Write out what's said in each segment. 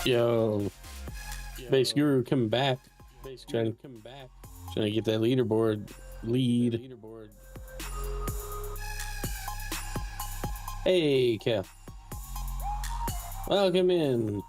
Yo, Base Guru coming back. Trying to get that leaderboard lead. Hey, Kev. Welcome in.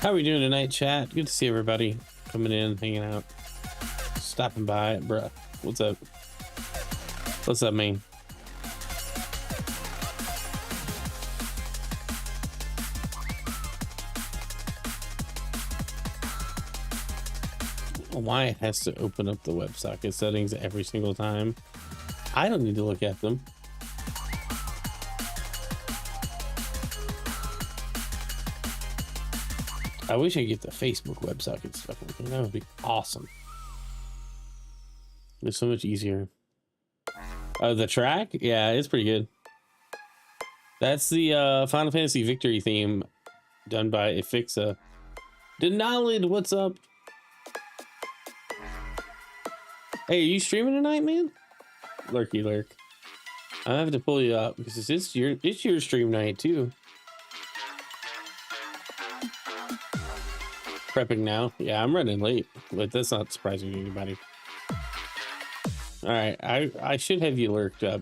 How are we doing tonight, chat? Good to see everybody coming in, hanging out, stopping by. Bruh, what's up? What's up, man? Why it has to open up the WebSocket settings every single time? I don't need to look at them. I wish I could get the Facebook WebSocket stuff working. That would be awesome. It's so much easier. The track? Yeah, it's pretty good. That's the Final Fantasy Victory theme done by FFXIV. Denalid, what's up? Hey, are you streaming tonight, man? Lurky lurk. I have to pull you up because it's your stream night too. Prepping now. Yeah, I'm running late, but that's not surprising to anybody. All right, I should have you lurked up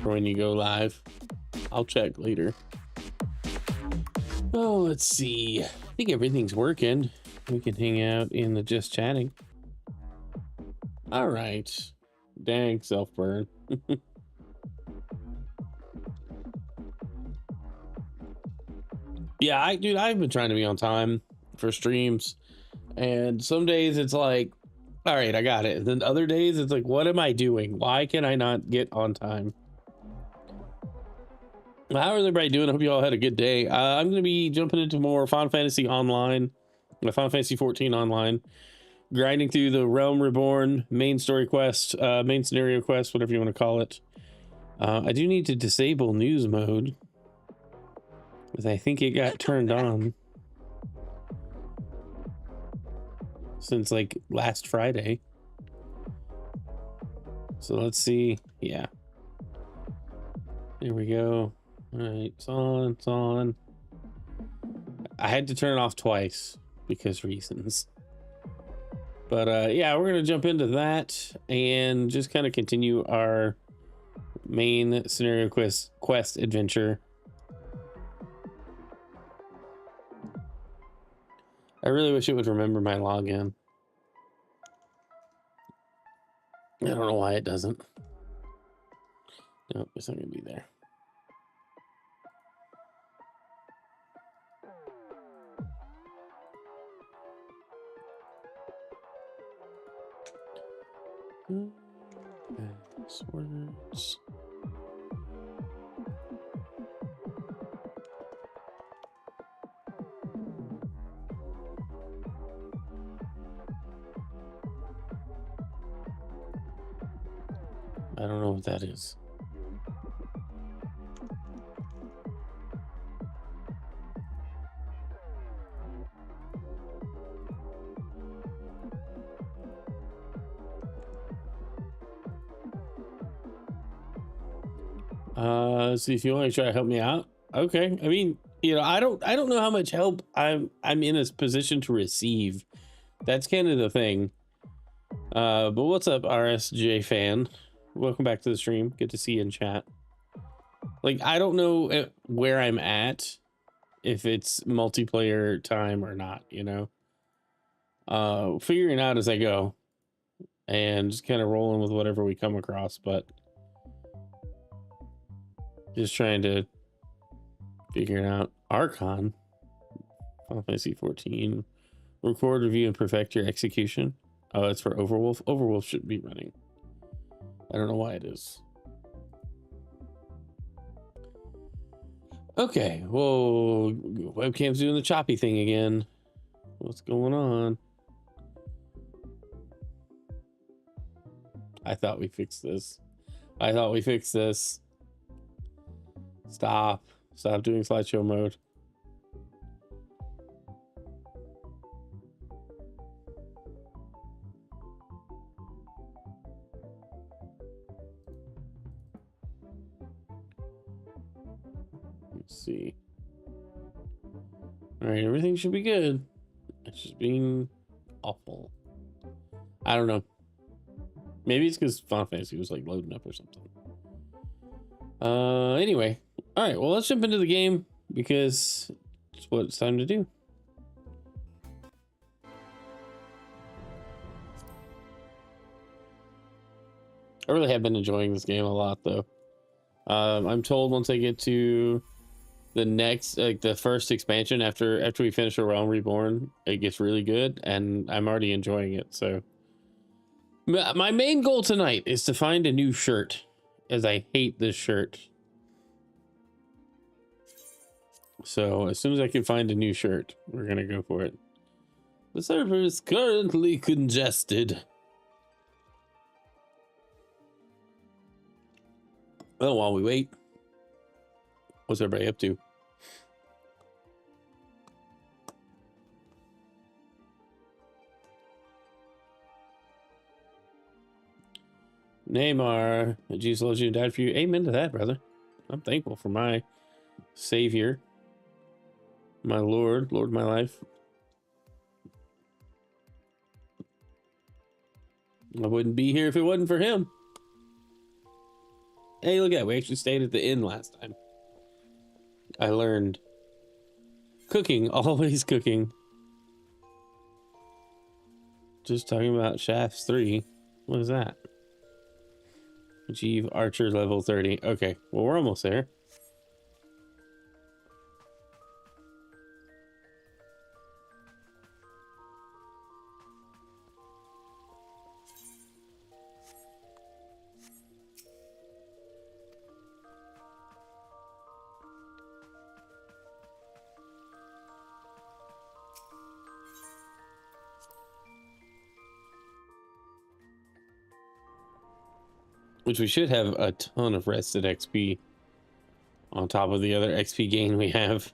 for when you go live. I'll check later. Oh, let's see. I think everything's working. We can hang out in the just chatting. All right. Dang, self burn. Yeah, dude, I've been trying to be on time for streams, and some days it's like, all right, I got it. And then other days it's like, what am I doing? Why can I not get on time? How is everybody doing? I hope you all had a good day. I'm going to be jumping into more Final Fantasy Online, Final Fantasy 14 Online, grinding through the Realm Reborn main story quest, main scenario quest, whatever you want to call it. I do need to disable news mode because I think it got turned on since like last Friday. So let's see. Yeah, there we go. All right, it's on. I had to turn it off twice because reasons. But yeah, we're gonna jump into that and just kind of continue our main scenario quest adventure. I really wish it would remember my login. I don't know why it doesn't. Nope, it's not gonna be there. Passwords. I don't know what that is. See if you want to try to help me out. Okay. I mean, you know, I don't know how much help I'm in a position to receive. That's kind of the thing. But what's up, RSJ fan? Welcome back to the stream. Good to see you in chat. Like, I don't know where I'm at, if it's multiplayer time or not, you know? Figuring out as I go and just kind of rolling with whatever we come across, but just trying to figure it out. Archon, Final Fantasy 14. Record, review, and perfect your execution. Oh, it's for Overwolf. Overwolf should be running. I don't know why it is. Okay, whoa, webcam's doing the choppy thing again. What's going on? I thought we fixed this. I thought we fixed this. Stop doing slideshow mode. Let's see. All right, everything should be good. It's just being awful. I don't know. Maybe it's because Final Fantasy was like loading up or something. Anyway. All right, well, let's jump into the game because it's what it's time to do. I really have been enjoying this game a lot, though. I'm told once I get to the next, like the first expansion after we finish A Realm Reborn, it gets really good, and I'm already enjoying it. So my main goal tonight is to find a new shirt, as I hate this shirt. So as soon as I can find a new shirt, we're gonna go for it. The server is currently congested. Well, while we wait, what's everybody up to? Neymar, Jesus loves you and died for you. Amen to that, brother. I'm thankful for my Savior, my Lord of my life. I wouldn't be here if it wasn't for him. Hey, look at that. We actually stayed at the inn last time. I learned cooking, always cooking. Just talking about Shafts 3. What is that? Achieve Archer level 30. Okay, well, we're almost there. Which we should have a ton of rested XP on top of the other XP gain we have.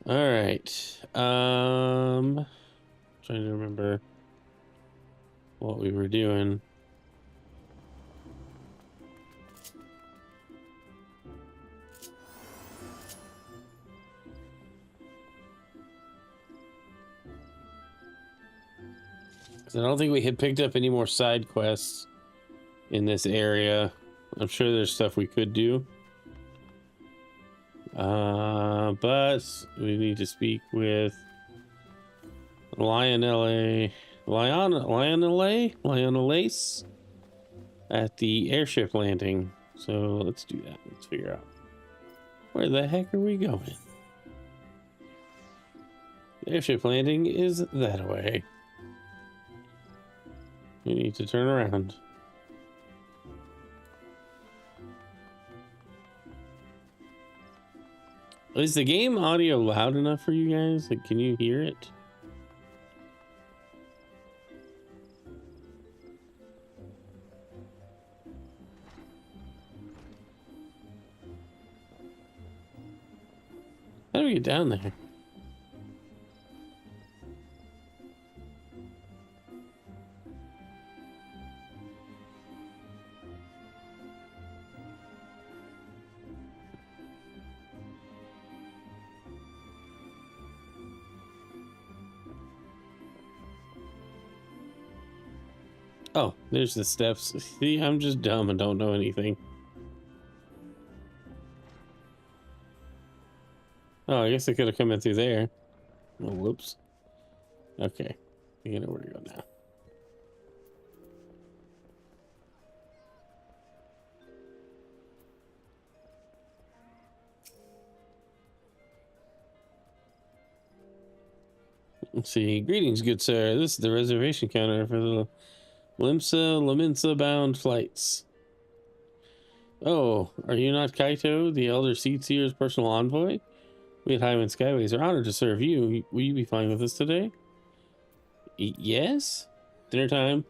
All right. Trying to remember what we were doing. I don't think we had picked up any more side quests in this area. I'm sure there's stuff we could do. But we need to speak with Lionelace at the airship landing. So let's do that. Let's figure out where the heck are we going. The airship landing is that way. You need to turn around. Is the game audio loud enough for you guys? Like, can you hear it? How do we get down there? Oh, there's the steps. See, I'm just dumb and don't know anything. Oh, I guess I could have come in through there. Oh, whoops. Okay. You know where to go now. Let's see. Greetings, good sir. This is the reservation counter for the Laminsa bound flights. Oh, are you not Kaito, the Elder Seatseer's personal envoy? We at Highwind Skyways are honored to serve you. Will you be flying with us today? Yes? Dinner time.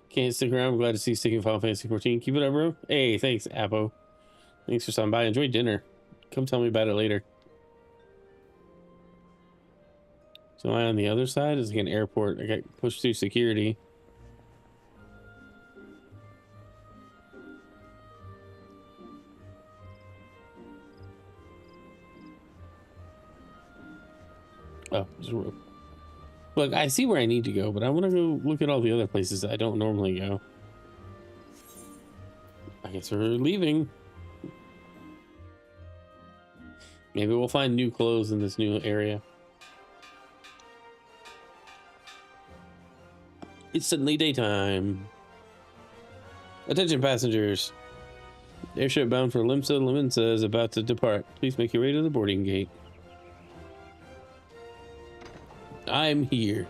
Can't stick around. I'm glad to see you sticking Final Fantasy 14. Keep it up, bro. Hey, thanks, Apo. Thanks for stopping by. Enjoy dinner. Come tell me about it later. So am I on the other side? It's like an airport. I got pushed through security. Oh, there's a rope. Look, I see where I need to go, but I want to go look at all the other places that I don't normally go. I guess we're leaving. Maybe we'll find new clothes in this new area. It's suddenly daytime. Attention passengers. Airship bound for Laminsa is about to depart. Please make your way to the boarding gate. I'm here.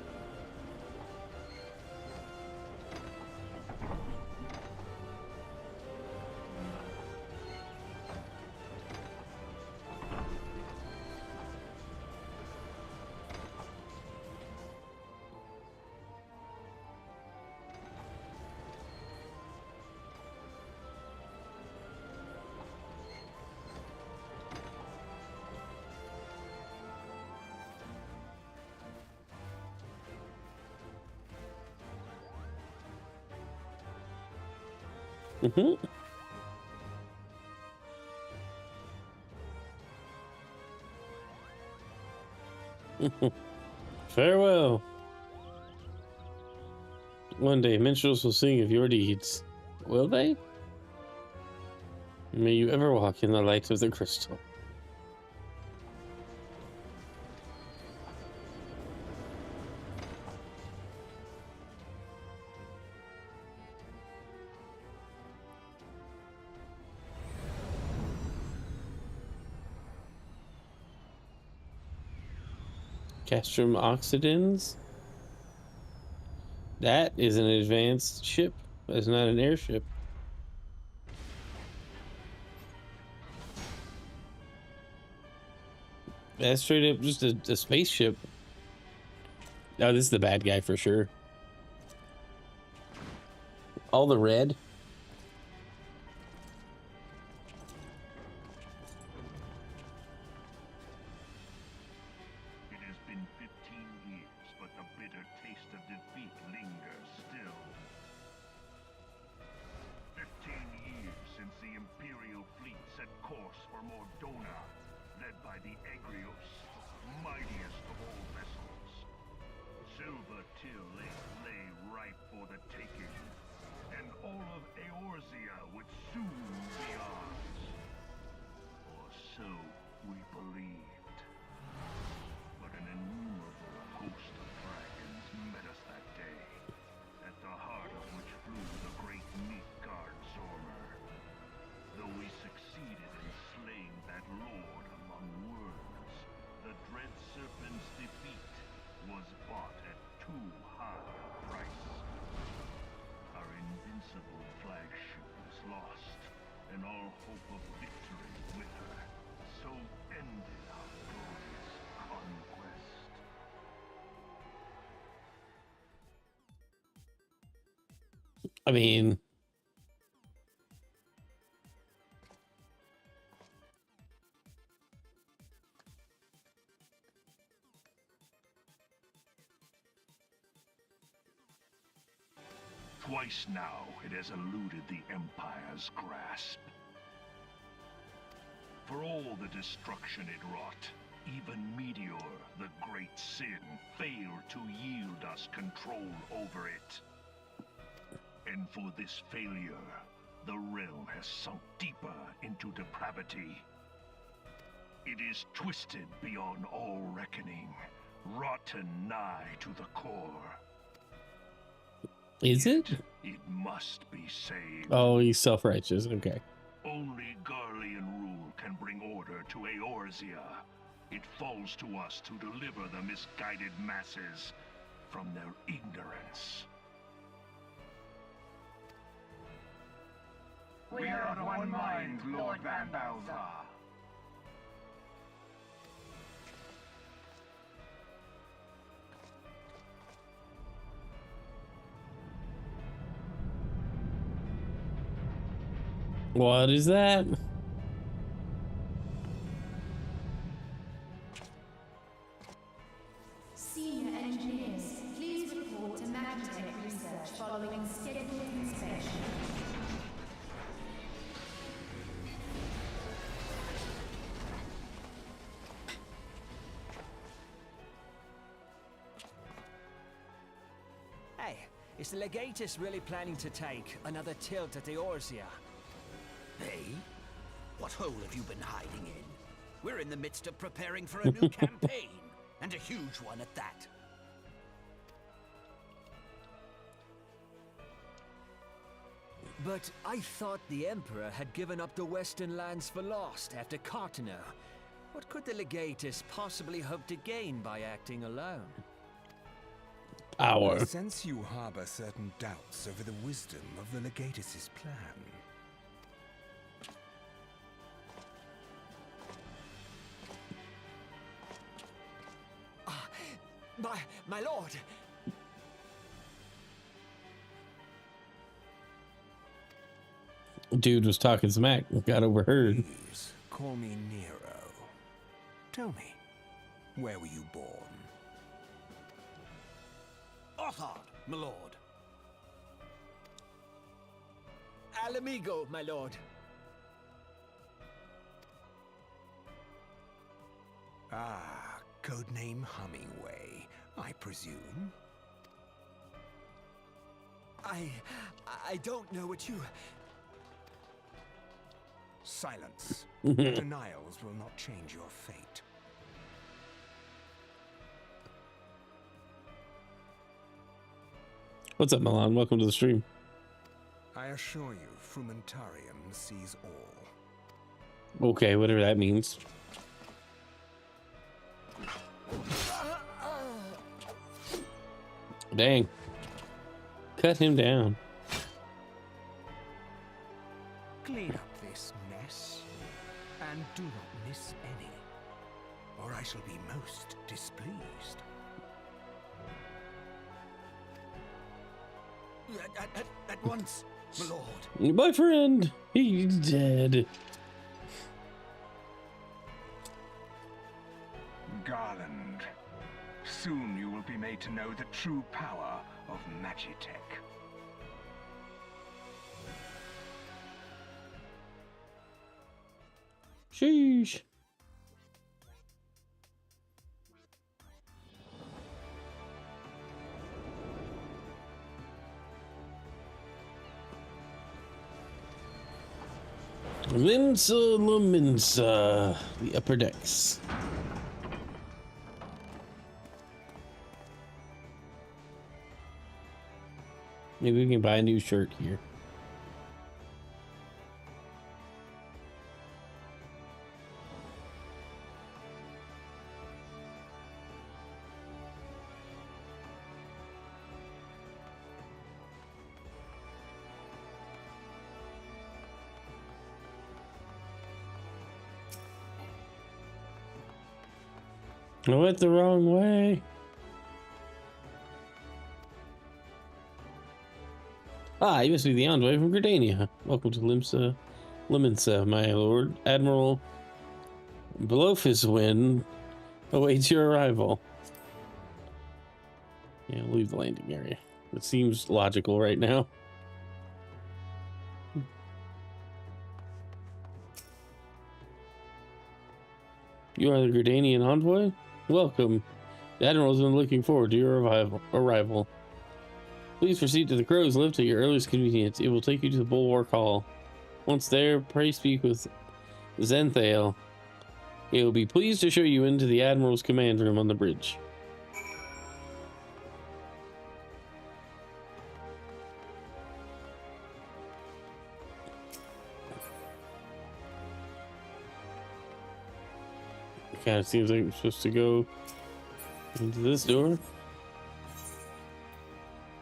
Farewell. One day, minstrels will sing of your deeds. Will they? May you ever walk in the light of the crystal. Castrum Oxidins? That is an advanced ship. That's not an airship. That's straight up just a spaceship. Oh, this is the bad guy for sure. All the red. It has been 15 years, but the bitter taste of defeat lingers still. 15 years since the Imperial fleet set course for Mordona, led by the Agrios, mightiest of all vessels. Silver Till lay ripe for the taking, and all of Eorzea would soon be ours. Or so we believed. But an innumerable host of dragons met us that day, at the heart of which flew the great Midgard Zormer. Though we succeeded in slaying that lord among worms, the dread serpent's defeat was bought at too high a price. Our invincible flagship was lost, and all hope of victory with her. So ended our glorious conquest. I mean, Twice now it has eluded the Empire's grasp. For all the destruction it wrought, even Meteor, the great sin, failed to yield us control over it. And for this failure, the realm has sunk deeper into depravity. It is twisted beyond all reckoning, rotten nigh to the core. Is it? It must be saved. Oh, he's self-righteous. Okay. Only Garlean rule can bring order to Eorzea. It falls to us to deliver the misguided masses from their ignorance. We are of one mind, Lord Van Balthar. What is that? Senior engineers, please report to Magitech research following scheduled inspection. Hey, is the Legatus really planning to take another tilt at Eorzea? Hey? What hole have you been hiding in? We're in the midst of preparing for a new campaign, and a huge one at that. But I thought the Emperor had given up the Western lands for lost after Carteneau. What could the Legatus possibly hope to gain by acting alone? Power. I sense you harbor certain doubts over the wisdom of the Legatus's plan. My lord! Dude was talking smack, got overheard. Please, call me Nero. Tell me, where were you born? Othard, my lord. Alamigo, my lord. Ah, codename Hummingway, I presume. I don't know what you... Silence. Denials will not change your fate. What's up, Milan? Welcome to the stream. I assure you, Frumentarium sees all. Okay, whatever that means. Dang. Cut him down. Clean up this mess, and do not miss any, or I shall be most displeased. At once, my lord. My friend, he's dead. Garland, soon you will be made to know the true power of Magitech. Sheesh. Minsa, the upper decks. Maybe we can buy a new shirt here. I went the wrong way. Ah, you must be the envoy from Gridania. Welcome to Limensa, my lord. Admiral Blofiswin awaits your arrival. Yeah, we'll leave the landing area. It seems logical right now. You are the Gridanian envoy? Welcome. The Admiral's been looking forward to your arrival. Please proceed to the crow's lift at your earliest convenience. It will take you to the bulwark hall. Once there, pray speak with Zenthale. He will be pleased to show you into the Admiral's command room on the bridge. It kind of seems like we're supposed to go into this door.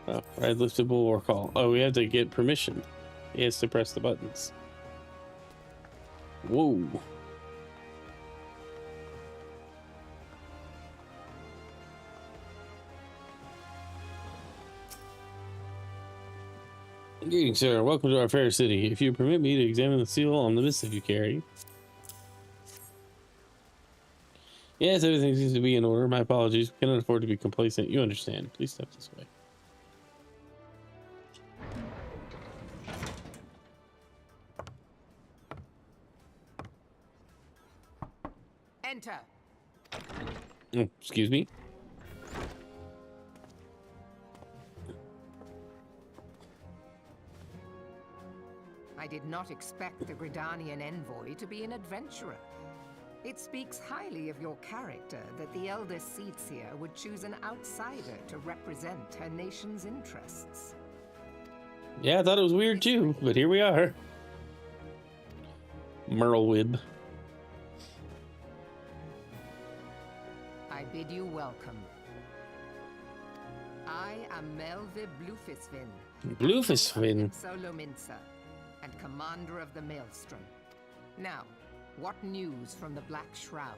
Oh, right, lifted bulwark hall. Oh, we have to get permission. He has to press the buttons. Whoa. Greetings, sir. Welcome to our fair city. If you permit me to examine the seal on the missive you carry. Yes, everything seems to be in order. My apologies. We cannot afford to be complacent. You understand. Please step this way. Enter. Oh, excuse me. I did not expect the Gridanian envoy to be an adventurer. It speaks highly of your character that the Elder Seatseer would choose an outsider to represent her nation's interests. Yeah, I thought it was weird too, but here we are. Merlwib. I bid you welcome. I am Melve Blufisvin. Blufisvin. Solominsa, and commander of the Maelstrom. Now, what news from the Black Shroud?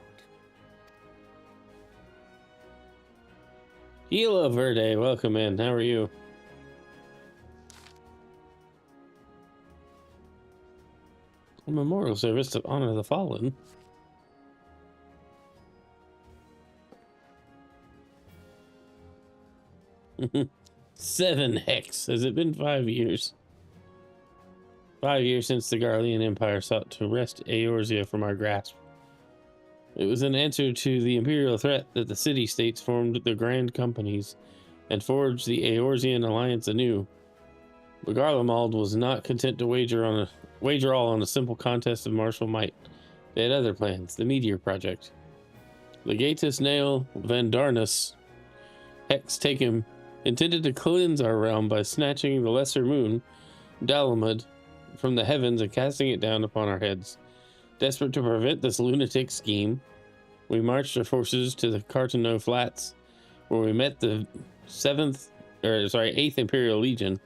Hila Verde, welcome in. How are you? A memorial service to honor the fallen. Seven hex. Has it been 5 years? 5 years since the Garlean Empire sought to wrest Eorzea from our grasp. It was an answer to the imperial threat that the city-states formed the Grand Companies and forged the Eorzean alliance anew. But Garlemald was not content to wager all on a simple contest of martial might. They had other plans, the Meteor Project. Legatus Nail Vandarnus, Hex Taken, intended to cleanse our realm by snatching the lesser moon, Dalamud, from the heavens and casting it down upon our heads. Desperate to prevent this lunatic scheme, we marched our forces to the Cartano Flats, where we met the 8th Imperial Legion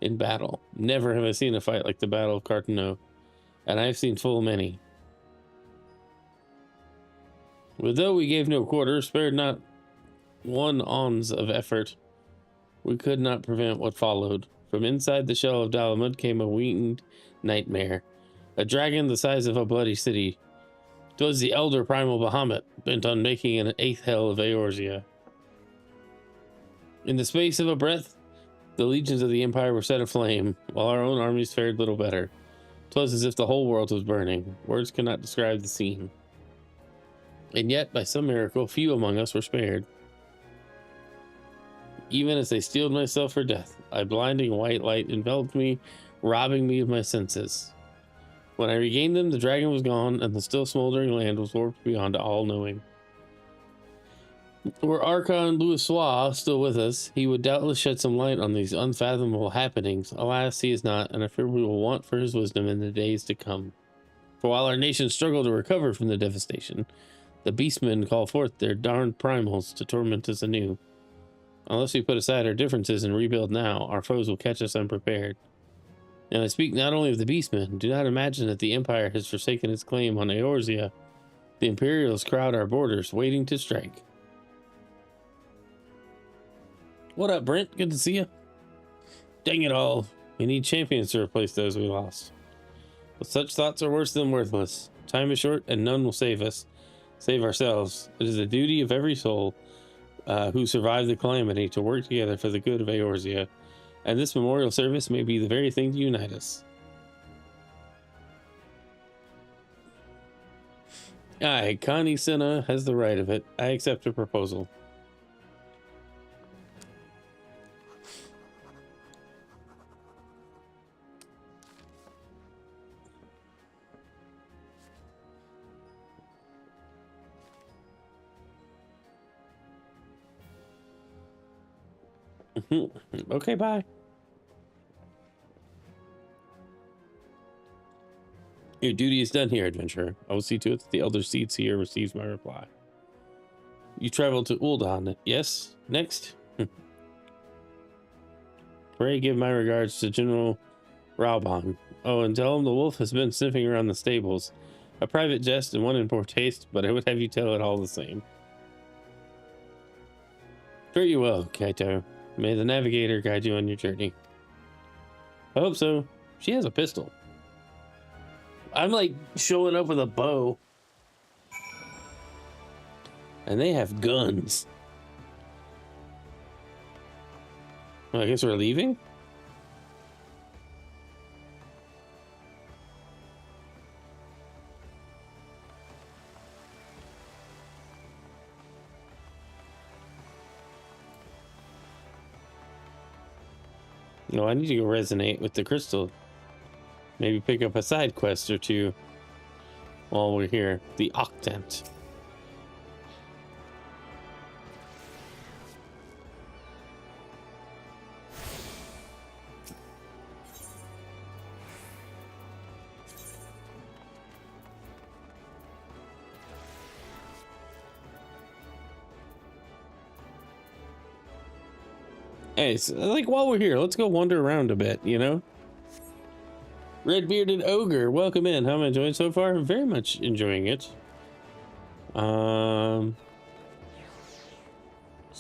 in battle. Never have I seen a fight like the Battle of Cartano, and I've seen full many. But though we gave no quarter, spared not one ounce of effort, we could not prevent what followed. From inside the shell of Dalamud came a winged nightmare, a dragon the size of a bloody city. 'Twas the elder primal Bahamut, bent on making an 8th hell of Eorzea. In the space of a breath, the legions of the Empire were set aflame, while our own armies fared little better. 'Twas as if the whole world was burning. Words cannot describe the scene. And yet, by some miracle, few among us were spared. Even as they steeled myself for death, a blinding white light enveloped me, robbing me of my senses. When I regained them, the dragon was gone, and the still smoldering land was warped beyond all knowing. Were Archon Louisoix still with us, he would doubtless shed some light on these unfathomable happenings. Alas, he is not, and I fear we will want for his wisdom in the days to come. For while our nation struggled to recover from the devastation, the beastmen call forth their darned primals to torment us anew. Unless we put aside our differences and rebuild now, our foes will catch us unprepared. And I speak not only of the beastmen. Do not imagine that the Empire has forsaken its claim on Eorzea. The Imperials crowd our borders, waiting to strike. What up, Brent? Good to see you. Dang it all. We need champions to replace those we lost. But such thoughts are worse than worthless. Time is short, and none will save us. Save ourselves. It is the duty of every soul who survived the calamity to work together for the good of Eorzea, and this memorial service may be the very thing to unite us. Aye, Connie Senna has the right of it. I accept her proposal. Okay, bye. Your duty is done here, adventurer. I will see to it that the elder seats here receives my reply. You travel to Uldan, yes? Next? Pray give my regards to General Raubon. Oh, and tell him the wolf has been sniffing around the stables. A private jest and one in poor taste, but I would have you tell it all the same. Fare you well, Kaito. May the navigator guide you on your journey. I hope so. She has a pistol. I'm like showing up with a bow. And they have guns. Well, I guess we're leaving? No, I need to go resonate with the crystal. Maybe pick up a side quest or two while we're here. The Octant. Hey, so, like, while we're here, let's go wander around a bit, you know? Red-bearded ogre, welcome in. How am I enjoying so far? Very much enjoying it. Just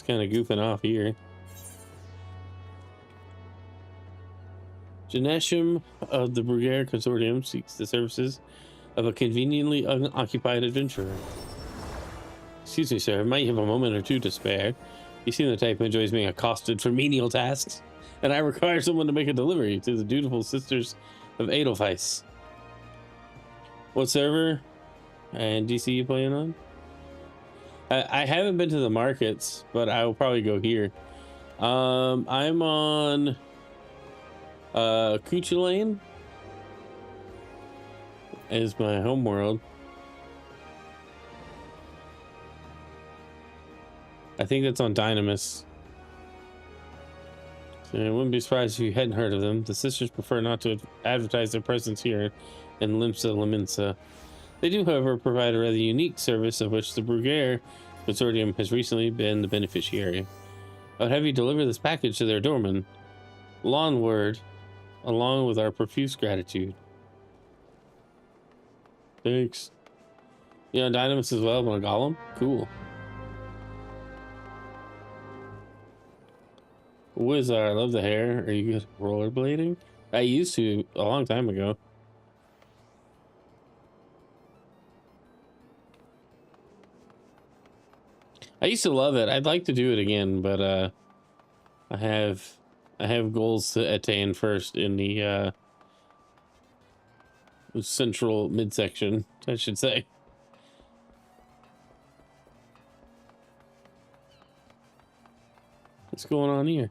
kind of goofing off here. Geneshim of the Brugere Consortium seeks the services of a conveniently unoccupied adventurer. Excuse me, sir. I might have a moment or two to spare. You seem the type who enjoys being accosted for menial tasks, and I require someone to make a delivery to the dutiful sisters of Edelweiss. What server and DC you playing on? I haven't been to the markets, but I will probably go here. I'm on Kuchulain is my home world. I think that's on Dynamis. So I wouldn't be surprised if you hadn't heard of them. The sisters prefer not to advertise their presence here in Limsa Laminsa. They do, however, provide a rather unique service of which the Brugere Consortium has recently been the beneficiary. I would have you deliver this package to their doorman, Lawnward, along with our profuse gratitude. Thanks. You on Dynamis as well, want a golem? Cool. Wizard, I love the hair. Are you good at rollerblading? I used to a long time ago. I used to love it. I'd like to do it again, but I have goals to attain first in the central midsection, I should say. What's going on here?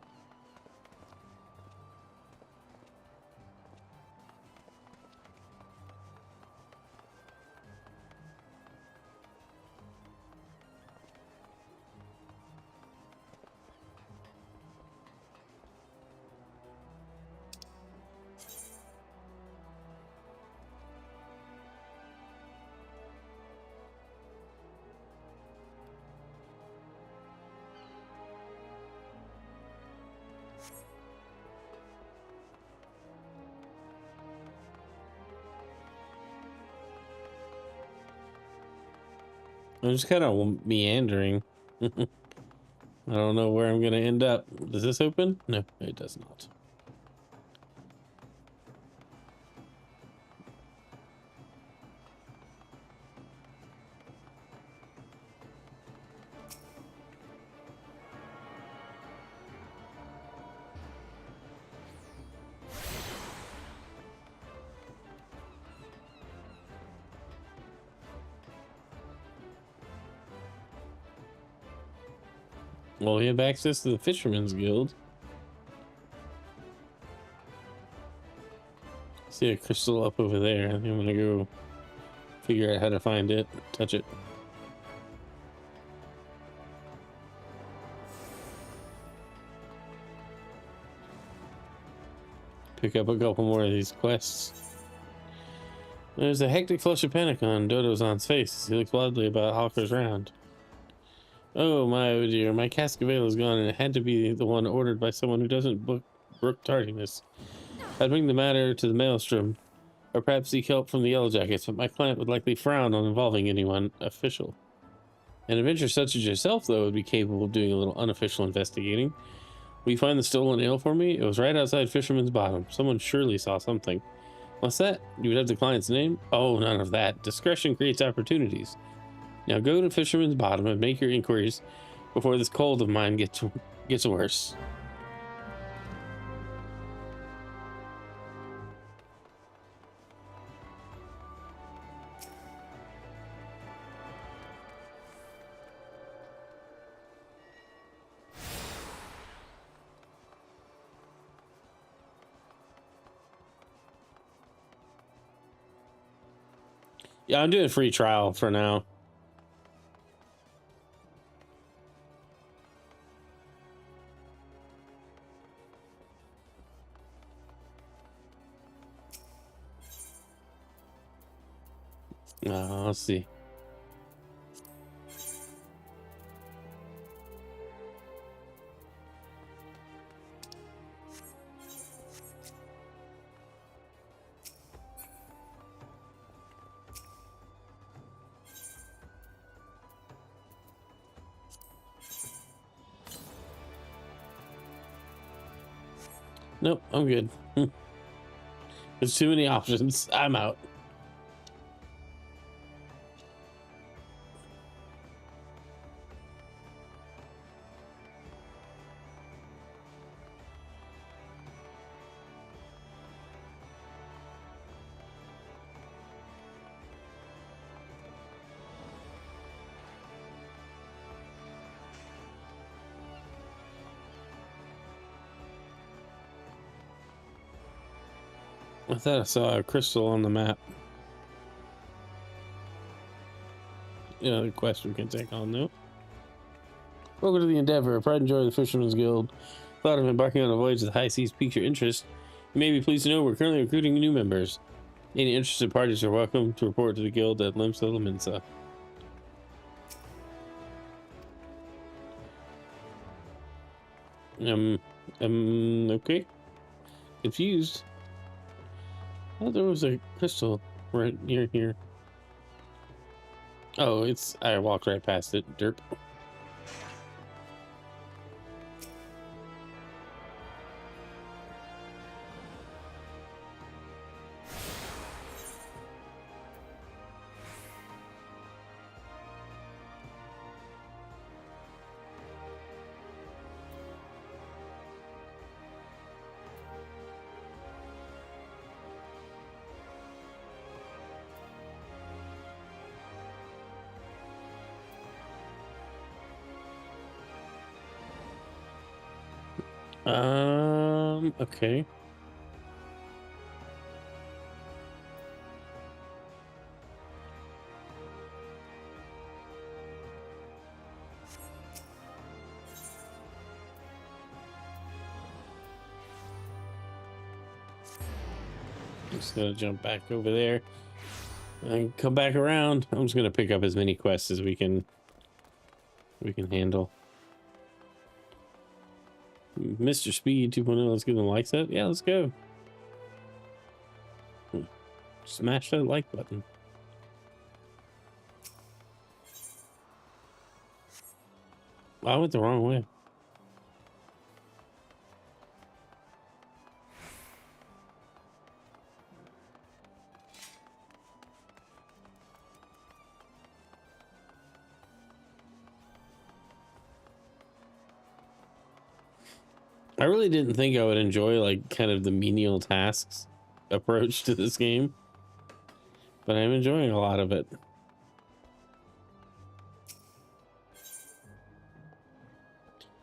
I'm just kind of meandering. I don't know where I'm going to end up. Does this open? No, it does not. Well, we have access to the Fisherman's Guild. See a crystal up over there. I think I'm gonna go figure out how to find it, touch it. Pick up a couple more of these quests. There's a hectic flush of panic on Dodozan's face. He looks wildly about Hawker's round. Oh my, oh dear, my cascavale is gone, and it had to be the one ordered by someone who doesn't brook tardiness. I'd bring the matter to the Maelstrom, or perhaps seek help from the Yellow Jackets, but my client would likely frown on involving anyone official. An adventurer such as yourself, though, would be capable of doing a little unofficial investigating. Will you find the stolen ale for me? It was right outside Fisherman's Bottom. Someone surely saw something. What's that? You would have the client's name? Oh, none of that. Discretion creates opportunities. Now go to Fisherman's Bottom and make your inquiries before this cold of mine gets worse. Yeah, I'm doing a free trial for now. Let's see. Nope, I'm good. There's too many options. I'm out. I thought I saw a crystal on the map. Yeah, the quest we can take on though. Welcome to the Endeavor. Pride and joy of the Fisherman's Guild. Thought of embarking on a voyage to the high seas piques your interest. You may be pleased to know we're currently recruiting new members. Any interested parties are welcome to report to the guild at Limsa Laminsa. Okay. Confused. I thought there was a crystal right near here. Oh, I walked right past it. Derp. Okay. Just gonna jump back over there and come back around. I'm just gonna pick up as many quests as we can handle. Mr. Speed 2.0, let's give them a like set. Yeah, let's go. Smash that like button. I went the wrong way. I really didn't think I would enjoy like kind of the menial tasks approach to this game, but I'm enjoying a lot of it.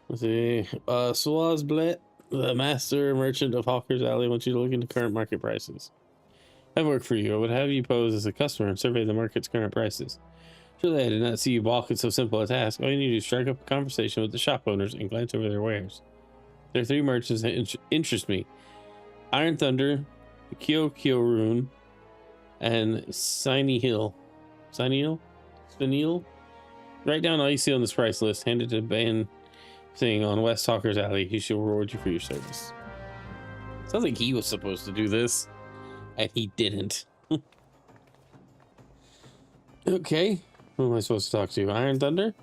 Let's see. Swazblet, the master merchant of Hawker's Alley, wants you to look into current market prices. I work for you. I would have you pose as a customer and survey the market's current prices. Surely I did not see you balk at so simple a task. All you need to do is strike up a conversation with the shop owners and glance over their wares. There are 3 merchants that interest me. Iron Thunder, Kyo Rune, and Shiny Hill. Shiny Hill? Spinel? Write down all you see on this price list. Hand it to Ben thing on West Talker's Alley. He shall reward you for your service. Sounds like he was supposed to do this, and he didn't. Okay. Who am I supposed to talk to? Iron Thunder?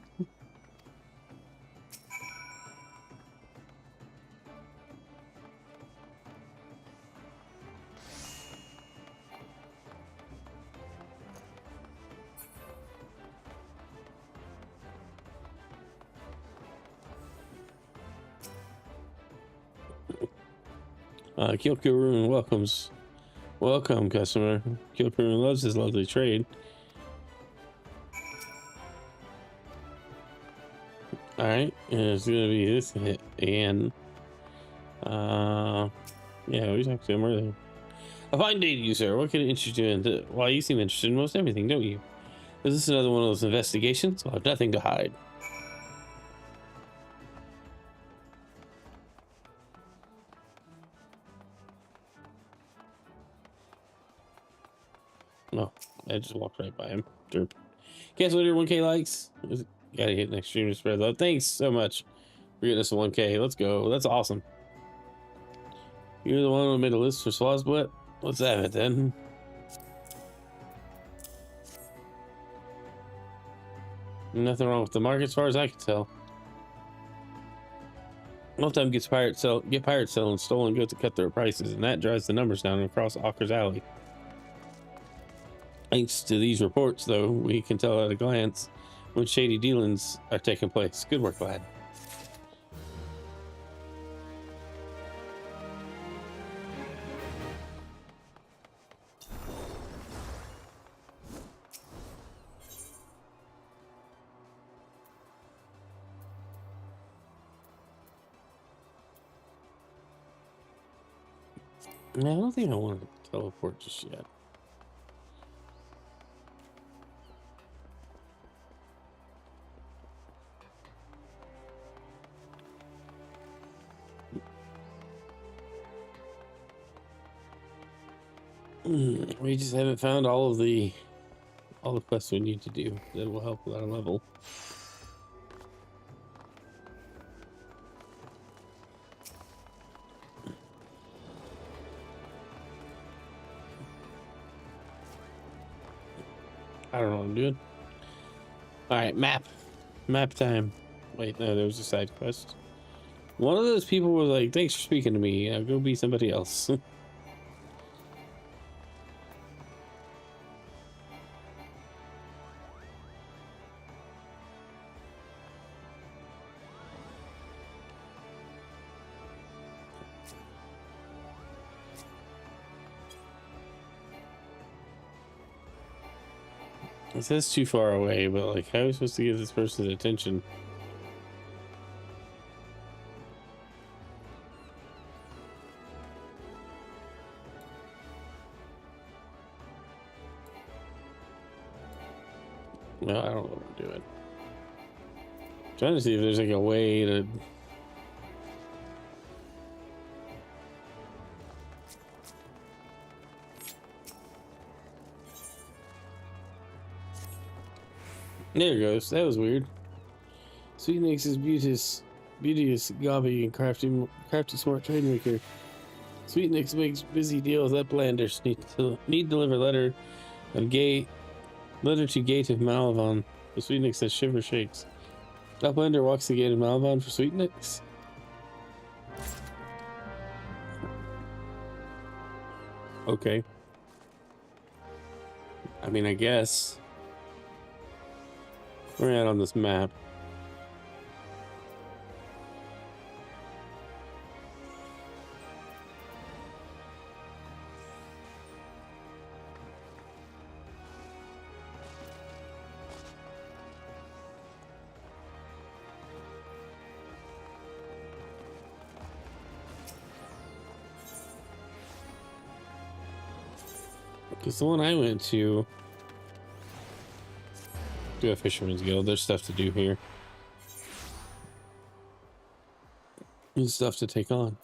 Kyokyo welcomes. Welcome, customer. Kyokyo loves his lovely trade. Alright, and it's gonna be this hit again. Yeah, we talked to him earlier. A fine day to you, sir. What can I interest you in? Why, you seem interested in most everything, don't you? Is this another one of those investigations? I'll have nothing to hide. No, I just walked right by him. Derp. Cancel your 1K likes. Gotta hit next stream to spread love. Thanks so much for getting us a 1K. Let's go. That's awesome. You're the one who made a list for Swazblet? Let's have it then. Nothing wrong with the market as far as I can tell. Most time get pirates selling stolen goods to cut their prices, and that drives the numbers down across Talker's Alley. Thanks to these reports, though, we can tell at a glance when shady dealings are taking place. Good work, lad. No, I don't think I want to teleport just yet. We just haven't found all the quests we need to do that will help with our level. I don't know what I'm doing. Alright, map time. Wait, no, there was a side quest. One of those people was like, thanks for speaking to me. Go be somebody else. It says too far away, but like, how are we supposed to get this person's attention? No, I don't know what I'm doing. I'm trying to see if there's like a way to... There it goes. That was weird. Sweet Nix is beauteous gobby and crafty smart trade maker. Sweet Nix makes busy deals that blanders need to deliver letter to Gate of Malvon. The Sweet Nix says shiver shakes. Uplander walks the Gate of Malvon for Sweet Nix. Okay. I mean, I guess. Where are we at on this map? Because the one I went to... do a Fisherman's Guild. There's stuff to do here. There's stuff to take on.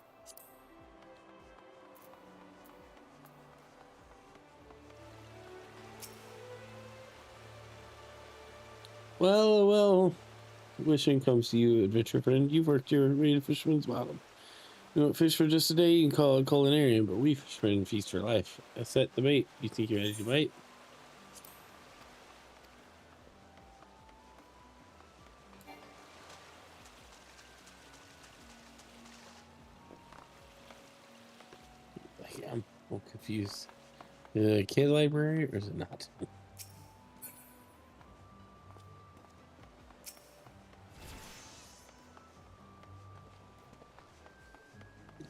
Well, wishing comes to you, adventure friend. You've worked your way to fisherman's bottom. You don't fish for just a day, you can call it culinarian, but we fishermen feast for life. I set the bait. You think you're ready to bite? I'm confused. Is it a kid library or is it not?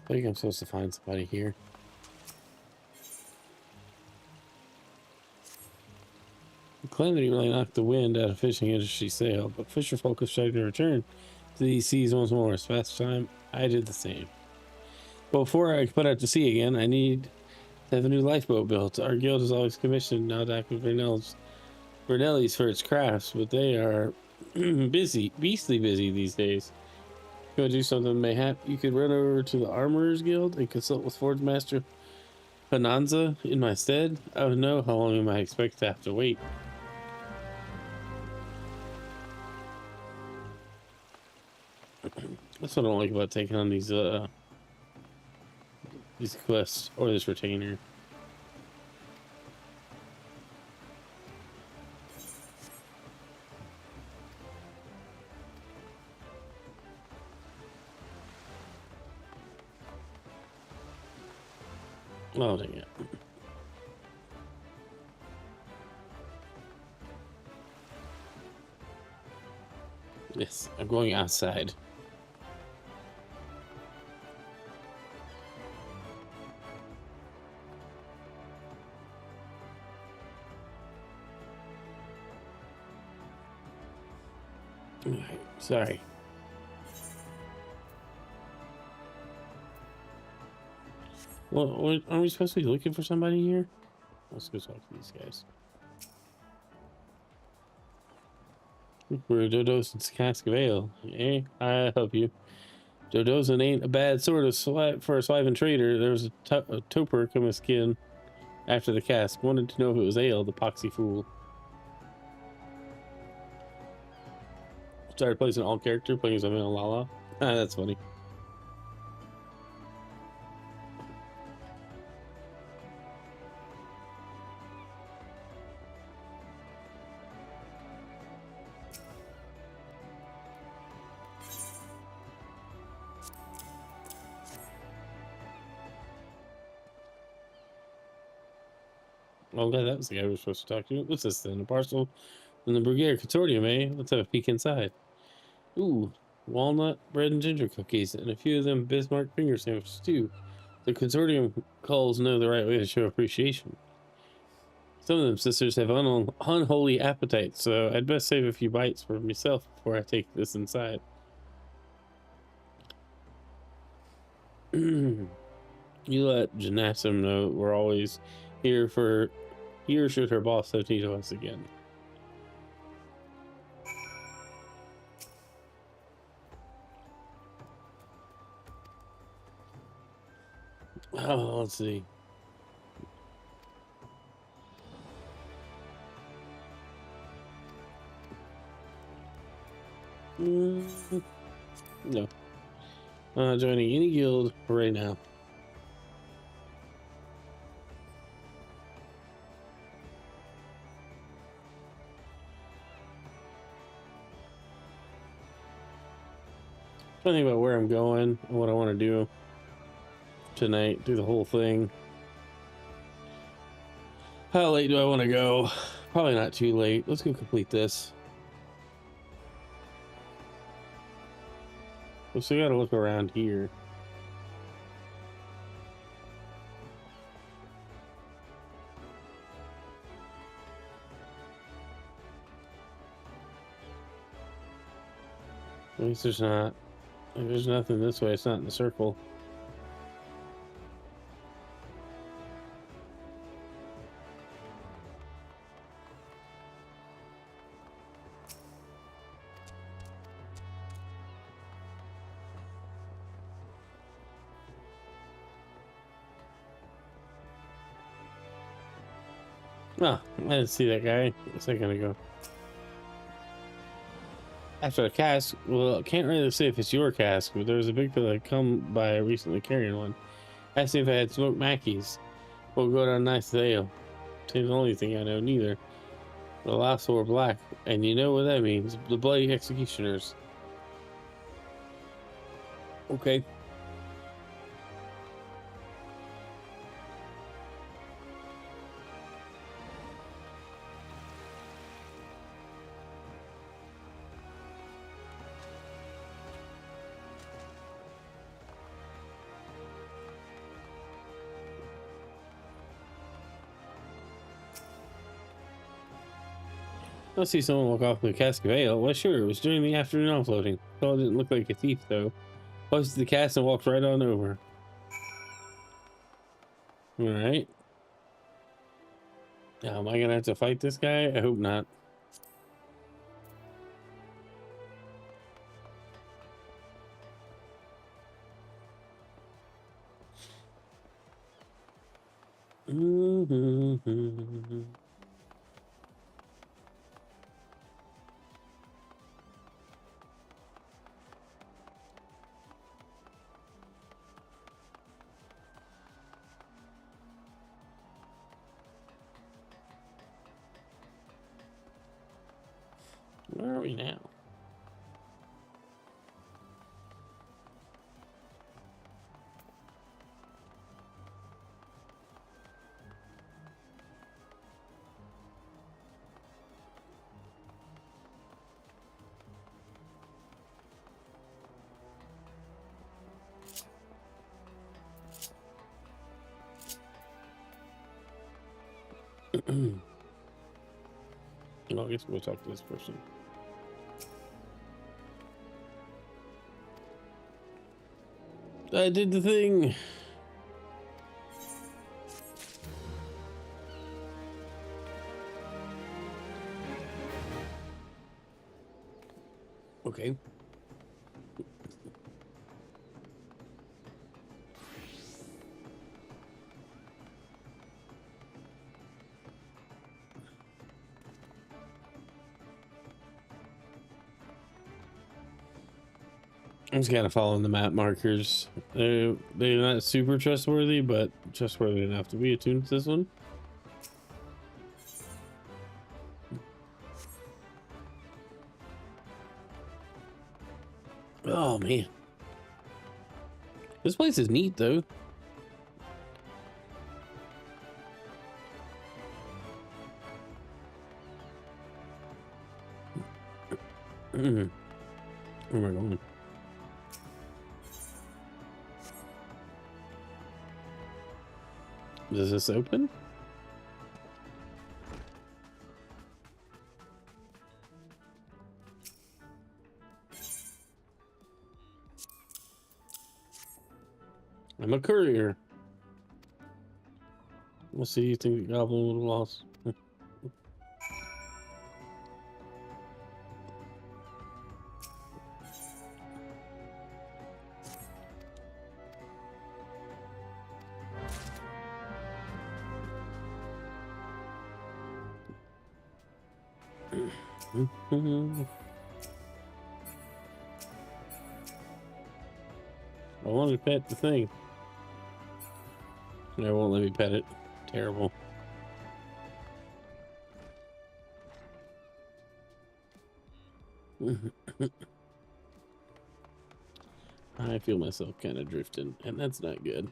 I think I'm supposed to find somebody here. The calamity really knocked the wind out of fishing industry sail, but fisher folk have tried to return to these seas once more. It's past time I did the same. But before I put out to sea again, I need to have a new lifeboat built. Our guild has always commissioned now Dr. Vernelli's for its crafts, but they are beastly busy these days. If you want to do something mayhap, you could run over to the Armorers Guild and consult with Forge Master Pananza in my stead. I don't know how long you might expect to have to wait. That's what I don't like about taking on these quests or this retainer. Oh, dang it. Yes, I'm going outside. Sorry. Well, aren't we supposed to be looking for somebody here? Let's go talk to these guys. We're Dodoson's cask of ale. Eh? I help you. Dodoson ain't a bad sort of for a swiving trader. There was a toper come a skin after the cask. Wanted to know if it was ale, the poxy fool. Started placing all character, playing something on Lala. Ah, that's funny. Oh, glad that was the guy we were supposed to talk to. What's this then? A parcel from the Brugere Consortium, eh? Let's have a peek inside. Ooh, walnut, bread, and ginger cookies, and a few of them Bismarck finger sandwiches, too. The Consortium calls know the right way to show appreciation. Some of them sisters have unholy appetites, so I'd best save a few bites for myself before I take this inside. You let Janassim know we're always here should her boss have need of us again. Oh, let's see. No. Joining any guild right now. Trying to think about where I'm going and what I want to do tonight. Do the whole thing. How late do I want to go? Probably not too late. Let's go complete this. We still gotta look around here. At least there's not. There's nothing this way. It's not in the circle. Oh, I didn't see that guy a second ago. After a cask, well, I can't really say if it's your cask, but there was a big fella that come by recently carrying one. Asked me if I had smoked Mackies. We'll go down nice with ale. Ain't the only thing I know, neither. The last were black, and you know what that means. The bloody executioners. Okay. I see someone walk off with a cask of ale. Well, sure, it was during the afternoon offloading. Well, it didn't look like a thief, though. Posted the cask and walked right on over. Alright. Now, am I gonna have to fight this guy? I hope not. Where are we now? Well, I guess we'll talk to this person. I did the thing. Okay. I'm just kind of following the map markers. They're not super trustworthy, but trustworthy enough to be attuned to this one. Oh man, this place is neat though. Where am I going? Does this open? I'm a courier. We'll see. You think the goblin would have lost? I wanted to pet the thing. They won't let me pet it. Terrible. I feel myself kind of drifting, and that's not good.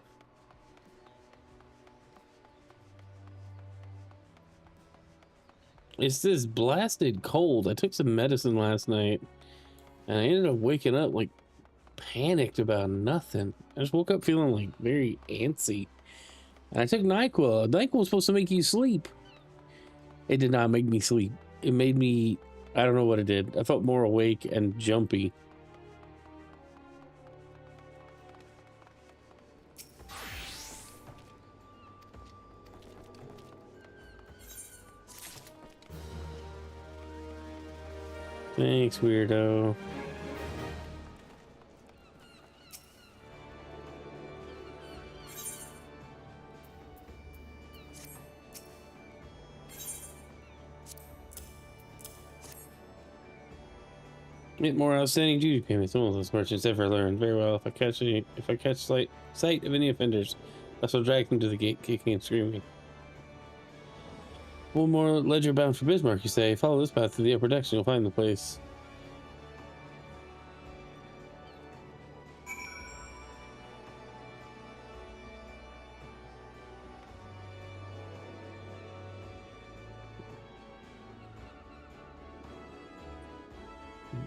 It's this blasted cold. I took some medicine last night, and I ended up waking up like panicked about nothing. I just woke up feeling like very antsy. And I took NyQuil. NyQuil was supposed to make you sleep. It did not make me sleep. It made me, I don't know what it did. I felt more awake and jumpy. Thanks, weirdo. Get more outstanding duty payments. Some of those merchants ever learned very well. If I catch sight of any offenders, I shall drag them to the gate, kicking and screaming. One more ledger bound for Bismarck, you say? Follow this path to the upper decks and you'll find the place.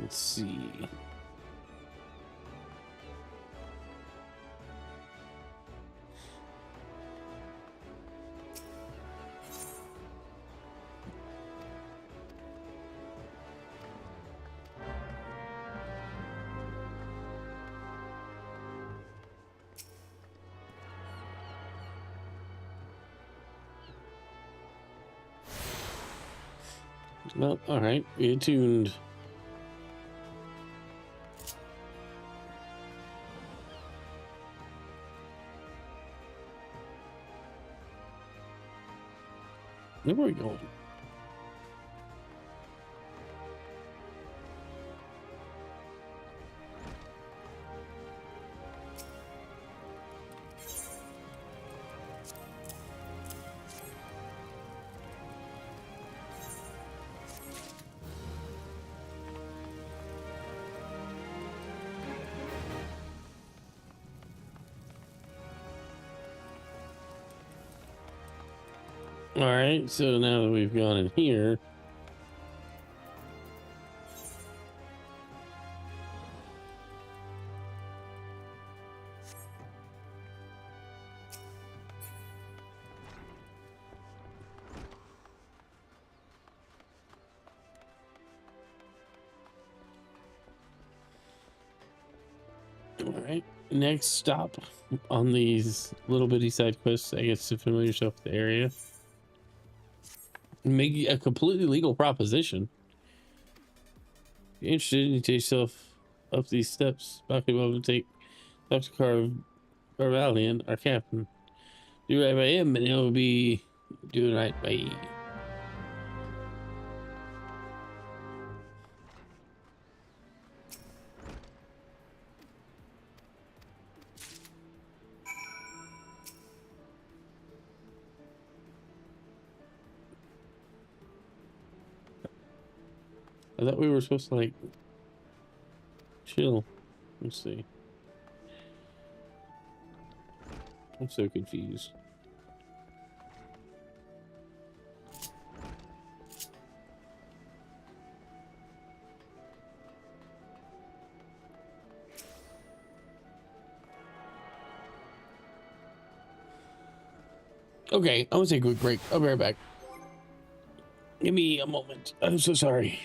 Let's see. Well, all right, be attuned. Where are we going? All right, so now that we've gone in here, all right, next stop on these little bitty side quests, I guess, to familiar yourself with the area. Make a completely legal proposition. If you're interested, you take yourself up these steps. Balcony above to take Dr. Carvalian, our captain. Do right by him, and he'll be doing right by you. I thought we were supposed to, like, chill. Let's see. I'm so confused. Okay, I'm gonna take a quick break. I'll be right back. Give me a moment. I'm so sorry.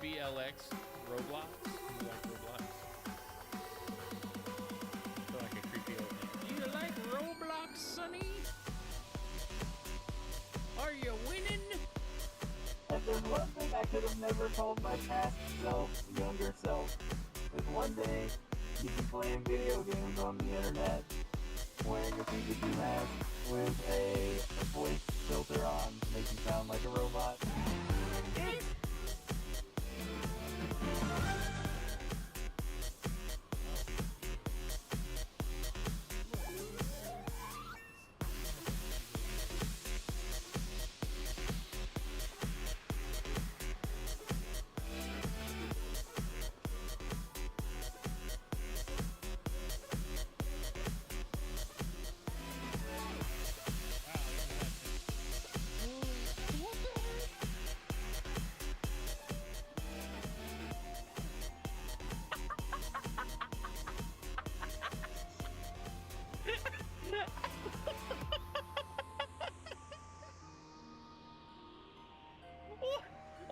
RBLX Roblox? You like Roblox? I feel like a creepy old man. You like Roblox, Sonny? Are you winning? If there's one thing I could have never told my past self, younger self, is one day you'd be playing video games on the internet, wearing a Pikachu mask with a voice filter on to make you sound like a robot.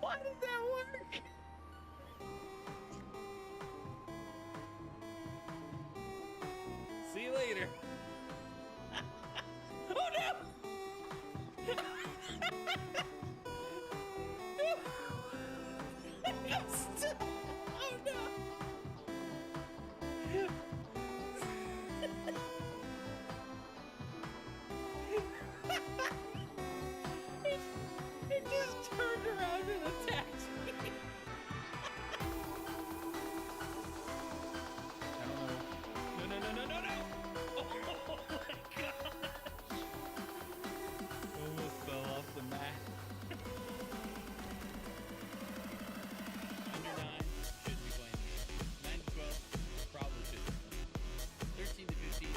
Why did that work? See you later. Oh no! Oh no! It just turned around and attacked me. No. Oh my god. Almost fell off the mat. Under 9, shouldn't be playing the game. 9 to 12, probably shouldn't be playing. 13 to 15,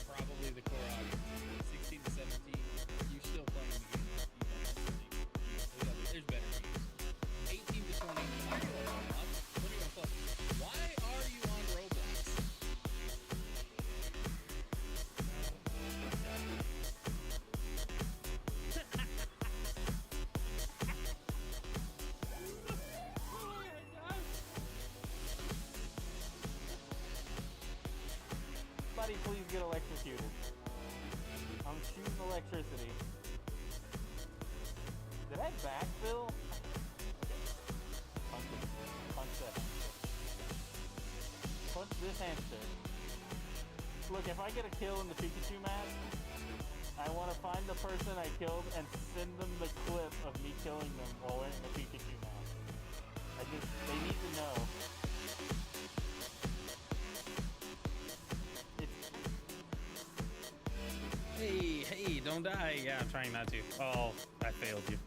probably the core audience. 16 to 17, you're still playing the game. There's better games. 18 to 20, I play Roblox. What are you gonna play? Why are you on Roblox? Somebody please get electrocuted. I'm shooting electricity. Did I backfill? Punch it. Punch that hamster. Punch this hamster. Look, if I get a kill in the Pikachu mask, I want to find the person I killed and send them the clip of me killing them while wearing the Pikachu mask. They need to know. Hey, don't die. Yeah, I'm trying not to. Oh, I failed you.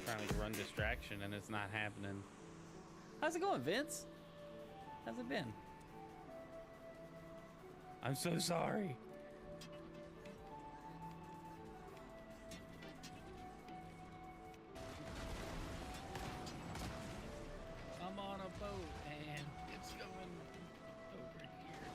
Trying to run distraction and it's not happening. How's it going, Vince? How's it been? I'm so sorry. I'm on a boat and it's going over here.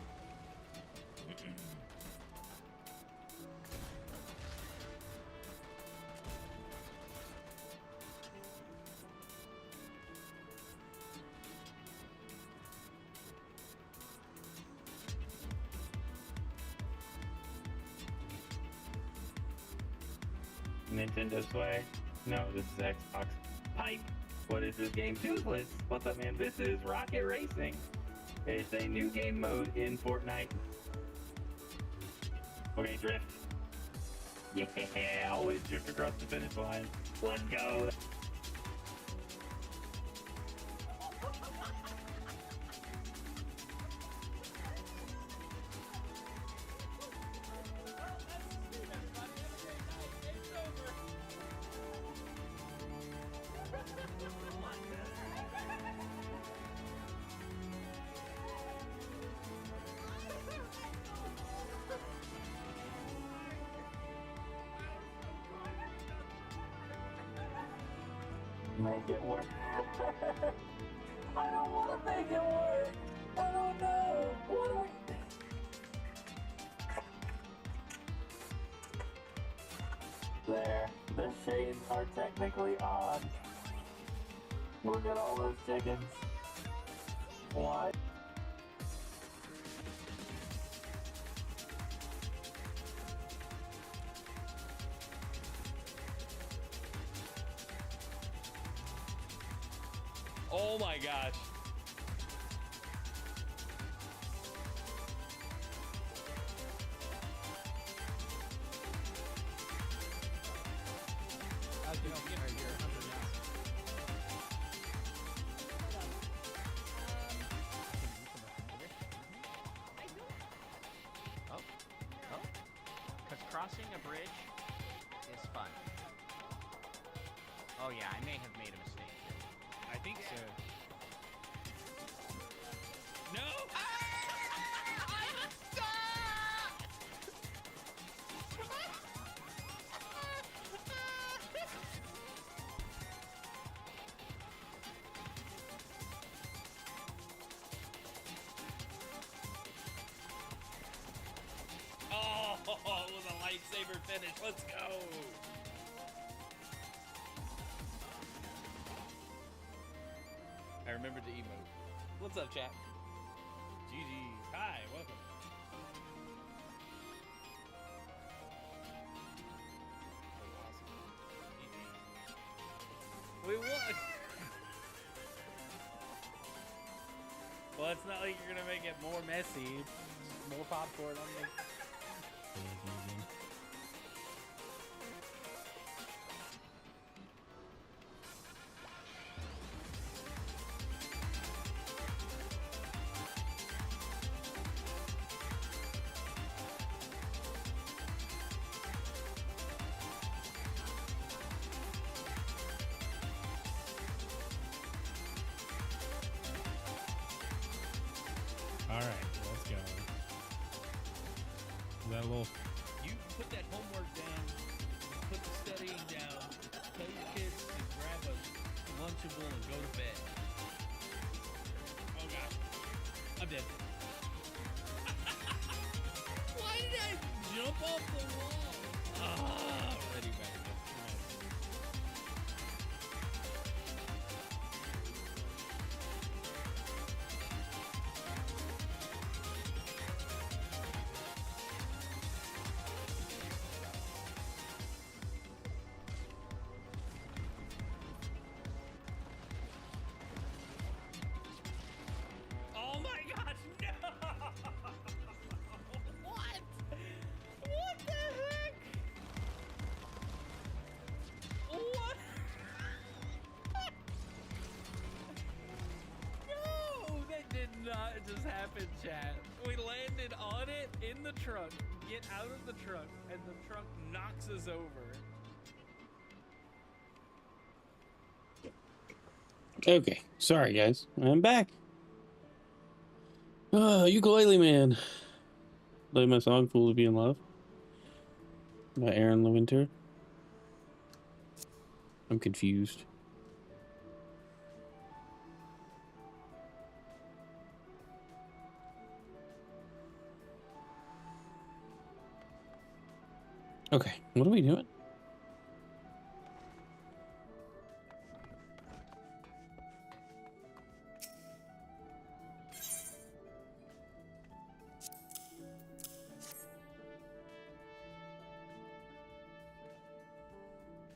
Nintendo Swag. No, this is Xbox. Pipe. What is this game? Toothless. What's up, man? This is Rocket Racing. It's a new game mode in Fortnite. Okay, drift. Yeah, always drift across the finish line. Let's go. Make it work. I don't want to make it work. I don't know. What do we do? There. The shades are technically on. Look at all those chickens. Why? Oh my gosh. Oh, because crossing a bridge is fun. Oh yeah, I may have made a mistake. I think so. No! Oh, it was a lightsaber finish. Let's go. I remembered the emote. What's up, chat? GG. Hi, welcome. We won. Well, it's not like you're gonna make it more messy. Just more popcorn on me. All right, let's go. Is that a little? You put that homework down, put the studying down, tell your kids to grab a Lunchable and go to bed. Oh gosh, I'm dead. Why did I jump off the wall? Ah, ready back. Oh my gosh, no! What? What the heck? What? No, that did not just happen, chat. We landed on it in the truck, get out of the truck, and the truck knocks us over. Okay, sorry guys, I'm back. Ukulele Man. Play my song "Fool to Be in Love" by Aaron LeWinter. I'm confused. Okay, what are we doing?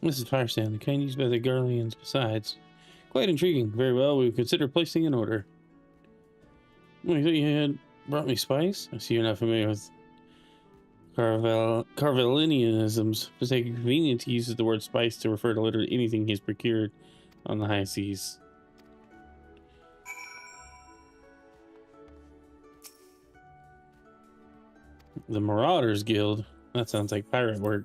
This is Firestand, the kind used by the Garleans. Besides, quite intriguing. Very well, we would consider placing an order. Oh, I thought you had brought me spice? I see you're not familiar with Carvalinianisms. For sake of convenience, he uses the word spice to refer to literally anything he's procured on the high seas. The Marauders Guild. That sounds like pirate work.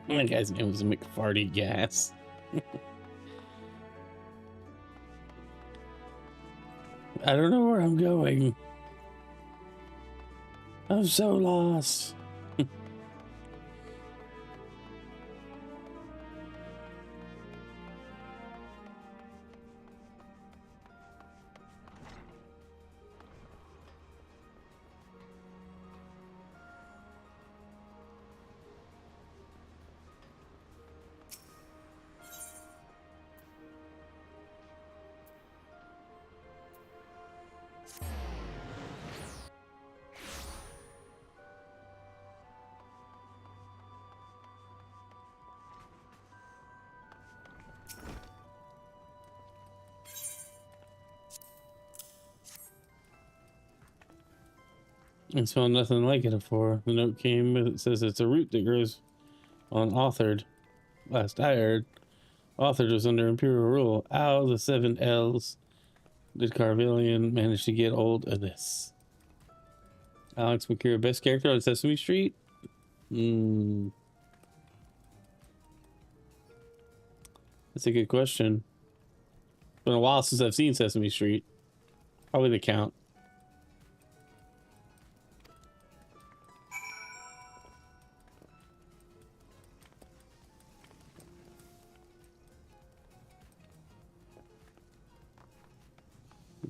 That guy's name was McFarty Gas. I don't know where I'm going. I'm so lost. I smell nothing like it before. The note came with it says it's a root that grows on Authored. Last I heard, Authored was under Imperial rule. Ow, the 7 L's. Did Carvilian manage to get hold of this? Alex McCure, best character on Sesame Street? That's a good question. It's been a while since I've seen Sesame Street. Probably the Count.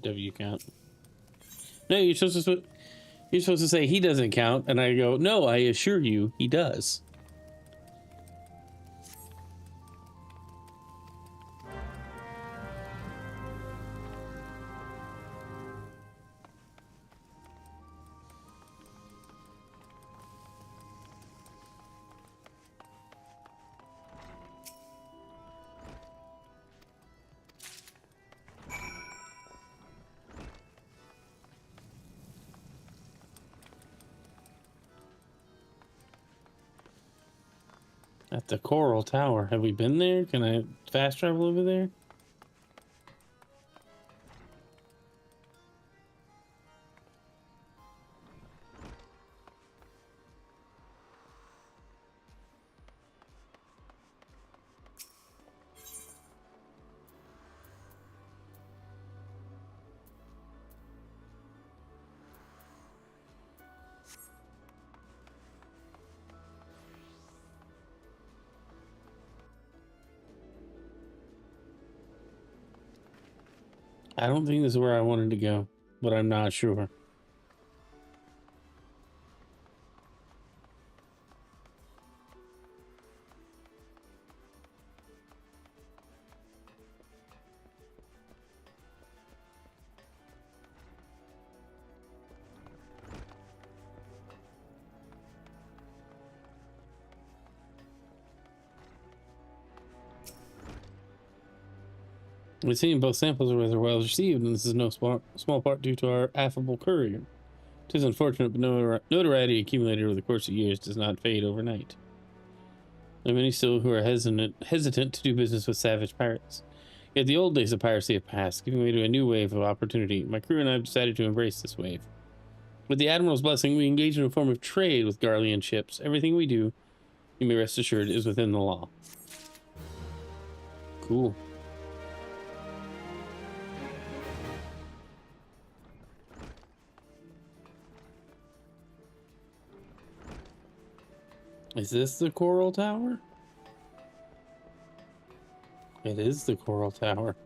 W count. No, you're supposed to say he doesn't count, and I go, no, I assure you, he does. At the Coral Tower. Have we been there? Can I fast travel over there? I don't think this is where I wanted to go, but I'm not sure. It seems both samples are rather well received, and this is no small part due to our affable courier. It is unfortunate, but notoriety accumulated over the course of years does not fade overnight. There are many still who are hesitant to do business with savage pirates. Yet the old days of piracy have passed, giving way to a new wave of opportunity. My crew and I have decided to embrace this wave. With the Admiral's blessing, we engage in a form of trade with Garlean ships. Everything we do, you may rest assured, is within the law. Cool. Is this the Coral Tower? It is the Coral Tower.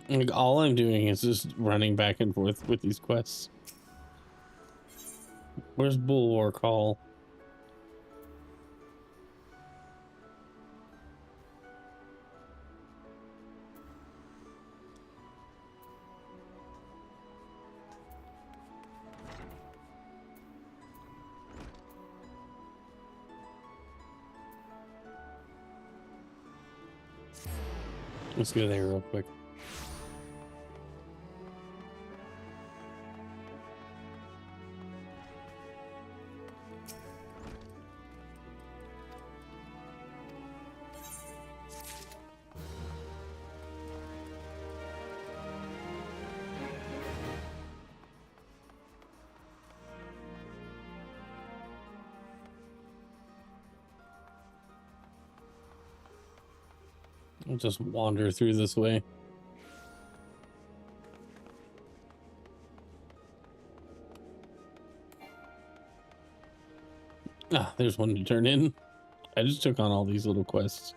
Like, all I'm doing is just running back and forth with these quests. Where's Bulwark Hall? Let's go there real quick. I'll just wander through this way. Ah, there's one to turn in. I just took on all these little quests.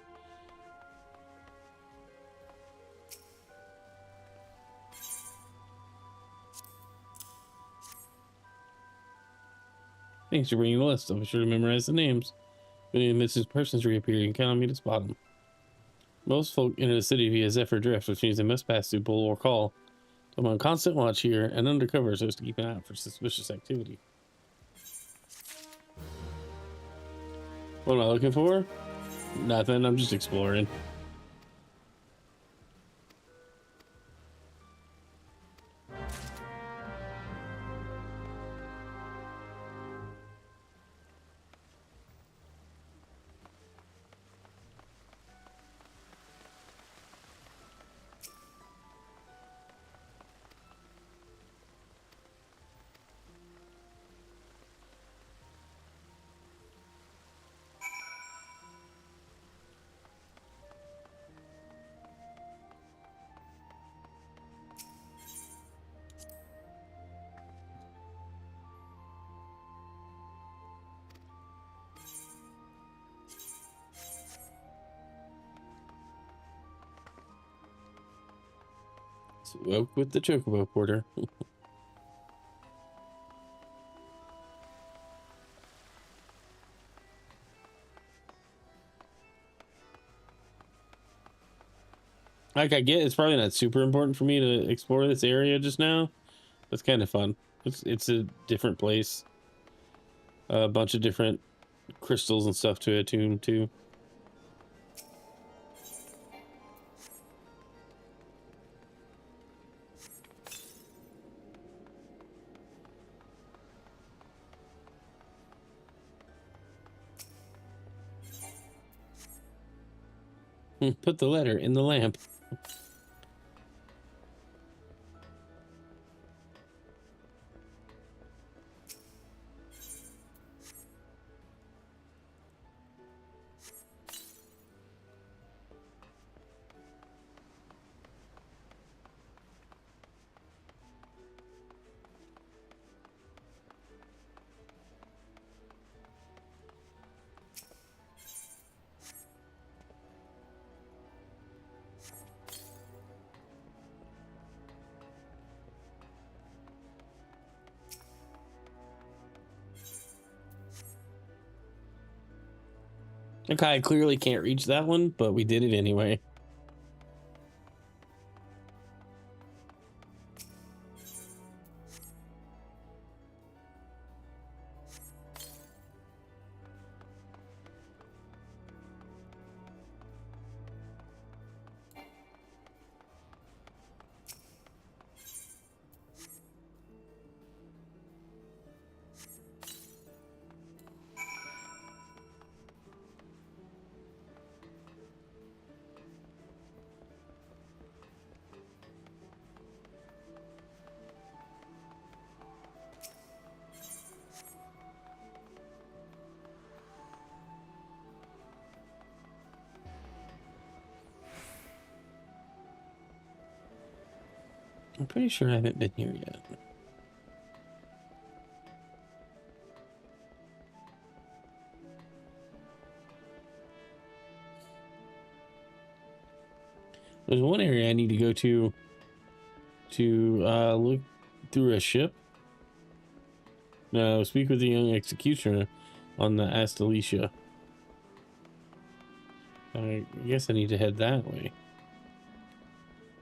Thanks for bringing the list. I'll be sure to memorize the names. When any missing persons reappear, you can count on me to spot them. Most folk enter the city via Zephyr Drift, which means they must pass through Bull or Call. I'm on constant watch here and undercover so as to keep an eye out for suspicious activity. What am I looking for? Nothing, I'm just exploring. Smoke with the Chocobo Porter. Like, I get it's probably not super important for me to explore this area just now. It's kind of fun. It's a different place. A bunch of different crystals and stuff to attune to. Put the letter in the lamp. Okay, I clearly can't reach that one, but we did it anyway. I'm pretty sure I haven't been here yet. There's one area I need to go to look through a ship. No, speak with the young executioner on the Astalicia. I guess I need to head that way.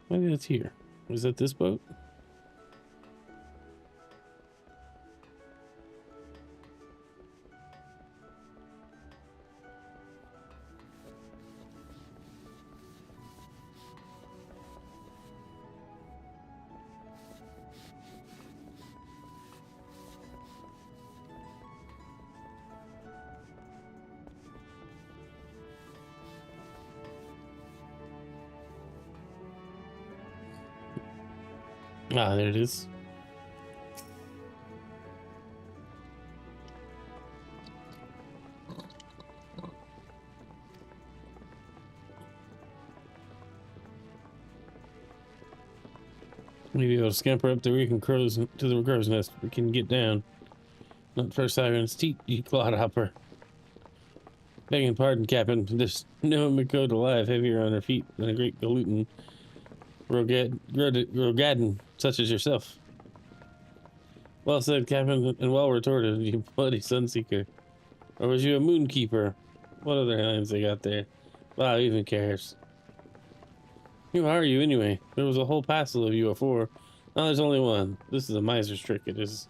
Maybe that's here. Was that this boat? Ah, there it is. Maybe able to scamper up the Rican crows to the crow's nest. We can get down. Not first siren's teeth, you clodhopper. Begging pardon, Captain. There's no Makota alive, heavier on her feet than a great Galutin. Rogadin, such as yourself. Well said, Captain, and well retorted, you bloody Sunseeker. Or was you a Moonkeeper? What other lines they got there? Wow, who even cares? Who are you anyway? There was a whole passel of you before. Now there's only one. This is a miser's trick, it is.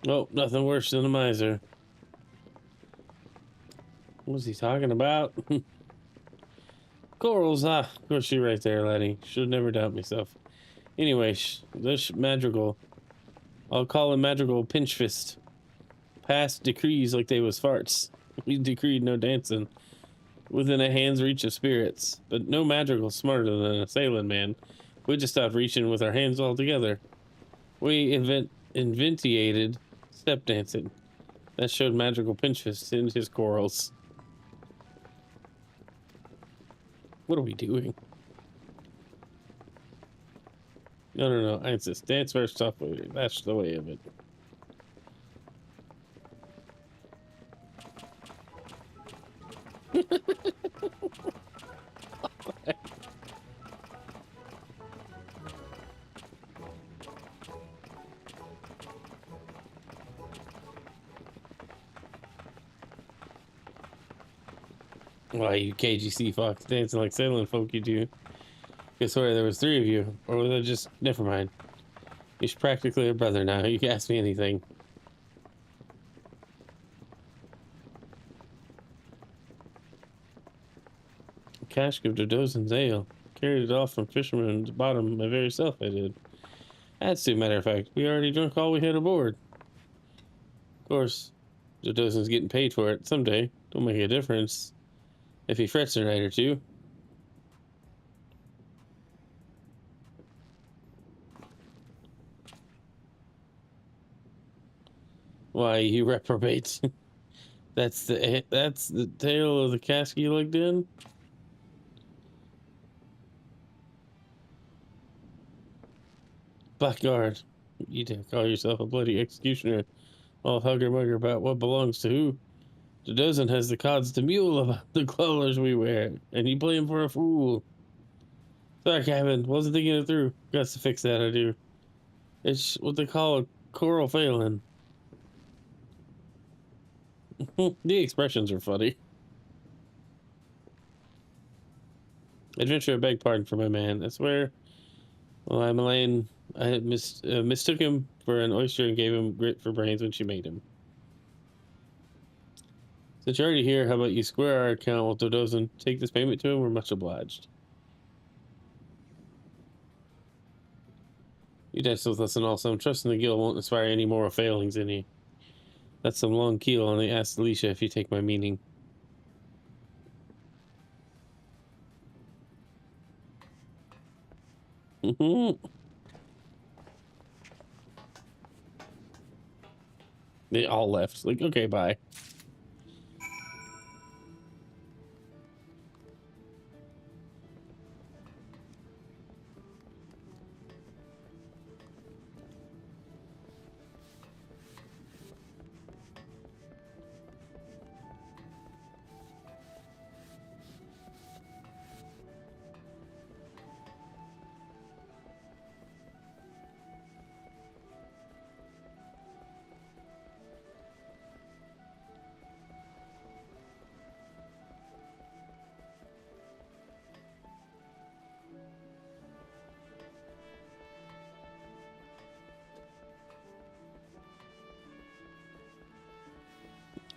Oh, nothing worse than a miser. What was he talking about? Corals, of course you're right there, laddie. Should never doubt myself. Anyway, this Madrigal, I'll call him Madrigal Pinchfist. Passed decrees like they was farts. He decreed no dancing within a hand's reach of spirits. But no Madrigal smarter than a sailing man. We just stopped reaching with our hands altogether. We inventiated step dancing. That showed Madrigal Pinchfist in his corals. What are we doing? No. I insist. Dance first, tough later. That's the way of it. Why, you KGC fox dancing like sailing folk you do. Guess where there was 3 of you, or was it just... Never mind. You're practically a brother now. You can ask me anything. A cask of Dodozin's ale. Carried it off from fisherman's bottom my very self, I did. That's to, matter of fact. We already drunk all we had aboard. Of course, Dodozin's getting paid for it someday. Don't make a difference if he frets a night or two. Why, you reprobates. That's the tale of the cask you lugged in? Blackguard, you didn't call yourself a bloody executioner, all hugger-mugger about what belongs to who. The dozen has the cods to mule about the colours we wear, and you play him for a fool. Sorry, Captain, wasn't thinking it through. Got to fix that, I do. It's what they call a choral failing. The expressions are funny. Adventure, I beg pardon for my man. I swear. Well, I'm Elaine. I mistook him for an oyster and gave him grit for brains when she made him. Since you're already here, how about you square our account with Dodozin? Take this payment to him, we're much obliged. You danced with us and also I'm trusting the guild won't inspire any more failings in you. That's some long keel on the ass Alicia if you take my meaning. They all left. Like, okay, bye.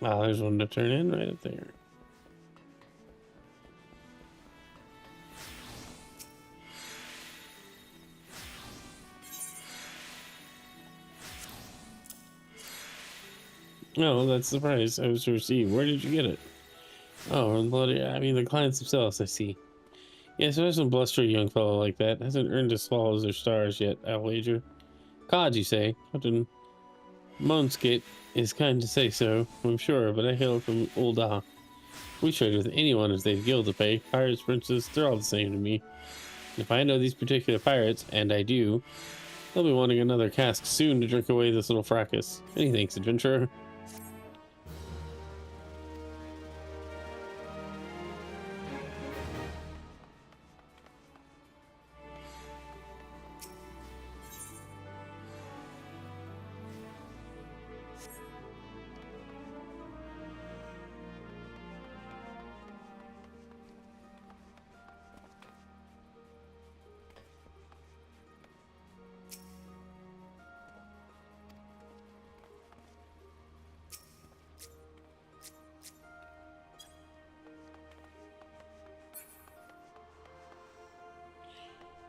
Wow, there's one to turn in right up there. Oh, that's the price I was to receive. Where did you get it? Oh, bloody, I mean the clients themselves, I see. Yeah, so there's some blustery young fellow like that. Hasn't earned his swallows or stars yet, I'll wager. Cod, you say? Captain Monskate is kind to say so, I'm sure, but I hail from Old Ah. We trade with anyone as they've guild to pay. Pirates, princes, they're all the same to me. If I know these particular pirates, and I do, they'll be wanting another cask soon to drink away this little fracas. Many thanks, adventurer.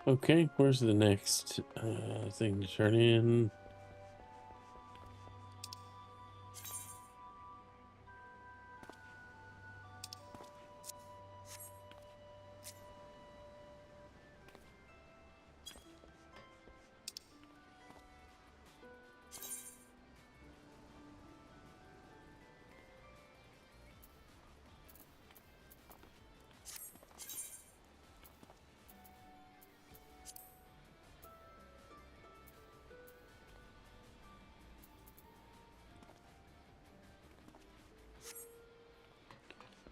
Okay, where's the next thing to turn in?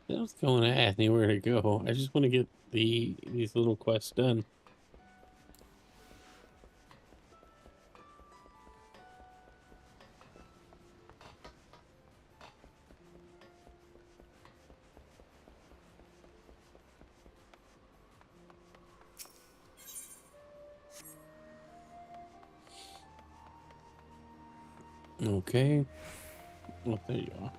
I was going to ask anywhere to go. I just want to get these little quests done. Okay. Well, there you are.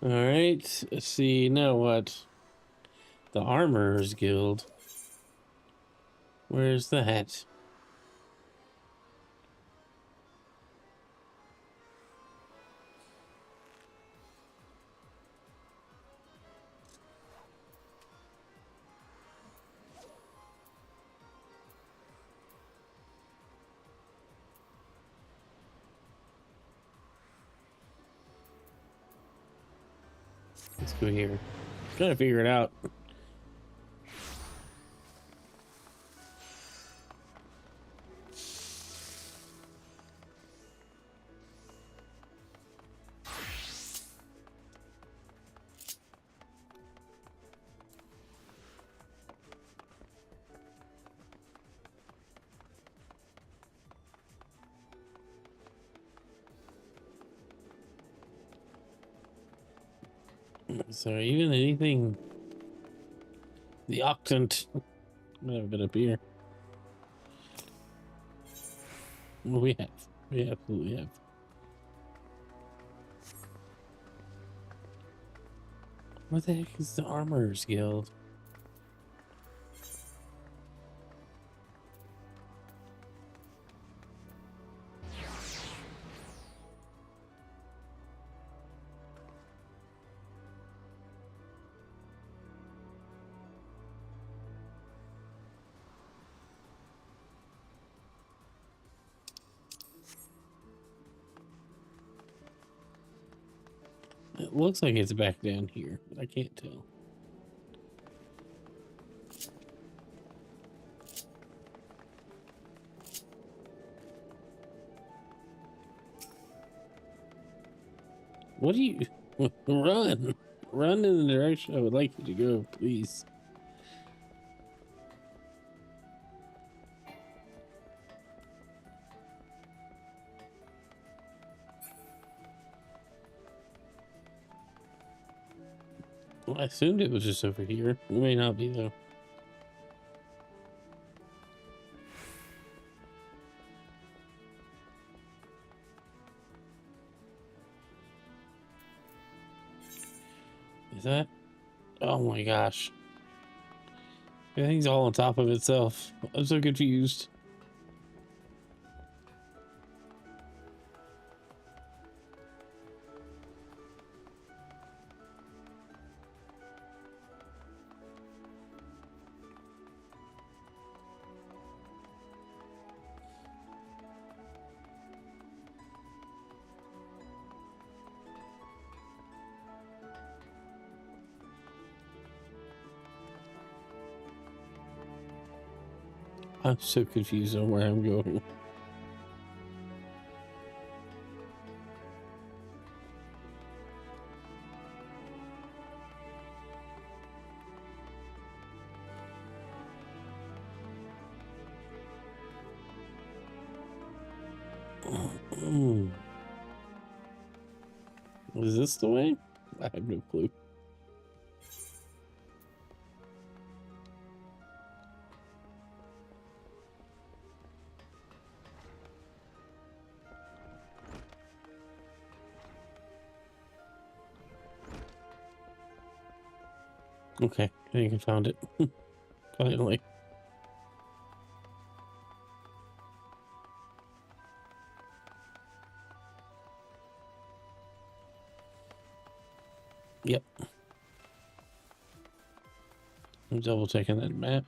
All right. Let's see now what the Armorers Guild. Where's that? Let's go here. Gotta figure it out. So even anything, the Octant might have been up here. Well, we absolutely have. What the heck is the Armorers Guild? It looks like it's back down here, but I can't tell. What do you run? Run in the direction I would like you to go, please. Well, I assumed it was just over here. It may not be though. Is that? Oh my gosh. Everything's all on top of itself. I'm so confused. I'm so confused on where I'm going. Is this the way? I have no clue. Okay, I think I found it. Finally. Yep. I'm double checking that map.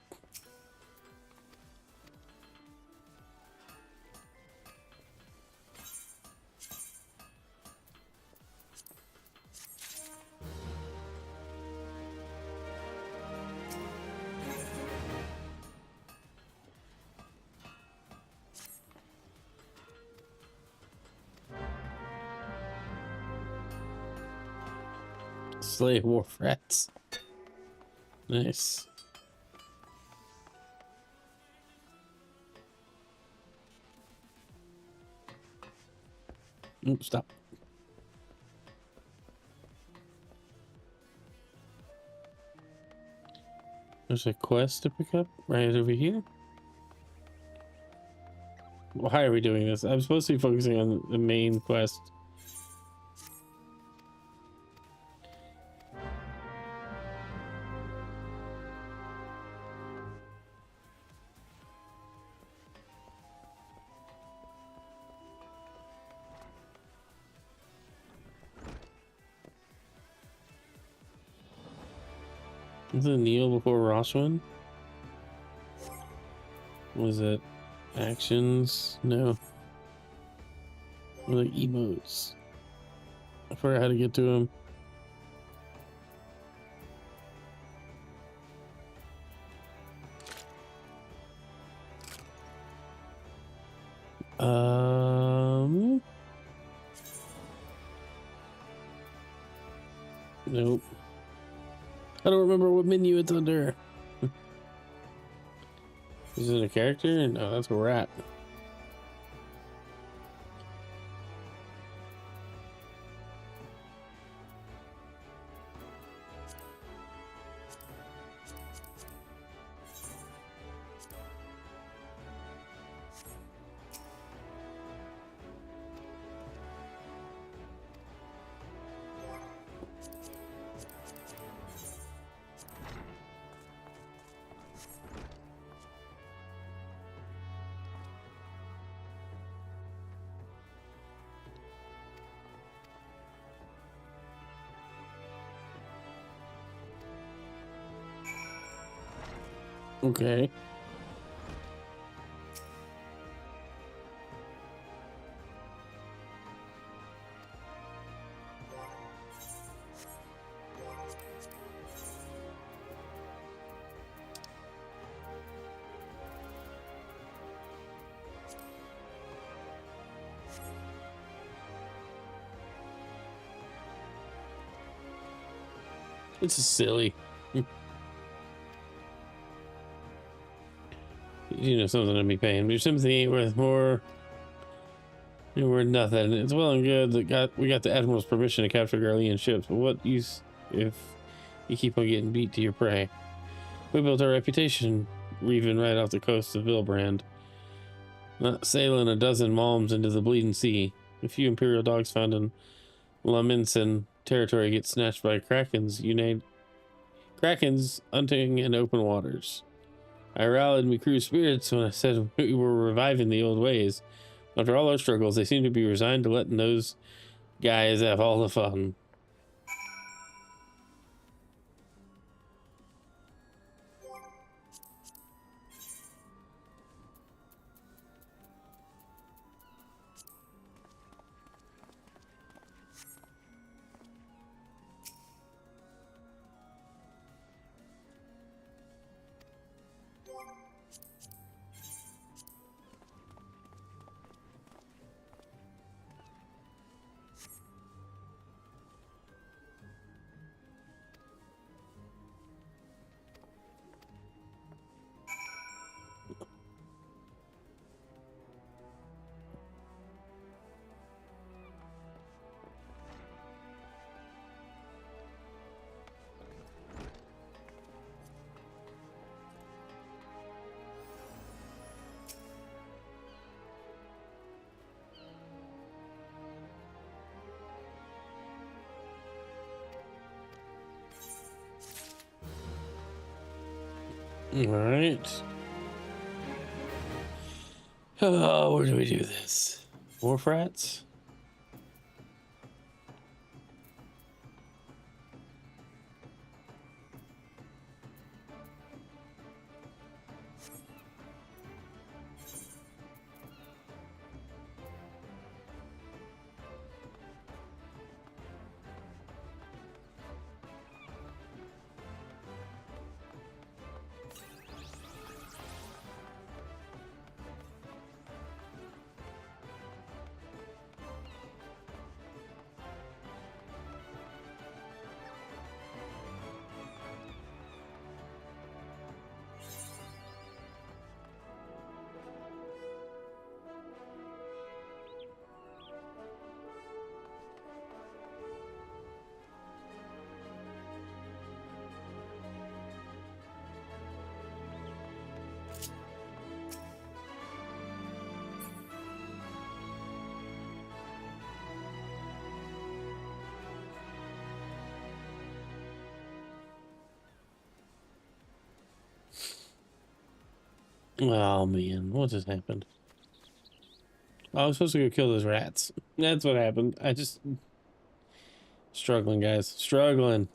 Slay wharf rats. Nice. Oops, stop. There's a quest to pick up right over here. Why are we doing this? I'm supposed to be focusing on the main quest. Is it kneel before Roswin? Was it actions? No. Like emotes. I forgot how to get to them. Nope. I don't remember what menu it's under. Is it a character? No, that's a rat. Okay. It's silly. You know something to be paying. Your sympathy ain't worth more. Ain't worth nothing. It's well and good that we got the Admiral's permission to capture Garlean ships, but what use if you keep on getting beat to your prey? We built our reputation reeving right off the coast of Vilbrand, not sailing a dozen malms into the bleeding sea. A few Imperial dogs found in Laminsen territory get snatched by Krakens, Krakens hunting in open waters. I rallied my crew's spirits when I said we were reviving the old ways. After all our struggles, they seem to be resigned to letting those guys have all the fun. All right. Oh, where do we do this? More frats? Oh man, what just happened? I was supposed to go kill those rats. That's what happened. I just struggling, guys. Struggling.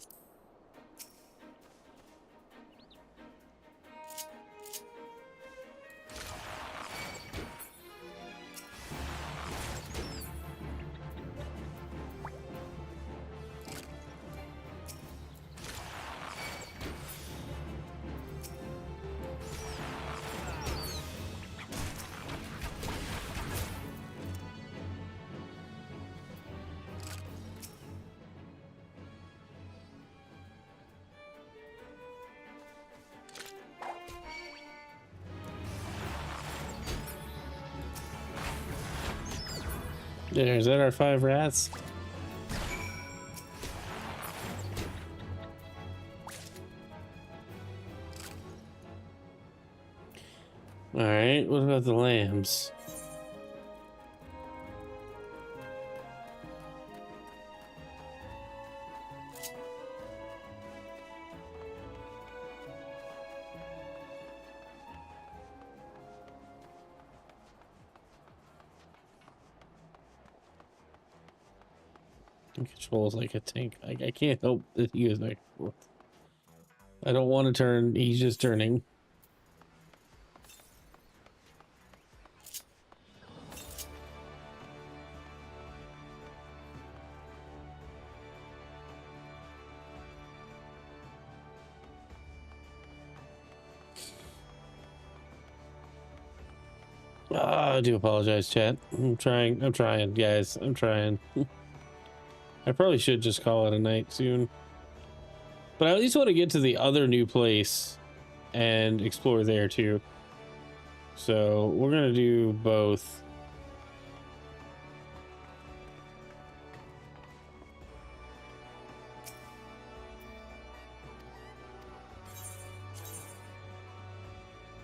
There, is that our 5 rats? All right, what about the lambs? He controls like a tank. I can't help that he goes back and forth. I don't want to turn. He's just turning. I do apologize, chat. I'm trying, guys. I'm trying. I probably should just call it a night soon. But I at least want to get to the other new place and explore there too. So we're gonna do both.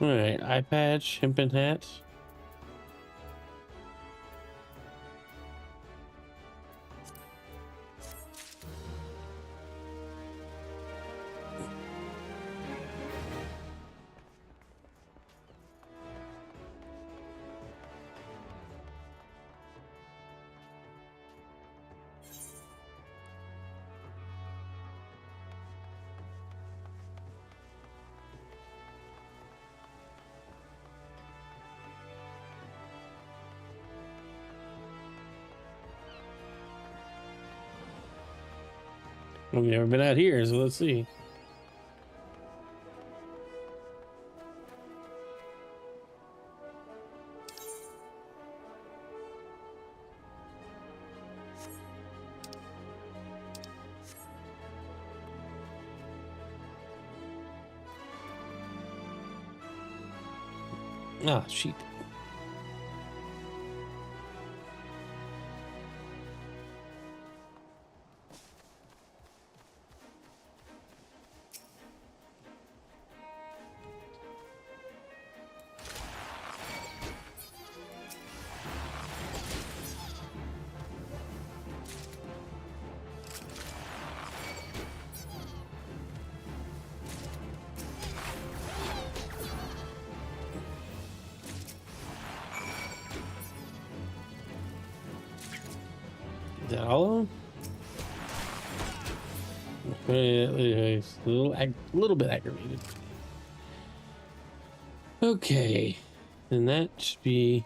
All right, eye patch, hempen hat. I've never been out here, so let's see. Ah, sheep. Is that all of them? It's a little bit aggravated. Okay, and that should be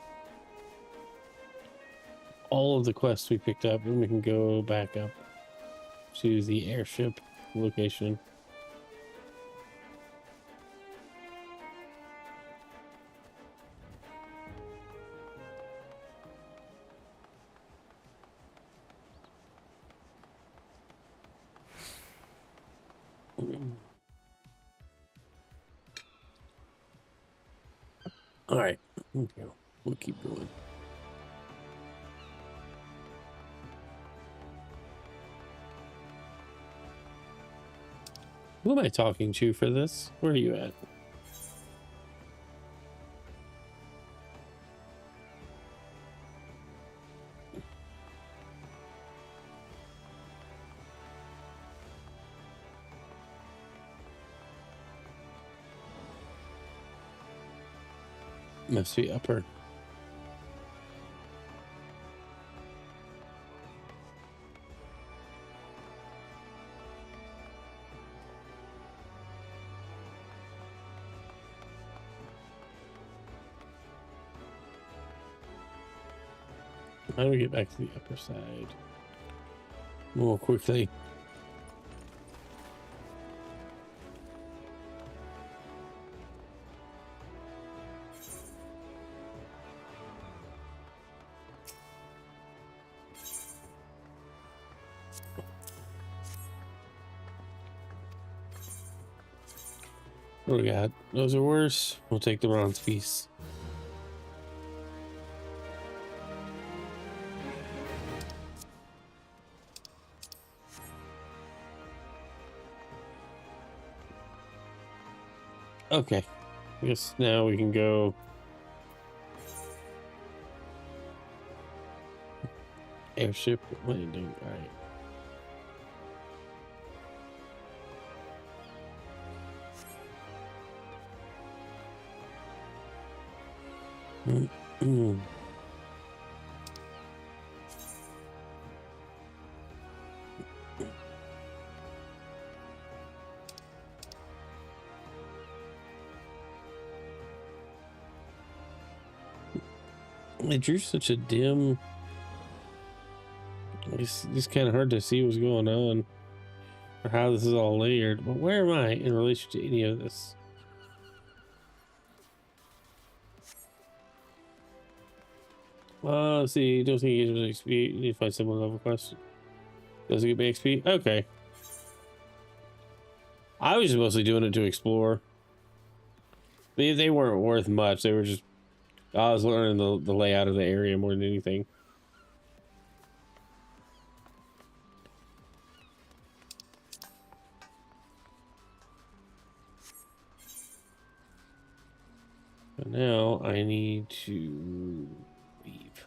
all of the quests we picked up, and we can go back up to the airship location. All right, okay, we'll keep going. Who am I talking to for this? Where are you at? Must be upper. How do we get back to the upper side more quickly? What do we got? Those are worse. We'll take the bronze piece. Okay, I guess now we can go airship landing. All right. It drew such a dim. It's just kind of hard to see what's going on or how this is all layered. But where am I in relation to any of this? Let's see. Don't think you get XP. You need to find similar level quests. Doesn't get me XP. Okay. I was just mostly doing it to explore. They weren't worth much. They were just. I was learning the layout of the area more than anything. But now I need to leave.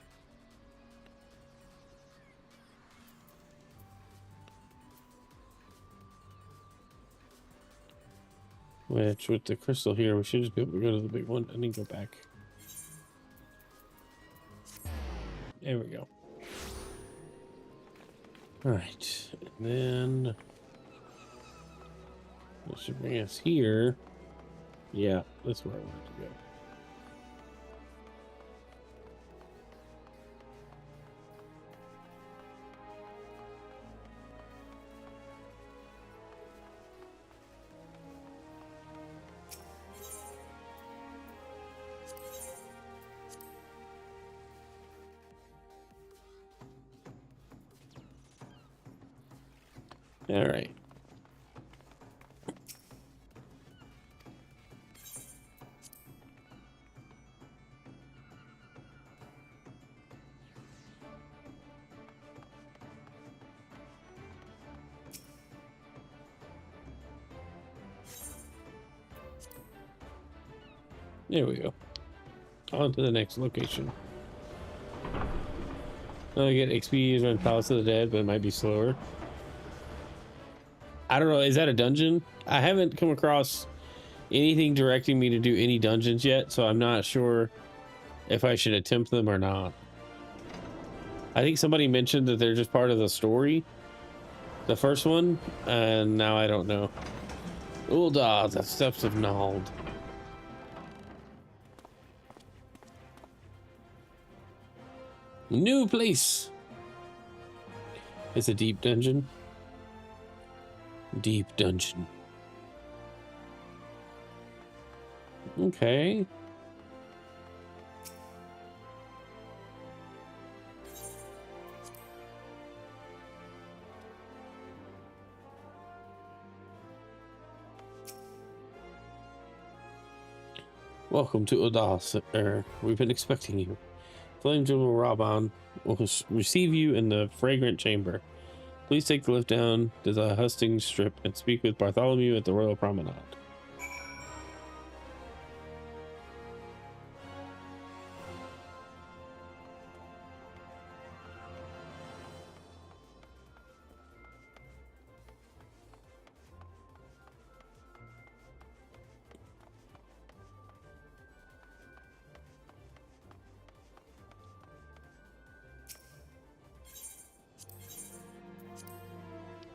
Which, with the crystal here, we should just be able to go to the big one and then go back. There we go. All right, and then this should bring us here. Yeah, that's where I wanted to go. All right. There we go. On to the next location. I get XP run Palace of the Dead, but it might be slower. I don't know. Is that a dungeon? I haven't come across anything directing me to do any dungeons yet, so I'm not sure if I should attempt them or not. I think somebody mentioned that they're just part of the story, the first one, and now I don't know. Ulda, the steps of Nald. New place. It's a deep dungeon. Deep dungeon. Okay. Welcome to Ulda, sir. We've been expecting you. Flame Jewel Raban will receive you in the fragrant chamber. Please take the lift down to the hustings strip and speak with Bartholomew at the Royal Promenade.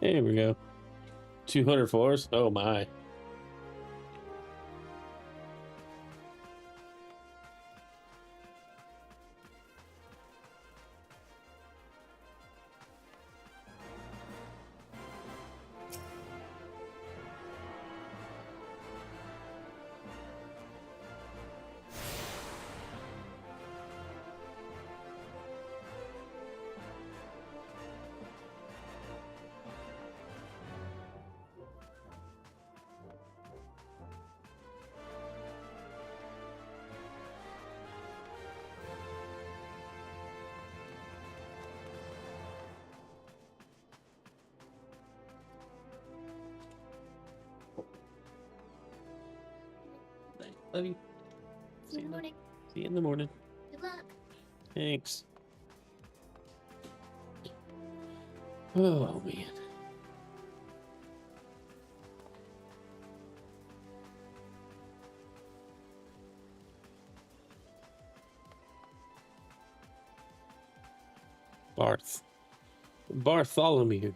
There we go. 200 floors? Oh my. Love you. See you in the morning. See you in the morning. Good luck. Thanks. Oh man. Bartholomew.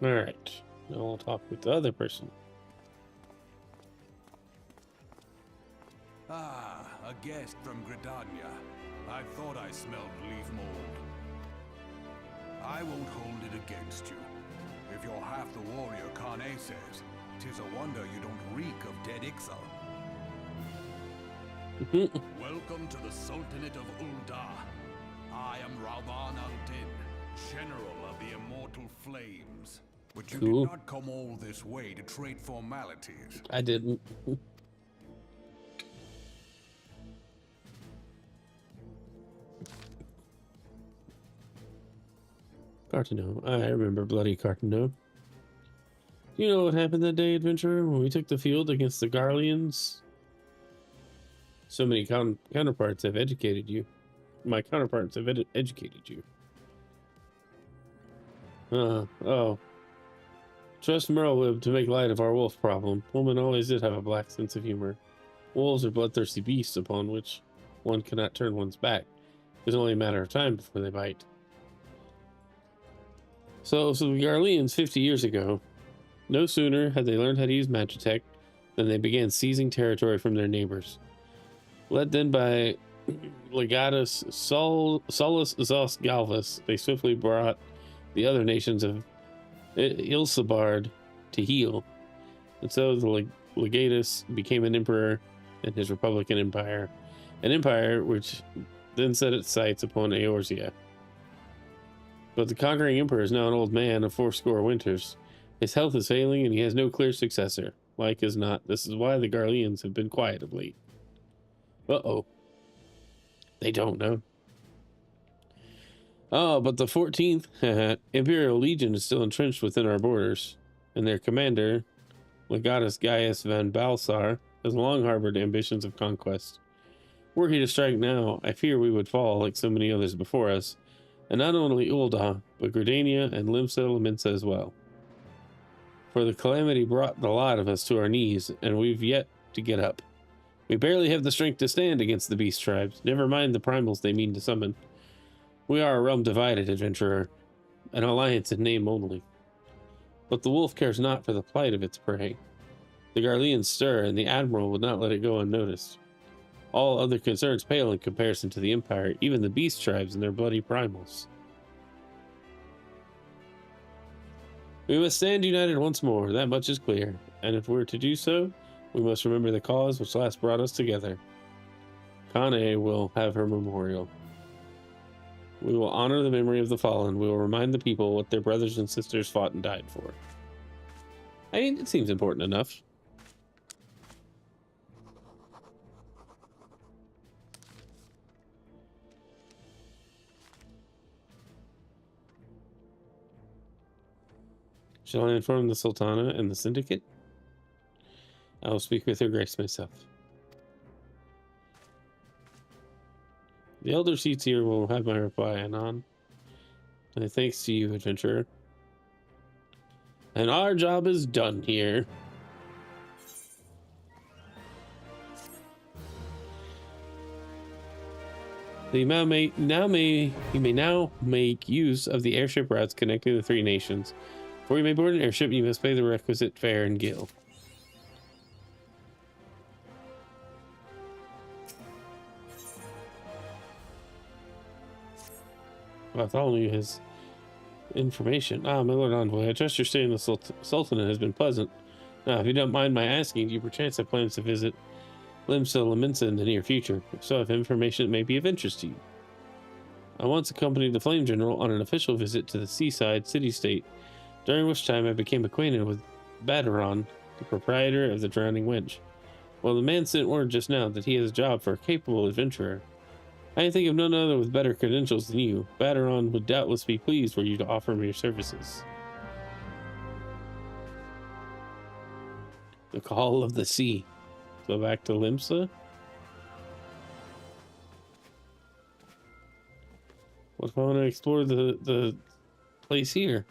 All right, now we'll talk with the other person. Ah, a guest from Gridania. I thought I smelled leaf mold. I won't hold it against you. If you're half the warrior Kane says, 'tis a wonder you don't reek of dead Ixal. Welcome to the Sultanate of Ulda. I am Rauban al-Din, General of the Immortal Flames. But you Cool. did not come all this way to trade formalities. I didn't. Cartano. I remember bloody Cartano. You know what happened that day, adventurer, when we took the field against the Garleans? So many counterparts have educated you. My counterparts have educated you. Oh. Trust Merlwib to make light of our wolf problem. Woman always did have a black sense of humor. Wolves are bloodthirsty beasts upon which one cannot turn one's back. It's only a matter of time before they bite. So the Garleans 50 years ago, no sooner had they learned how to use Magitech than they began seizing territory from their neighbors. Led then by Legatus Solus Zos Galvus, they swiftly brought the other nations of Ilsabard to heel, and so the Legatus became an emperor in his Republican Empire, an empire which then set its sights upon Eorzea. But the conquering emperor is now an old man of 80 winters. His health is failing, and he has no clear successor. Like as not, this is why the Garleans have been quiet of late. Uh-oh. They don't know. Oh, but the 14th Imperial Legion is still entrenched within our borders, and their commander, Legatus Gaius van Balsar, has long harbored ambitions of conquest. Were he to strike now, I fear we would fall like so many others before us, and not only Ulda, but Gridania and Limsa Laminsa as well. For the calamity brought the lot of us to our knees, and we've yet to get up. We barely have the strength to stand against the beast tribes, never mind the primals they mean to summon. We are a realm divided, adventurer, an alliance in name only. But the wolf cares not for the plight of its prey. The Garleans stir, and the Admiral would not let it go unnoticed. All other concerns pale in comparison to the Empire, even the beast tribes and their bloody primals. We must stand united once more, that much is clear, and if we're to do so, we must remember the cause which last brought us together. Kane will have her memorial. We will honor the memory of the fallen. We will remind the people what their brothers and sisters fought and died for. I mean, it seems important enough. Shall I inform the Sultana and the Syndicate? I will speak with her grace myself. The elder seats here will have my reply, Anon. And thanks to you, adventurer. And our job is done here. You may now make use of the airship routes connecting the three nations. Before you may board an airship, you must pay the requisite fare and gil. Bartholomew has information. Ah, my lord envoy, I trust your stay in the Sultanate has been pleasant. Now, if you don't mind my asking, do you perchance have plans to visit Limsa Laminsa in the near future? If so, I have information that may be of interest to you. I once accompanied the Flame General on an official visit to the seaside city-state, during which time I became acquainted with Baderon, the proprietor of the Drowning Wench. Well, the man sent word just now that he has a job for a capable adventurer. I can think of none other with better credentials than you. Baderon would doubtless be pleased for you to offer me your services. The Call of the Sea. Go back to Limsa. What if I want to explore the place here?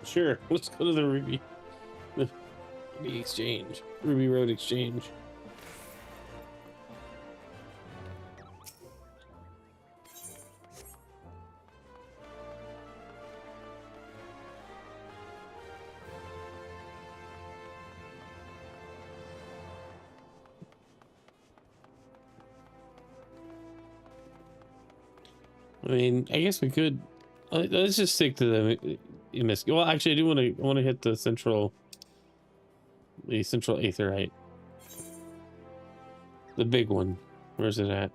Sure, let's go to the Ruby Exchange. Ruby Road Exchange. I mean, I guess we could. Let's just stick to the. Well, actually, I do want to hit the central aetherite, the big one. Where's it at?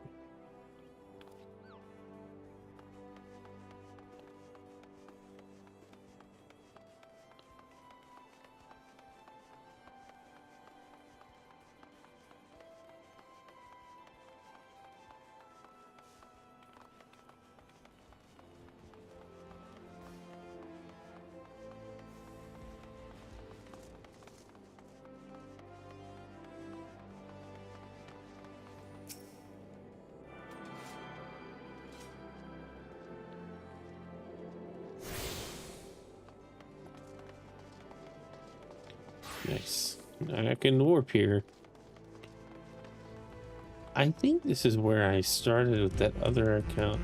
Nice. I can warp here. I think this is where I started with that other account.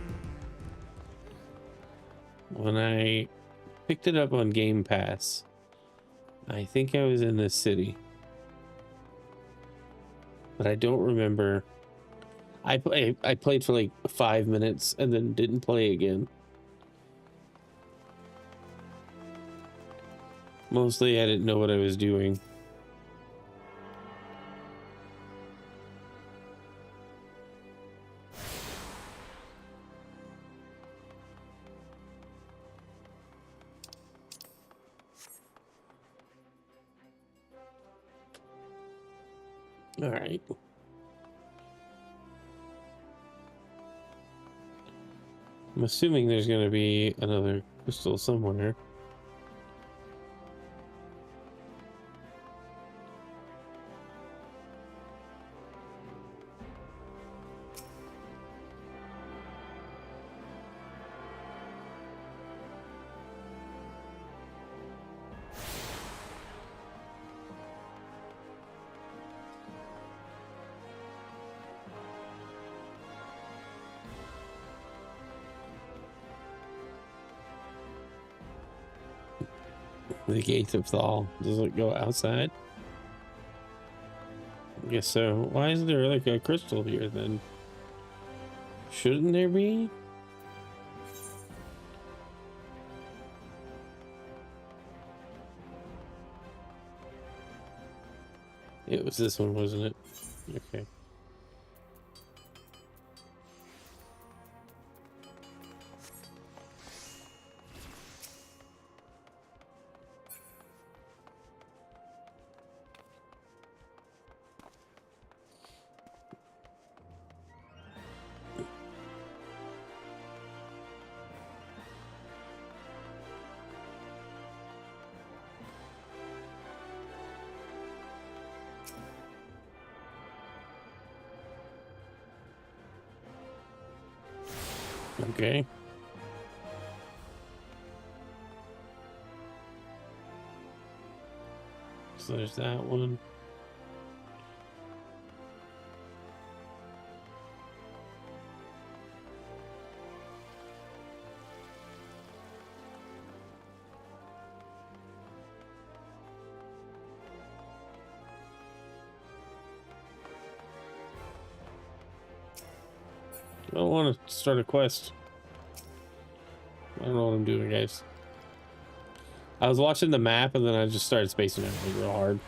When I picked it up on Game Pass, I think I was in this city. But I don't remember. I played for like 5 minutes and then didn't play again. Mostly I didn't know what I was doing. All right. I'm assuming there's going to be another crystal somewhere. The gate of Thal. Does it go outside? I guess so. Why is there like a crystal here then? Shouldn't there be? It was this one, wasn't it? Okay. Okay. So there's that one. I don't want to start a quest. I don't know what I'm doing, guys. I was watching the map and then I just started spacing out like real hard.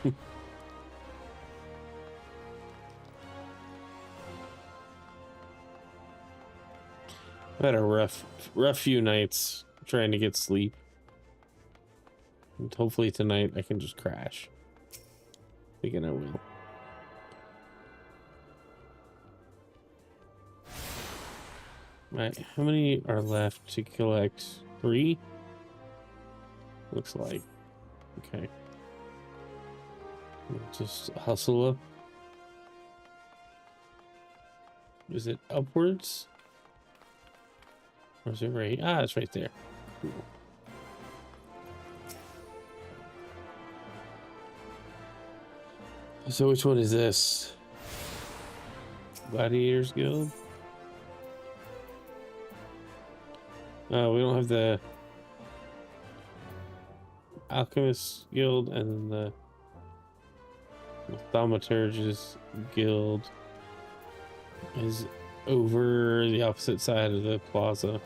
I've had a rough few nights trying to get sleep. And hopefully tonight I can just crash. Thinking I will. Right, how many are left to collect? 3? Looks like. Okay. Just hustle up. Is it upwards? Or is it right? Ah, it's right there. Cool. So which one is this? Gladiators Guild? Oh, we don't have the Alchemist Guild, and then the Thaumaturgus Guild is over the opposite side of the plaza.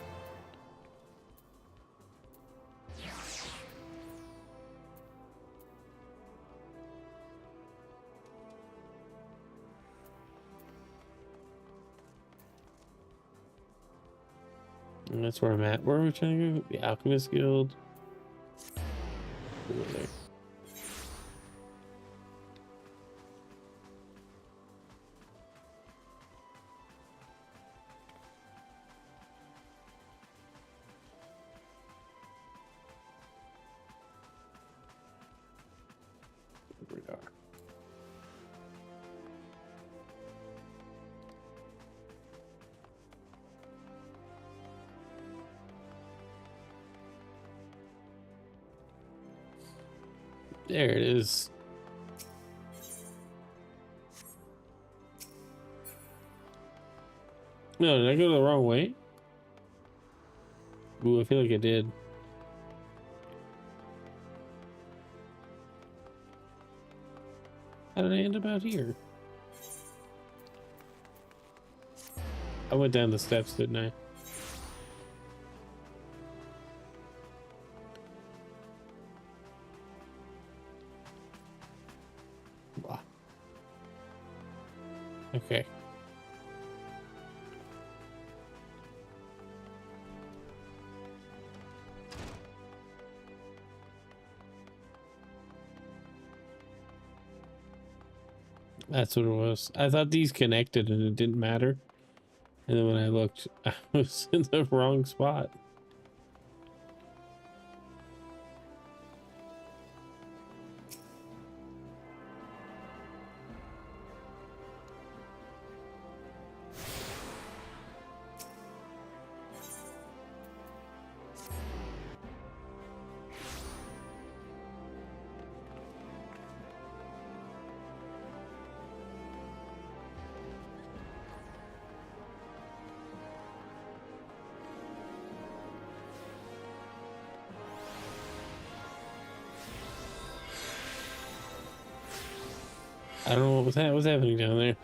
And that's where I'm at. Where are we trying to go? The Alchemist Guild. Over there. There we are. There it is. No, did I go the wrong way? Ooh, I feel like I did. How did I end up out here? I went down the steps, didn't I? Wow. Okay. That's what it was. I thought these connected and it didn't matter. And then when I looked, I was in the wrong spot. I don't know what was happening down there.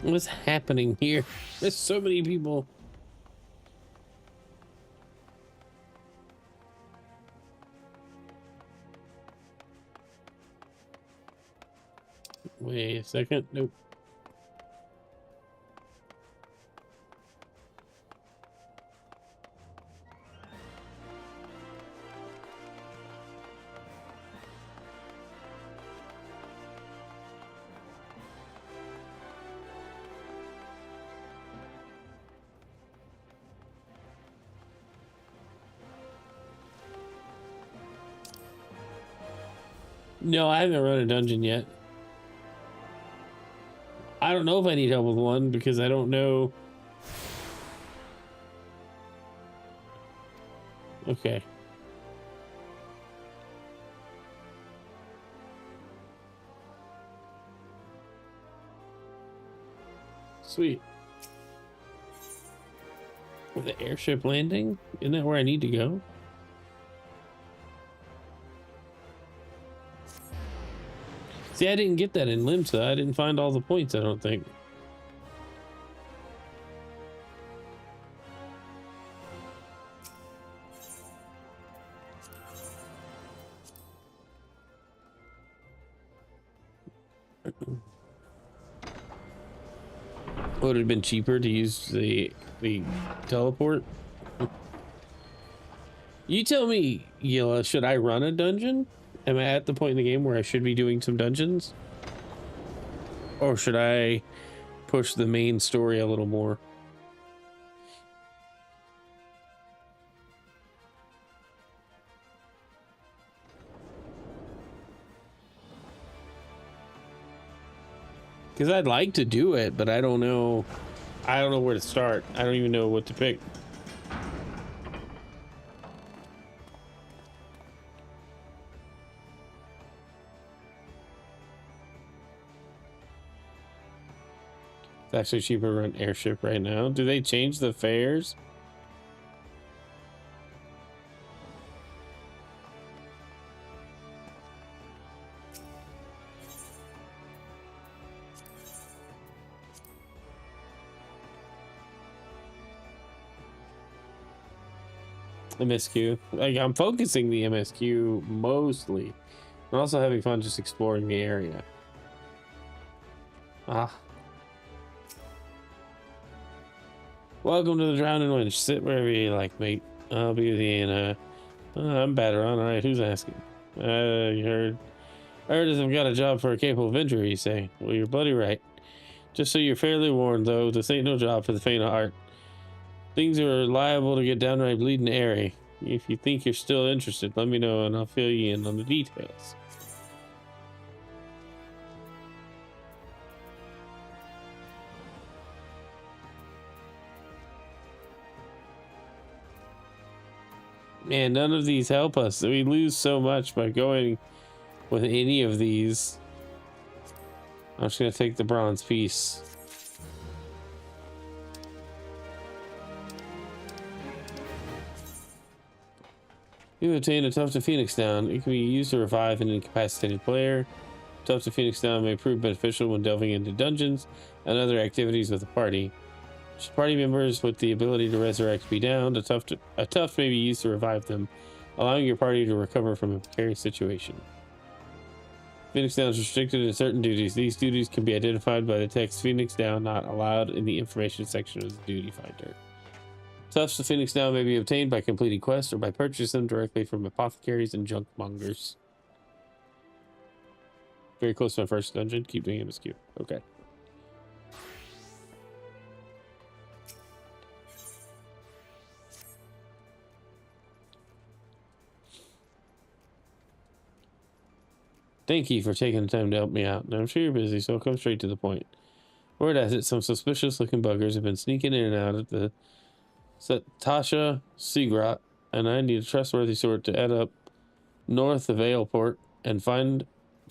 What's happening here? There's so many people. Wait a second. Nope. No, I haven't run a dungeon yet. I don't know if I need help with one because I don't know. Okay. Sweet. With the airship landing? Isn't that where I need to go? See, I didn't get that in Limsa. I didn't find all the points, I don't think. Would it have been cheaper to use the teleport? You tell me, Yilla, should I run a dungeon? Am I at the point in the game where I should be doing some dungeons? Or should I push the main story a little more? Because I'd like to do it, but I don't know. I don't know where to start. I don't even know what to pick. It's actually cheaper to run airship right now. Do they change the fares? MSQ. Like, I'm focusing the MSQ mostly. I'm also having fun just exploring the area. Ah. Welcome to the Drowning Winch. Sit wherever you like, mate. I'll be with you in I'm Batteron. Alright, who's asking? You heard. I heard as I've got a job for a capable adventurer, you say. Well, you're bloody right. Just so you're fairly warned, though, this ain't no job for the faint of heart. Things are liable to get downright bleeding airy. If you think you're still interested, let me know and I'll fill you in on the details. Man, none of these help us. We lose so much by going with any of these. I'm just gonna take the bronze piece. You obtain a Tough to Phoenix Down. It can be used to revive an incapacitated player. Tough to Phoenix Down may prove beneficial when delving into dungeons and other activities with the party. Should party members with the ability to resurrect be downed, a tough may be used to revive them, allowing your party to recover from a precarious situation. Phoenix Down is restricted to certain duties. These duties can be identified by the text Phoenix Down not allowed in the information section of the duty finder. Tufts of Phoenix Down may be obtained by completing quests or by purchasing them directly from apothecaries and junk mongers. Very close to my first dungeon. Keep doing MSQ. Okay. Thank you for taking the time to help me out. Now, I'm sure you're busy, so I'll come straight to the point. Word has it, some suspicious-looking buggers have been sneaking in and out of the Tasha Seagrot, and I need a trustworthy sort to head up north of Aleport and find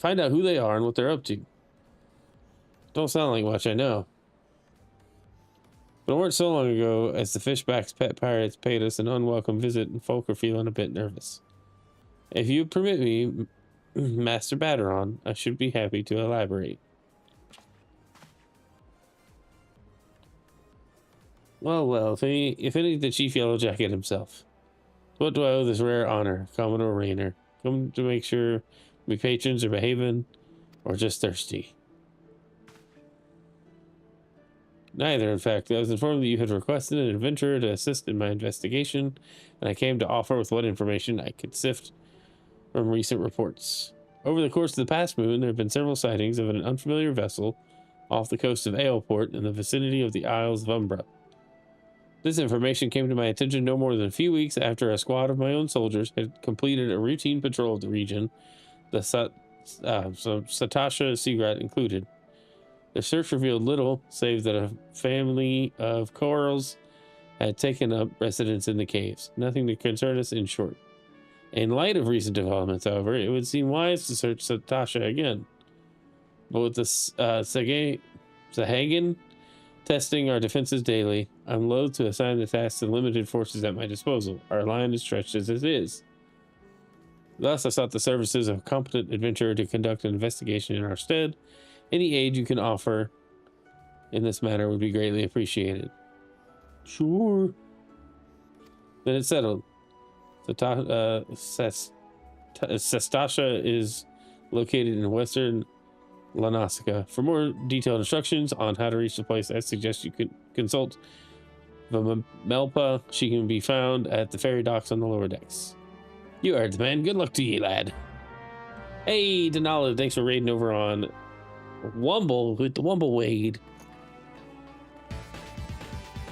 out who they are and what they're up to. Don't sound like much, I know. But it weren't so long ago as the Fishback's pet pirates paid us an unwelcome visit and folk are feeling a bit nervous. If you permit me, Master Batteron, I should be happy to elaborate. Well, if any the Chief Yellow Jacket himself. What do I owe this rare honor, Commodore Raynor? Come to make sure my patrons are behaving, or just thirsty? Neither, in fact. I was informed that you had requested an adventurer to assist in my investigation, and I came to offer with what information I could sift from recent reports. Over the course of the past moon, there have been several sightings of an unfamiliar vessel off the coast of Aleport in the vicinity of the Isles of Umbra. This information came to my attention no more than a few weeks after a squad of my own soldiers had completed a routine patrol of the region, the Satasha Seagrat included. The search revealed little, save that a family of corals had taken up residence in the caves. Nothing to concern us, in short. In light of recent developments, however, it would seem wise to search Satasha again. But with the Sahagan testing our defenses daily, I'm loath to assign the task to the limited forces at my disposal. Our line is stretched as it is. Thus, I sought the services of a competent adventurer to conduct an investigation in our stead. Any aid you can offer in this matter would be greatly appreciated. Sure. Then it's settled. Sestasha is located in western Lanasica. For more detailed instructions on how to reach the place, I suggest you could consult Melpa. She can be found at the ferry docks on the lower decks. You heard the man. Good luck to you, lad. Hey, Denali, thanks for raiding over on Wumble with the Wumble Wade.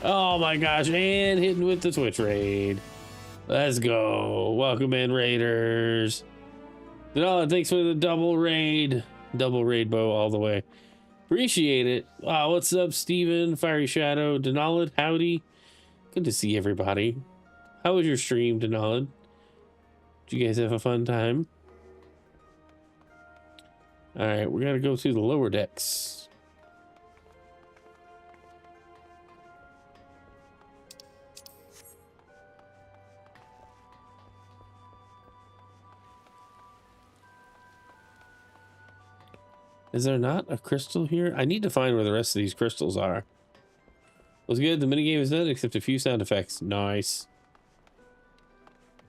Oh my gosh, and hitting with the Twitch raid. Let's go. Welcome in, Raiders. Denali, thanks for the double raid. Double rainbow all the way. Appreciate it. Wow, what's up, Steven? Fiery Shadow, Denali, howdy. Good to see everybody. How was your stream, Denali? Did you guys have a fun time? All right, we gotta go to the lower decks. Is there not a crystal here? I need to find where the rest of these crystals are. Was good. The minigame is done, except a few sound effects. Nice.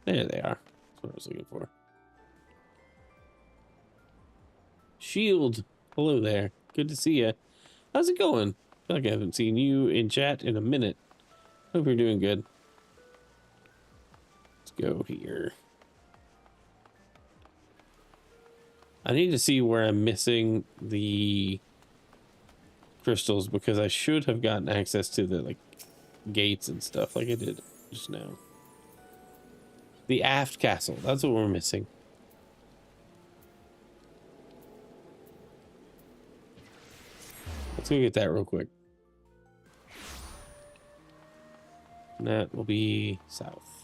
There they are. That's what I was looking for. Shield. Hello there. Good to see you. How's it going? I feel like I haven't seen you in chat in a minute. Hope you're doing good. Let's go here. I need to see where I'm missing the crystals because I should have gotten access to the like gates and stuff like I did just now. The aft castle. That's what we're missing. Let's go get that real quick. And that will be south.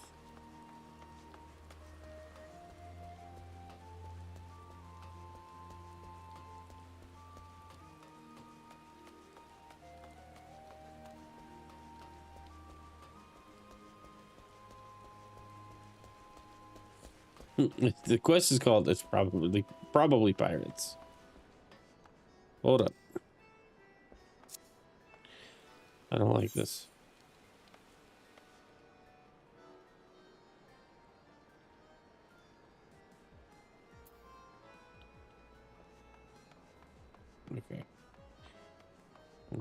The quest is called it's probably pirates. Hold up. I don't like this.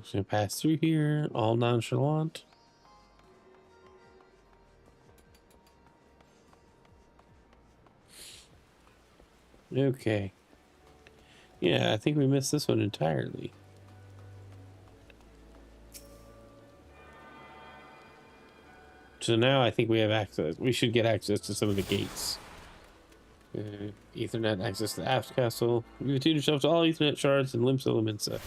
Just gonna pass through here, all nonchalant. Okay. Yeah, I think we missed this one entirely. So now I think we have access. We should get access to some of the gates. Ethernet access to the aft castle. You attune yourself to all Ethernet shards and Limsa Laminsa.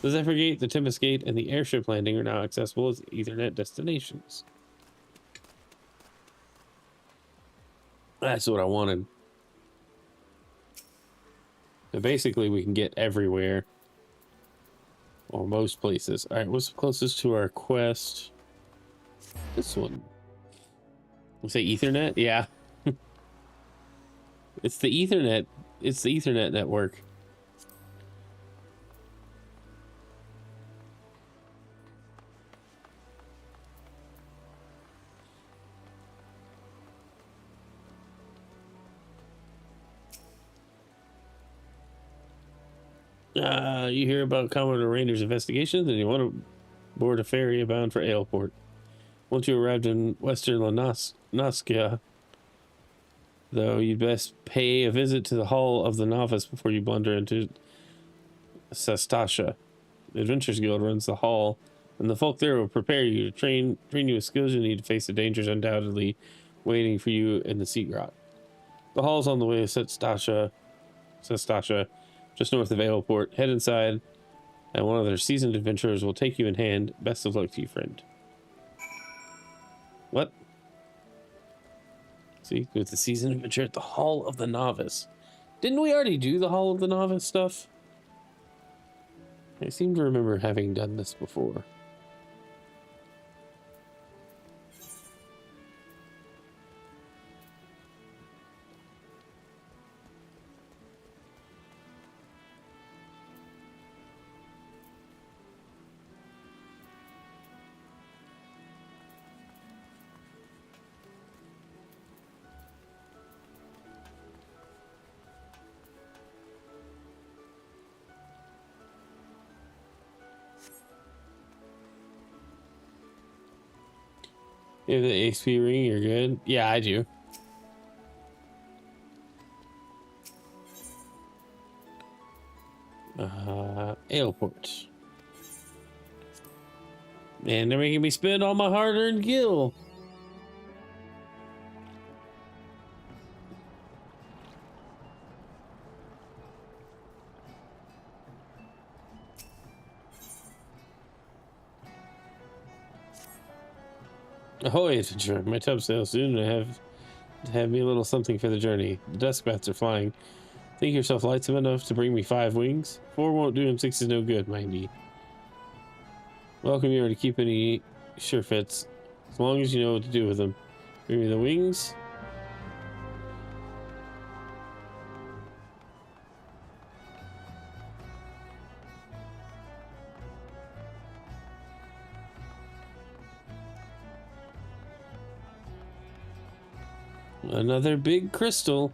The Zephyr Gate, the Tempest Gate, and the airship landing are now accessible as Ethernet destinations. That's what I wanted. So basically, we can get everywhere. Or most places. Alright, what's closest to our quest? This one. We say Ethernet? Yeah. It's the Ethernet. It's the Ethernet network. You hear about Commodore Rainer's investigations and you want to board a ferry bound for Aleport. Once you arrived in western Noskia, though, you'd best pay a visit to the Hall of the Novice before you blunder into Sastasha. The Adventurers Guild runs the hall, and the folk there will prepare you to train you with skills you need to face the dangers undoubtedly waiting for you in the Sea Grot. The hall's on the way to Sastasha, just north of Aleport. Head inside, and one of their seasoned adventurers will take you in hand. Best of luck to you, friend. What? See, with the seasoned adventurer at the Hall of the Novice. Didn't we already do the Hall of the Novice stuff? I seem to remember having done this before. You have the XP ring, you're good. Yeah, I do. Aleport. Man, they're making me spend all my hard-earned gil. Ahoy, adventurer. My tub sails soon and have me a little something for the journey. The dusk bats are flying. Think yourself lightsome enough to bring me 5 wings? 4 won't do and 6 is no good, mind ye. Welcome you to keep any sure fits, as long as you know what to do with them. Bring me the wings. Another big crystal.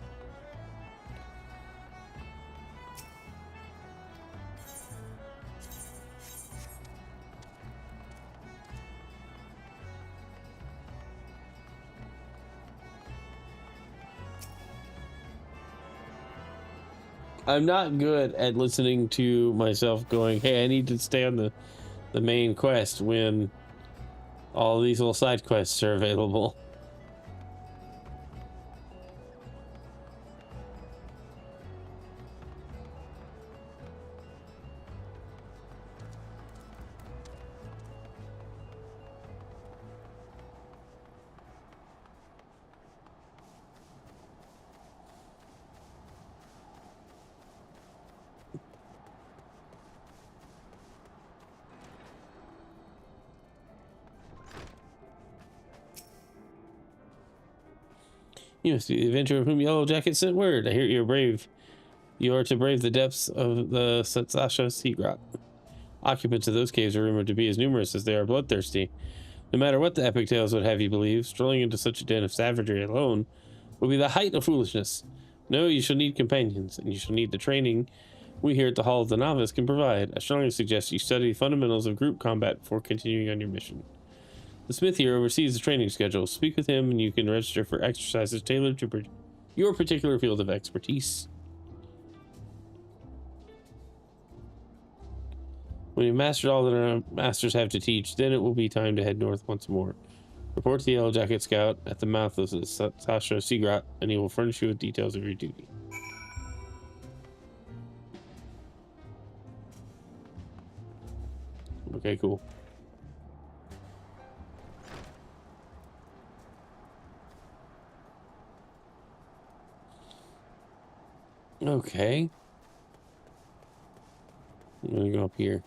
I'm not good at listening to myself going, hey, I need to stay on the main quest when all these little side quests are available. You must be the adventurer of whom Yellow Jacket sent word. I hear you're brave. You are to brave the depths of the Sastasha Sea Grot. Occupants of those caves are rumored to be as numerous as they are bloodthirsty. No matter what the epic tales would have you believe, strolling into such a den of savagery alone would be the height of foolishness. No, you shall need companions, and you shall need the training we here at the Hall of the Novice can provide. I strongly suggest you study the fundamentals of group combat before continuing on your mission. The smith here oversees the training schedule. Speak with him and you can register for exercises tailored to your particular field of expertise. When you've mastered all that our masters have to teach, then it will be time to head north once more. Report to the Yellow Jacket Scout at the mouth of the Sasha Seagrot, and he will furnish you with details of your duty. Okay, cool. Okay. I'm gonna go up here.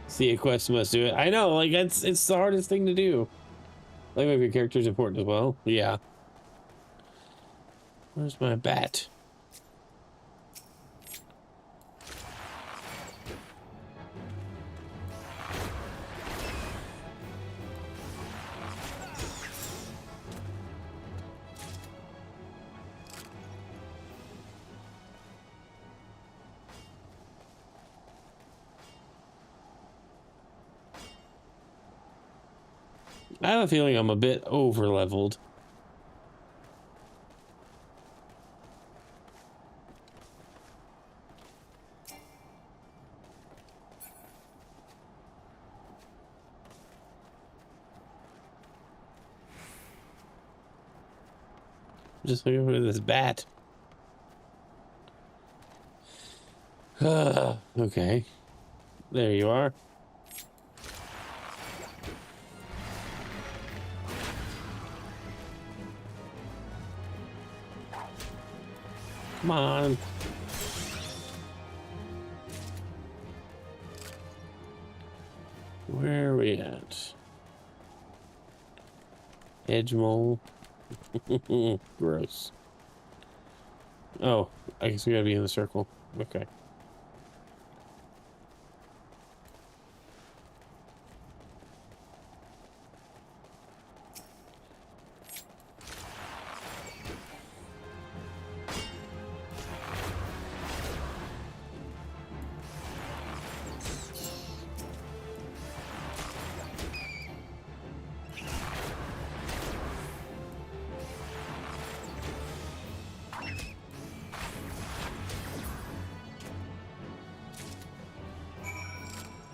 See a quest must do it. I know, like it's the hardest thing to do. Like maybe your character is important as well. Yeah. Where's my bat? I have a feeling I'm a bit over leveled. Just looking for this bat. Okay. There you are. Come on. Where are we at? Edge mole. Gross. Oh, I guess we gotta be in the circle. Okay.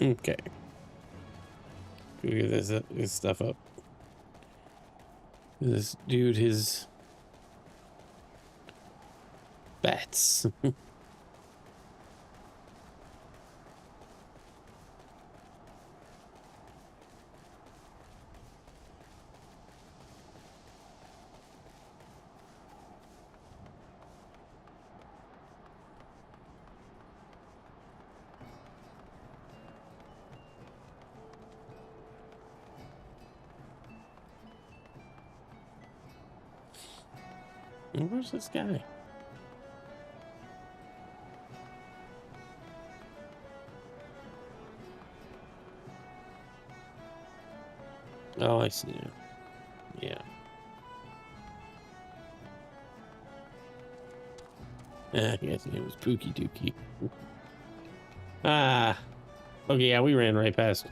Okay. Get this stuff up. This dude, his bats. Where's this guy? Oh, I see. Yeah. I guess it was Pookie Dookie. Ah. Okay, yeah, we ran right past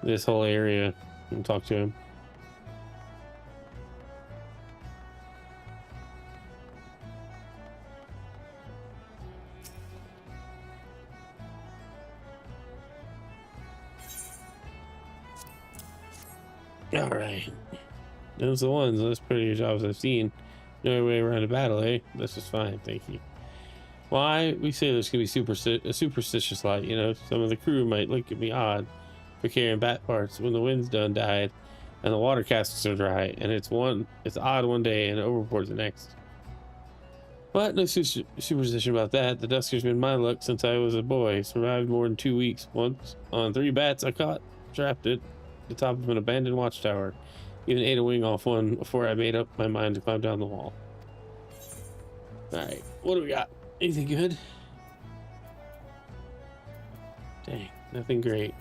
this whole area and talked to him. All right, those are the ones. Those pretty jobs I've seen. No way around a battle, eh? This is fine, thank you. Why we say there's gonna be a superstitious lot. You know, some of the crew might look at me odd for carrying bat parts when the wind's done died. and the water casks are dry, and it's odd one day and overboard the next. But no superstition about that. The Dusker's been my luck since I was a boy. Survived more than 2 weeks. Once on 3 bats I caught, trapped at the top of an abandoned watchtower. Even ate a wing off one before I made up my mind to climb down the wall. Alright, what do we got? Anything good? Dang, nothing great.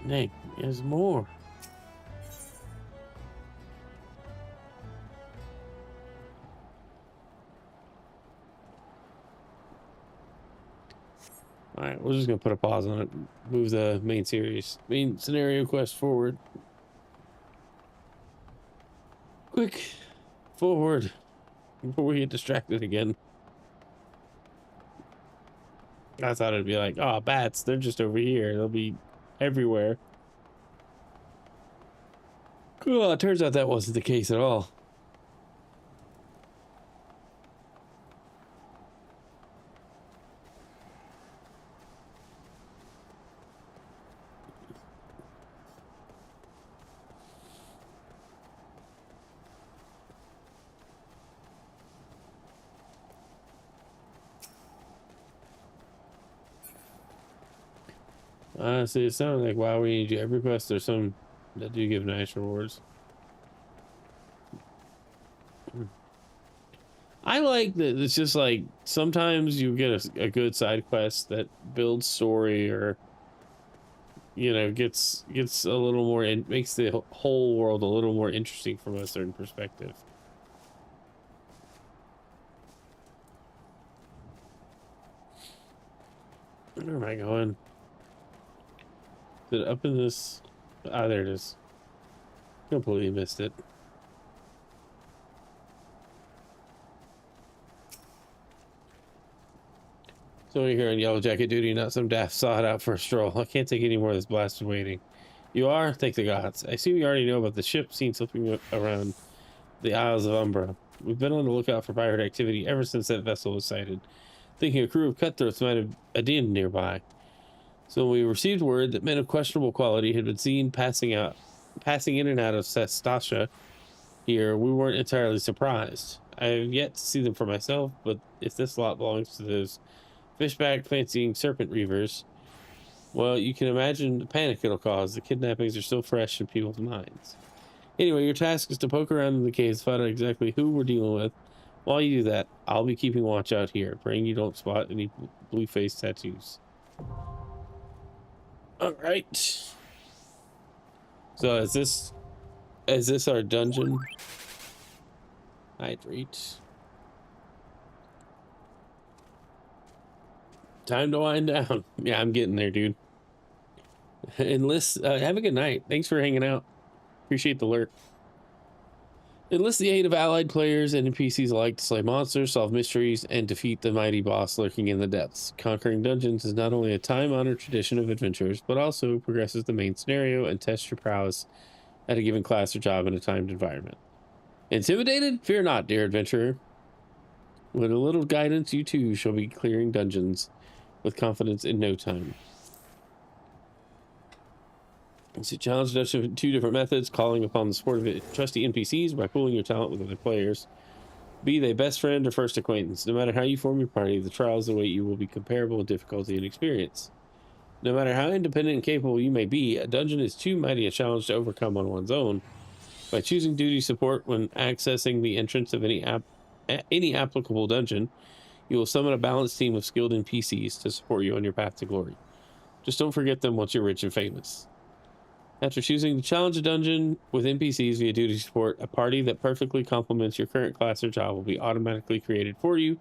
Dang, there's more. Alright, we're just gonna put a pause on it. Move the main scenario quest forward. Quick, forward, before we get distracted again. I thought it'd be like, oh, bats, they're just over here. They'll be everywhere. Cool, it turns out that wasn't the case at all. Honestly, it sounds like WoW, we need to do every quest. There's some that do give nice rewards. I like that it's just like sometimes you get a good side quest that builds story, or you know, gets a little more and makes the whole world a little more interesting from a certain perspective. Where am I going? Is it up in this? Ah, there it is. Completely missed it. So you're here on Yellow Jacket duty, not some daft sod out for a stroll. I can't take any more of this blasted waiting. You are? Thank the gods. I assume you already know about the ship seen slipping around the Isles of Umbra. We've been on the lookout for pirate activity ever since that vessel was sighted, thinking a crew of cutthroats might have a den nearby. So we received word that men of questionable quality had been seen passing in and out of Sestasha here. We weren't entirely surprised. I have yet to see them for myself, but if this lot belongs to those fishback fancying serpent reavers, well, you can imagine the panic it'll cause. The kidnappings are still fresh in people's minds. Anyway, your task is to poke around in the caves, find out exactly who we're dealing with. While you do that, I'll be keeping watch out here, praying you don't spot any blue-faced tattoos. All right. So is this our dungeon? Hydrate. Time to wind down. Yeah, I'm getting there, dude. Enlist. Have a good night. Thanks for hanging out. Appreciate the lurk. Enlist the aid of allied players and NPCs alike to slay monsters, solve mysteries, and defeat the mighty boss lurking in the depths. Conquering dungeons is not only a time-honored tradition of adventurers, but also progresses the main scenario and tests your prowess at a given class or job in a timed environment. Intimidated? Fear not, dear adventurer. With a little guidance, you too shall be clearing dungeons with confidence in no time. So challenge dungeon in 2 different methods: calling upon the support of trusty NPCs by pooling your talent with other players. Be they best friend or first acquaintance. No matter how you form your party, the trials that await you will be comparable in difficulty and experience. No matter how independent and capable you may be, a dungeon is too mighty a challenge to overcome on one's own. By choosing duty support when accessing the entrance of any applicable dungeon, you will summon a balanced team of skilled NPCs to support you on your path to glory. Just don't forget them once you're rich and famous. After choosing to challenge a dungeon with NPCs via duty support, a party that perfectly complements your current class or job will be automatically created for you.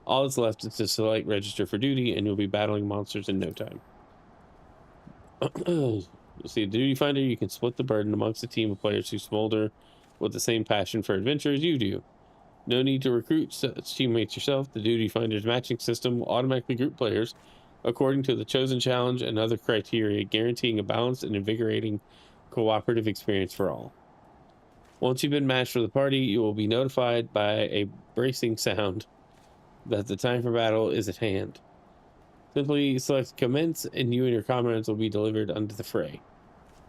All that's left is to select register for duty, and you'll be battling monsters in no time. You'll see a duty finder. You can split the burden amongst a team of players who smolder with the same passion for adventure as you do. No need to recruit such teammates yourself. The duty finder's matching system will automatically group players according to the chosen challenge and other criteria, guaranteeing a balanced and invigorating cooperative experience for all. Once you've been matched for the party, you will be notified by a bracing sound that the time for battle is at hand. Simply select commence and you and your comrades will be delivered unto the fray.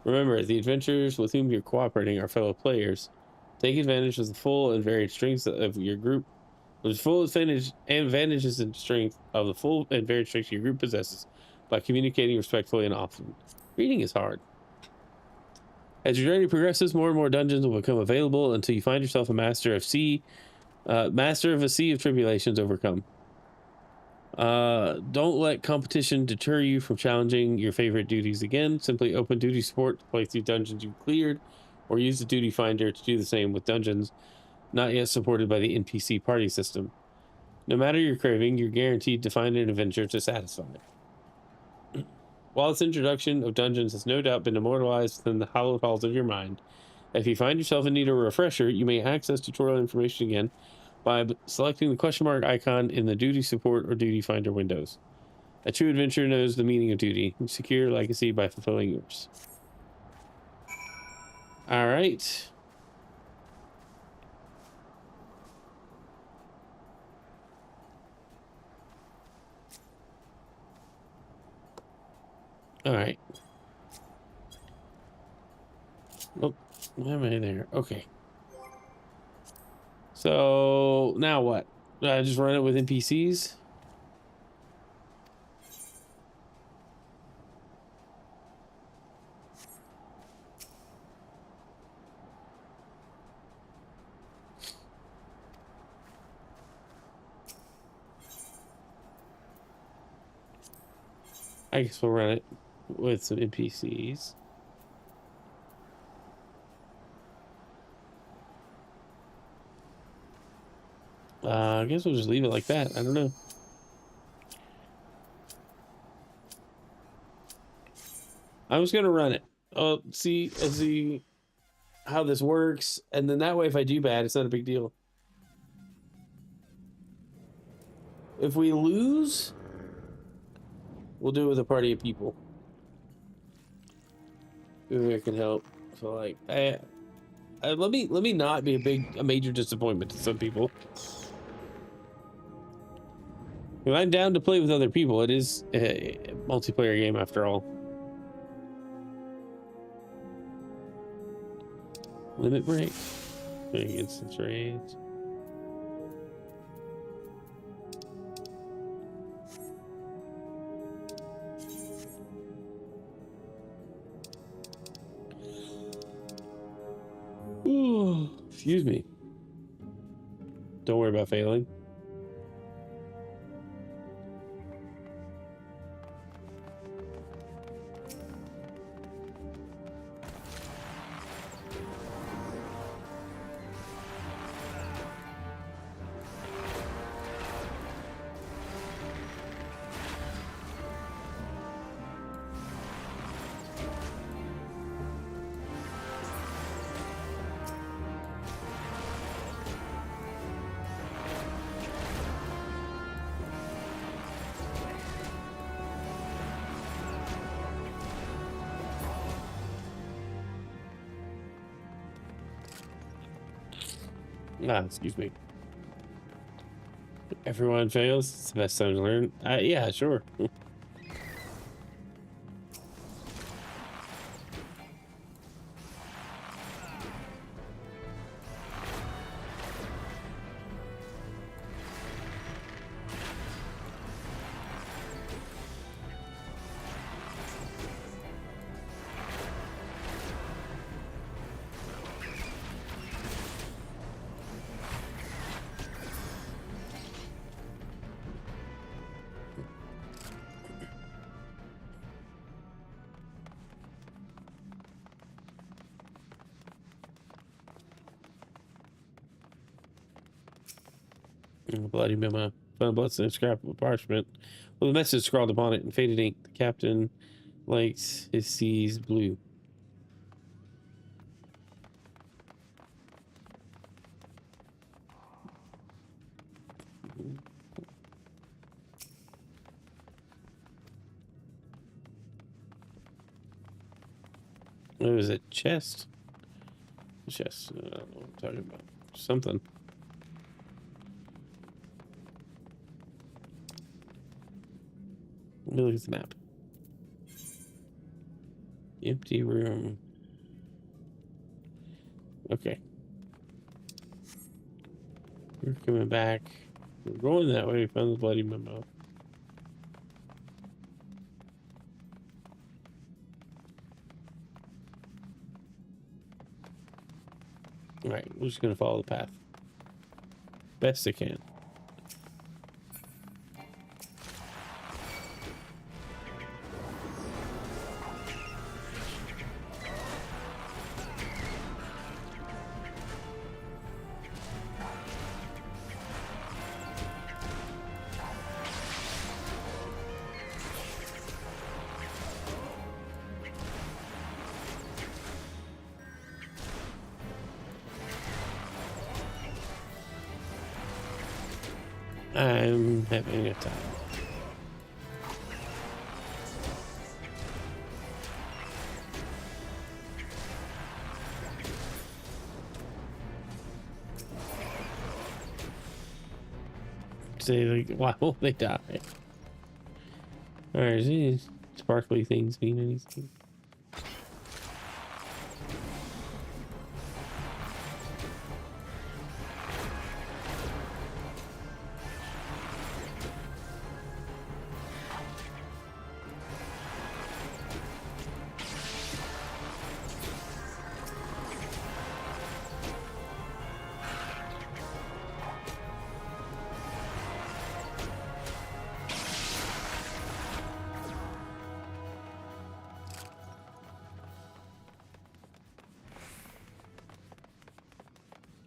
Remember, the adventurers with whom you're cooperating are fellow players. Take advantage of the full and varied strengths of your group. The full advantages and strength of the full and varied strengths your group possesses by communicating respectfully and often. Reading is hard. As your journey progresses, more and more dungeons will become available until you find yourself a master of a sea of tribulations overcome. Don't let competition deter you from challenging your favorite duties again. Simply open duty support to play through dungeons you've cleared, or use the duty finder to do the same with dungeons not yet supported by the NPC party system. No matter your craving, you're guaranteed to find an adventure to satisfy. While its introduction of dungeons has no doubt been immortalized within the hallowed halls of your mind, if you find yourself in need of a refresher, you may access tutorial information again by selecting the question mark icon in the duty support or duty finder windows. A true adventurer knows the meaning of duty. Secure your legacy by fulfilling yours. All right. All right. Oh, why am I there? Okay. So now what? I just run it with NPCs? I guess we'll run it with some NPCs. I guess we'll just leave it like that. I don't know. I was gonna run it. See how this works, and then that way, if I do bad, it's not a big deal. If we lose, we'll do it with a party of people. Maybe I can help. So like, let me not be a major disappointment to some people. If I'm down to play with other people, it is a multiplayer game after all. Limit break. Instance raids. Ooh, excuse me. Don't worry about failing. Excuse me. Everyone fails. It's the best time to learn. Yeah, sure. Bloody memo. Found a bloodstained scrap of parchment with a message scrawled upon it in faded ink. The captain likes his seas blue. It was a chest. Chest. I don't know what I'm talking about. Something. Let me look at the map. Empty room. Okay. We're coming back. We're going that way. We found the bloody memo. Alright, we're just gonna follow the path. Best I can. I'm having a time. Say, like, why won't they die? Alright, does these sparkly things mean anything?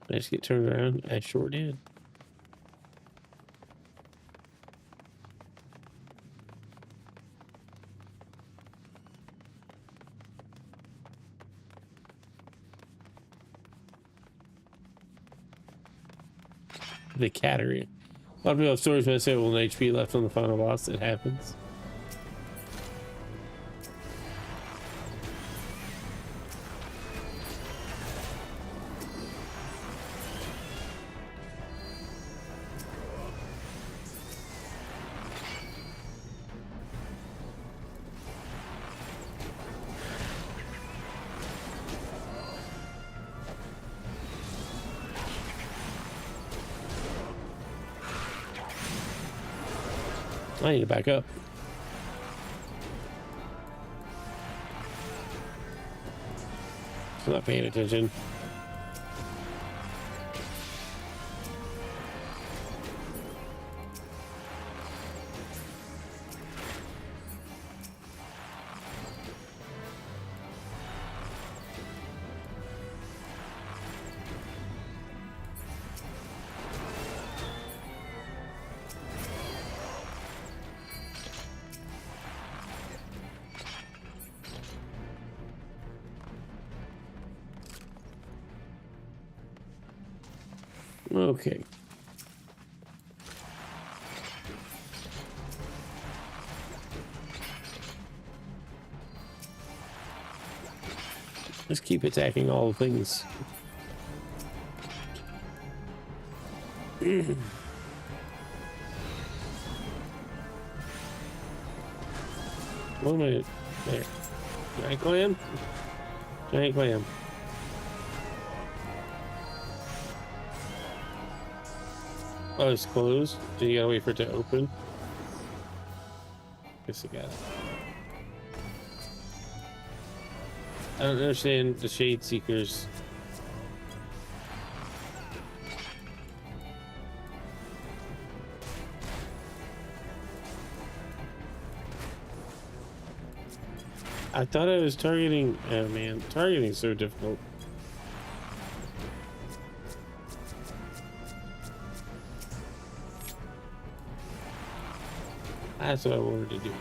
Did I just get turned around? I sure did. The cattery. A lot of people have stories when I say, well, an HP left on the final boss. It happens. I need to back up. I'm not paying attention. Okay. Let's keep attacking all the things. One minute. There. Giant clam? Giant clam. Oh, it's closed? So you gotta wait for it to open? Guess I got it. I don't understand the Shade Seekers. I thought I was targeting... Oh man, targeting is so difficult. That's what I wanted to do.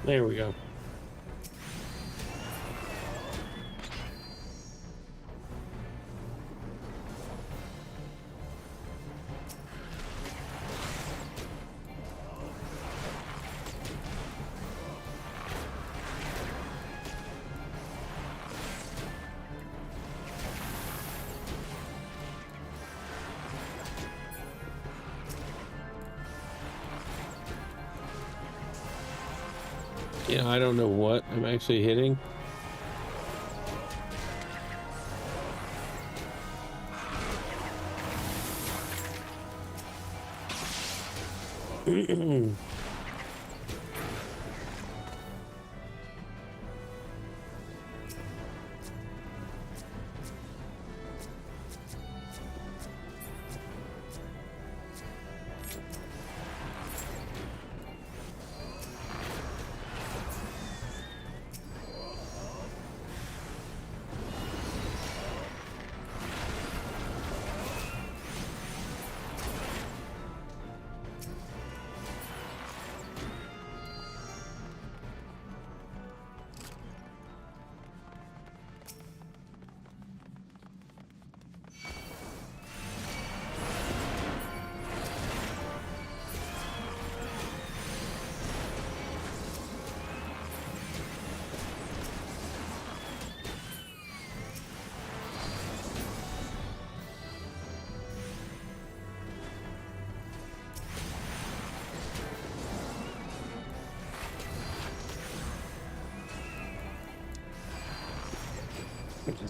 There we go. Yeah, I don't know what I'm actually hitting.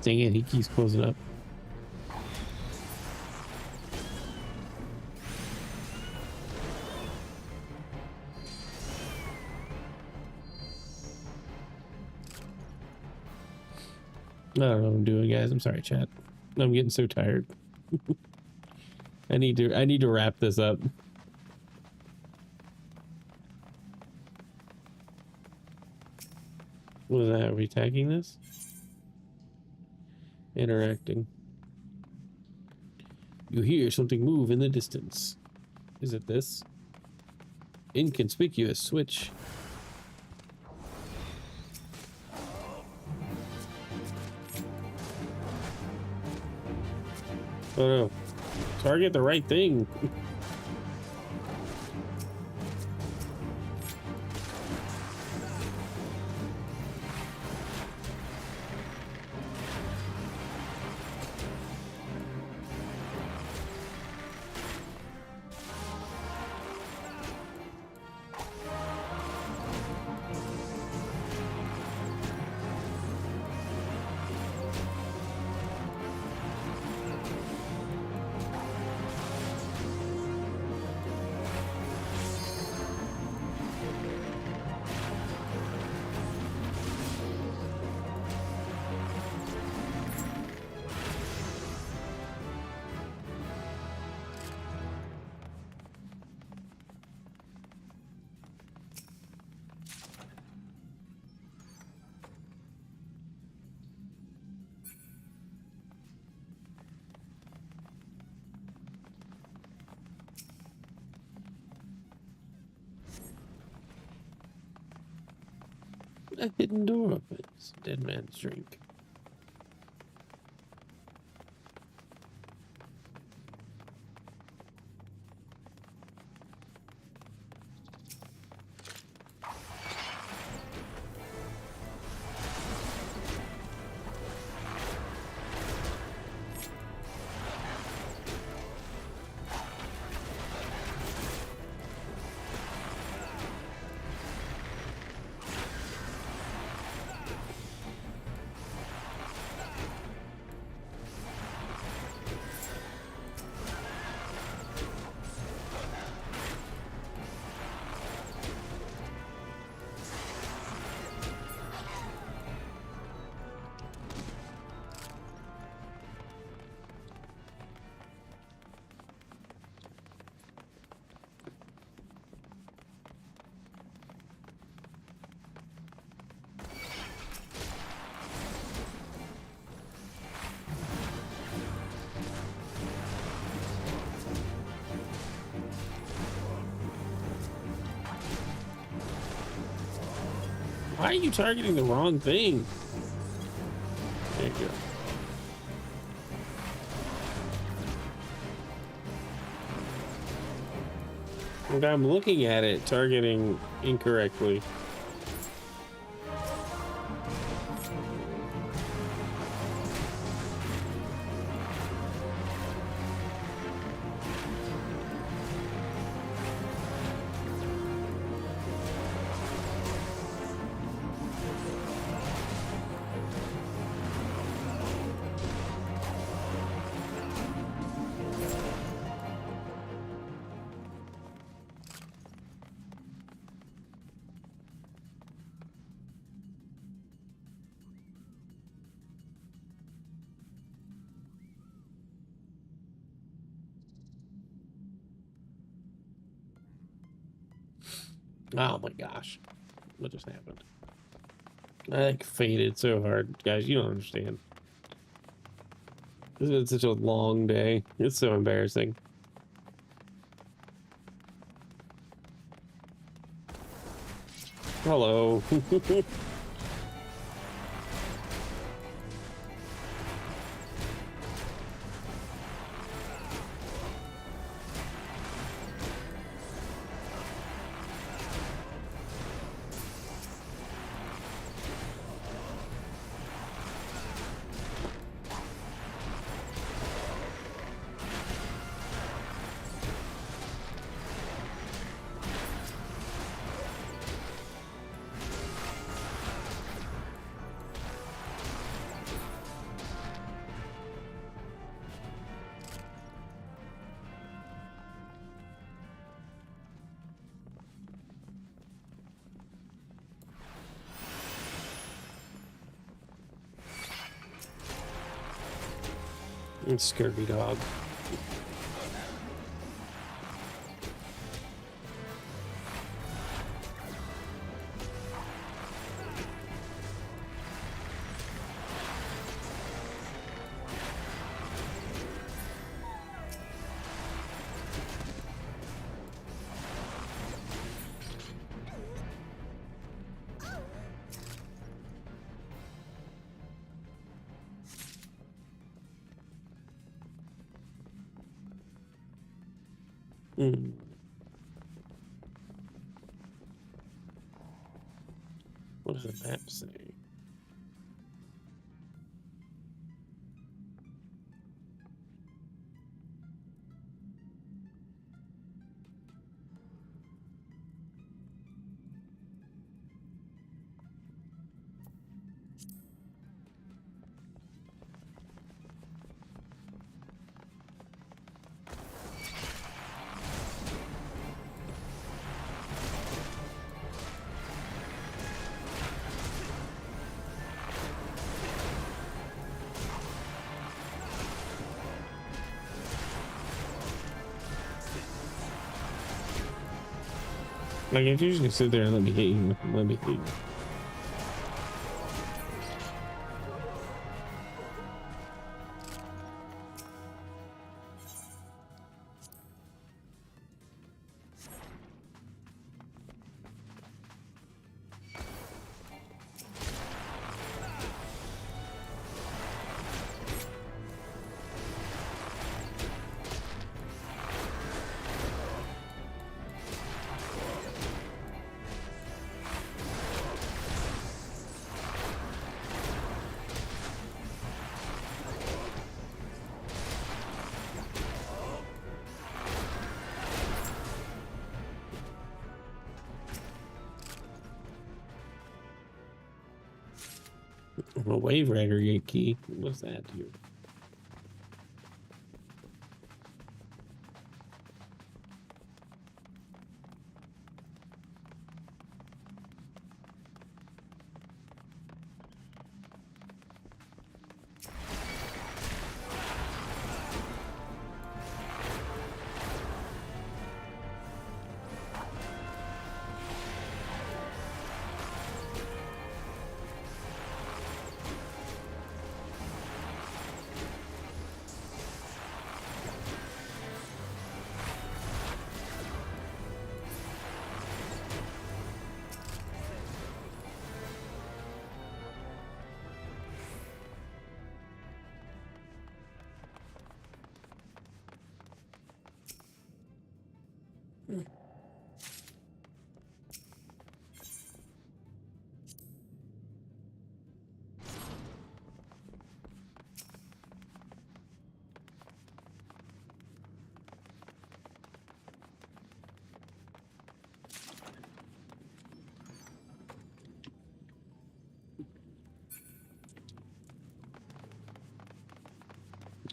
Dang it, he keeps closing up. I don't know what I'm doing, guys. I'm sorry, chat. I'm getting so tired. I need to wrap this up. What is that? Are we tagging this? Interacting. You hear something move in the distance. Is it this? Inconspicuous switch. Oh no. Target the right thing. A hidden door opens. Dead man's drink. are you targeting the wrong thing? There you go. And I'm looking at it targeting incorrectly. Oh my gosh. What just happened? I like faded so hard. Guys, you don't understand. This has been such a long day. It's so embarrassing. Hello. Scurvy dog. What does the map say? Like, if you're just gonna sit there and let me hit you, let me hit you. A wave rider gate key. What's that here?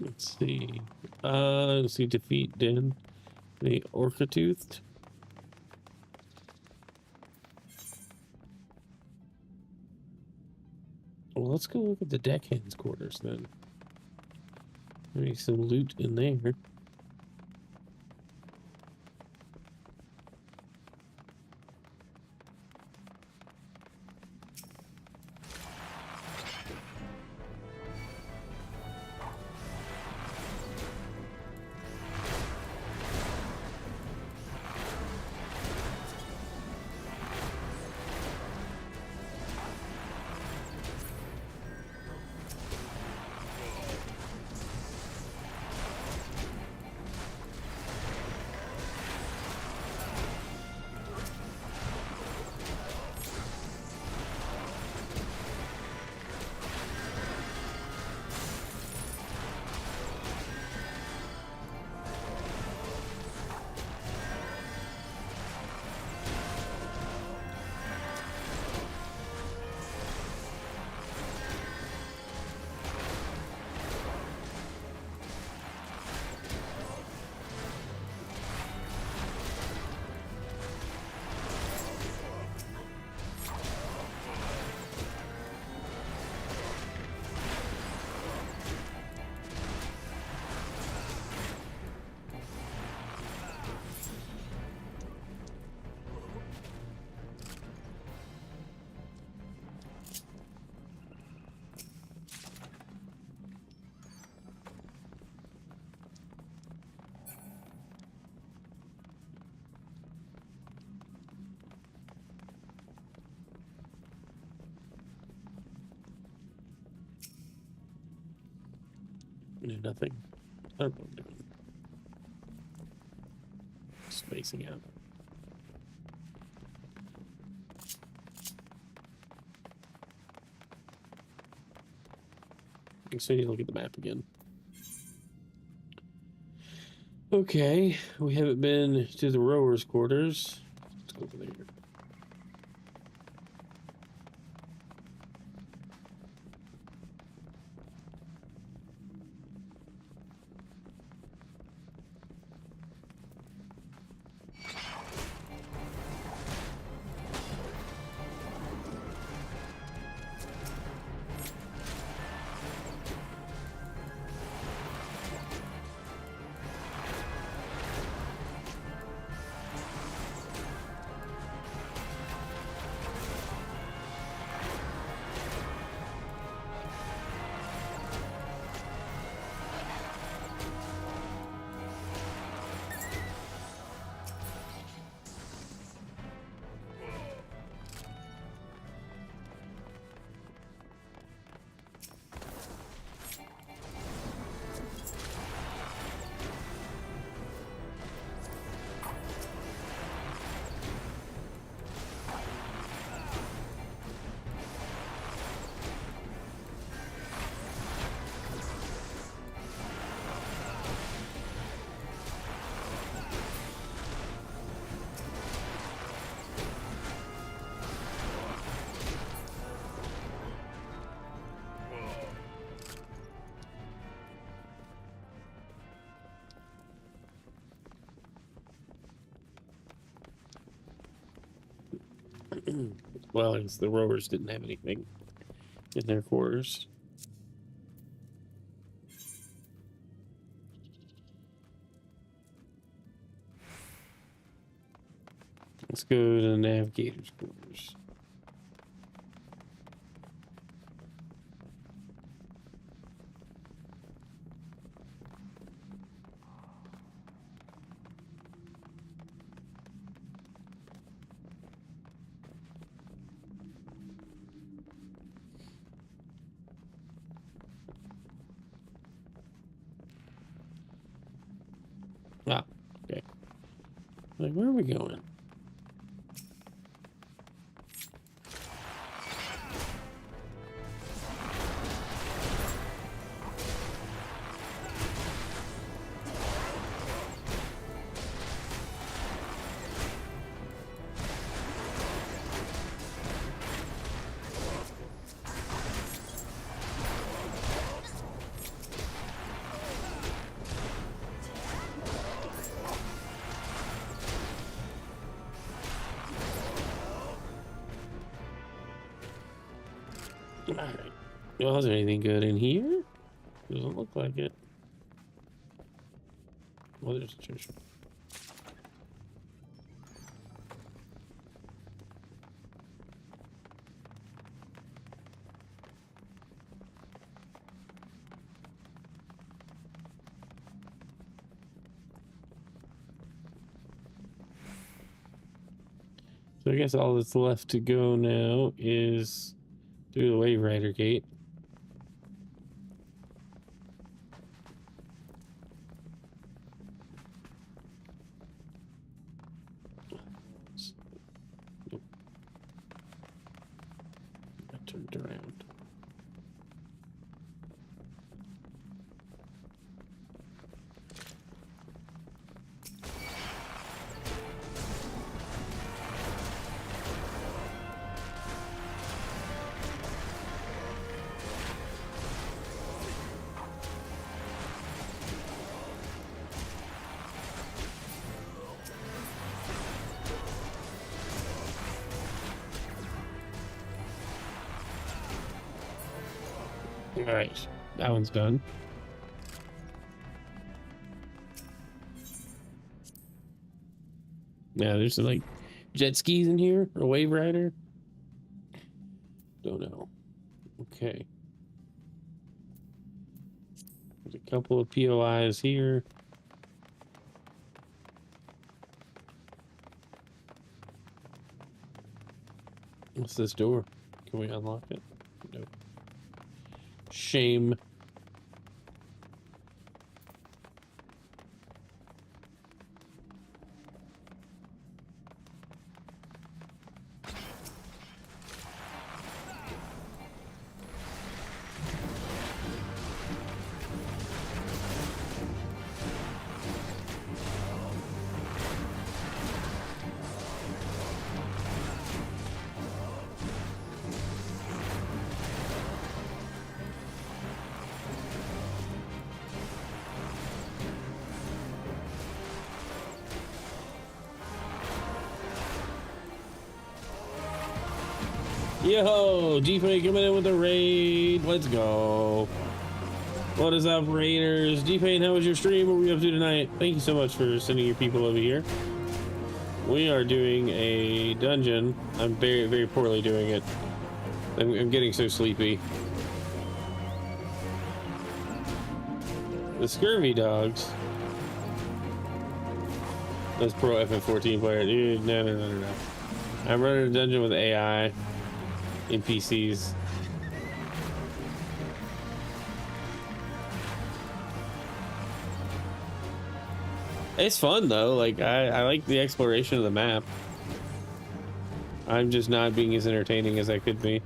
Let's see. Let's see. Defeat Den. The Orca-toothed. Well, let's go look at the deckhand's quarters then. Maybe some loot in there. Nothing. I don't know what I'm doing. Spacing out. So you look at the map again. Okay, we haven't been to the rowers' quarters. Let's go over there. Well, I guess the rowers didn't have anything in their quarters. Let's go to the navigator's quarters. Ah, okay. Like, where are we going? Alright. Well, is there anything good in here? Doesn't look like it. Well, there's a treasure. So I guess all that's left to go now is through the Wave Rider gate. Nope. I turned around. Alright, that one's done. Yeah, there's some like jet skis in here or Wave Rider. Don't know. Okay. There's a couple of POIs here. What's this door? Can we unlock it? No. Shame. Yo, G-Pay coming in with a raid. Let's go. What is up, raiders? G-Pay, how was your stream? What were we up to tonight? Thank you so much for sending your people over here. We are doing a dungeon. I'm very, very poorly doing it. I'm getting so sleepy. The Scurvy Dogs. That's pro FF14 player. Dude, no. I'm running a dungeon with AI. NPCs. It's fun though. Like I like the exploration of the map. I'm just not being as entertaining as I could be.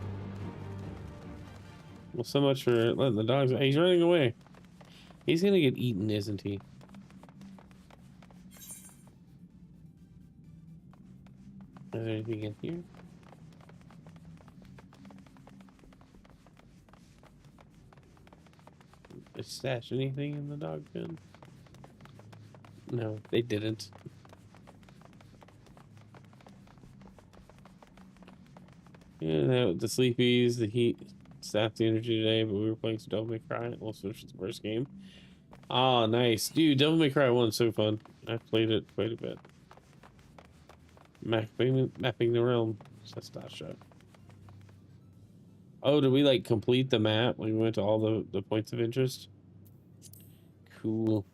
Well, so much for letting the dogs. He's running away. He's gonna get eaten, isn't he? Is there anything in here? Stash anything in the dog pen? No, they didn't. Yeah, the sleepies, the heat, sapped the energy today, but we were playing some Devil May Cry. Also, it's the first game. Oh, nice. Dude, Devil May Cry 1 is so fun. I've played it quite a bit. Mapping the realm. That's that shot. Oh, did we like complete the map? We went to all the points of interest? Cool.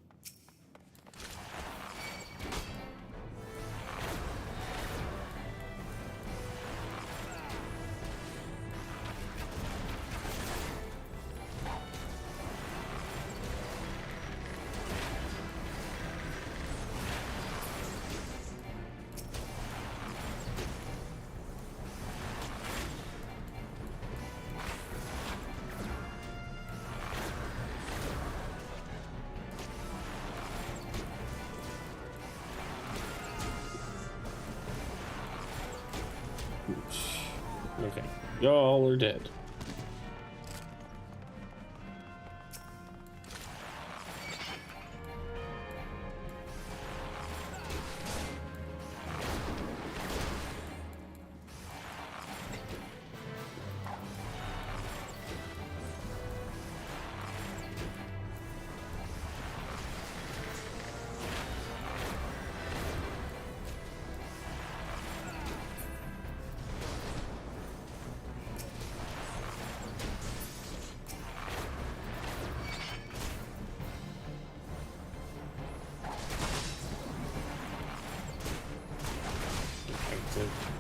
Okay, y'all are dead.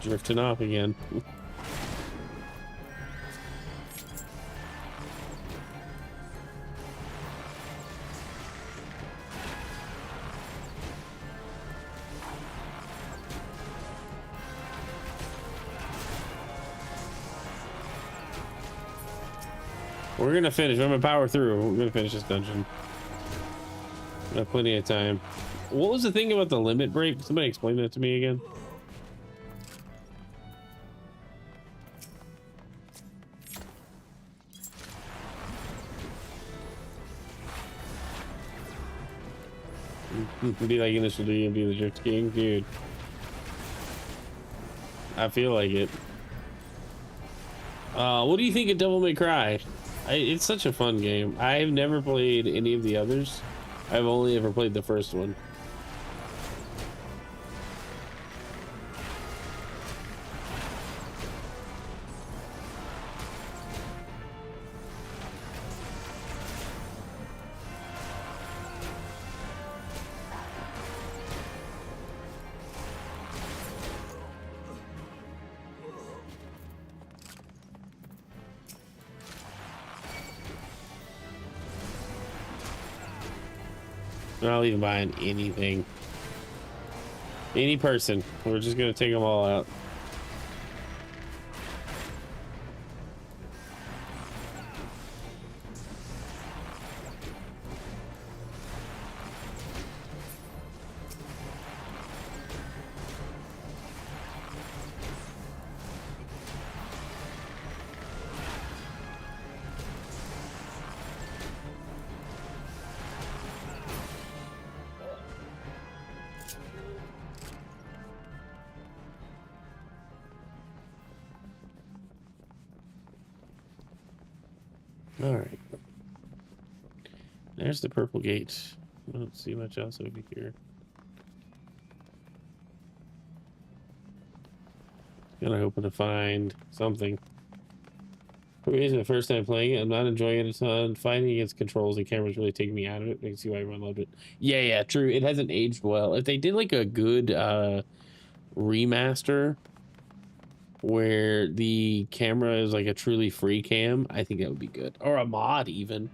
Drifting off again. We're gonna finish. I'm gonna power through. We're gonna finish this dungeon. We have plenty of time. What was the thing about the limit break? Somebody explain that to me again. Be like Initial D and be the Drift King, dude. I feel like it. What do you think of Devil May Cry? It's such a fun game. I've never played any of the others. I've only ever played the first one. I'm not even buying anything. Any person. We're just gonna take them all out. All right. There's the purple gate. I don't see much else over here. Kind of hoping to find something. For me, it's the first time playing it. I'm not enjoying it a ton. Fighting against controls and cameras really taking me out of it. I can see why everyone loved it. Yeah, true. It hasn't aged well. If they did like a good remaster where the camera is like a truly free cam, I think that would be good. Or a mod even.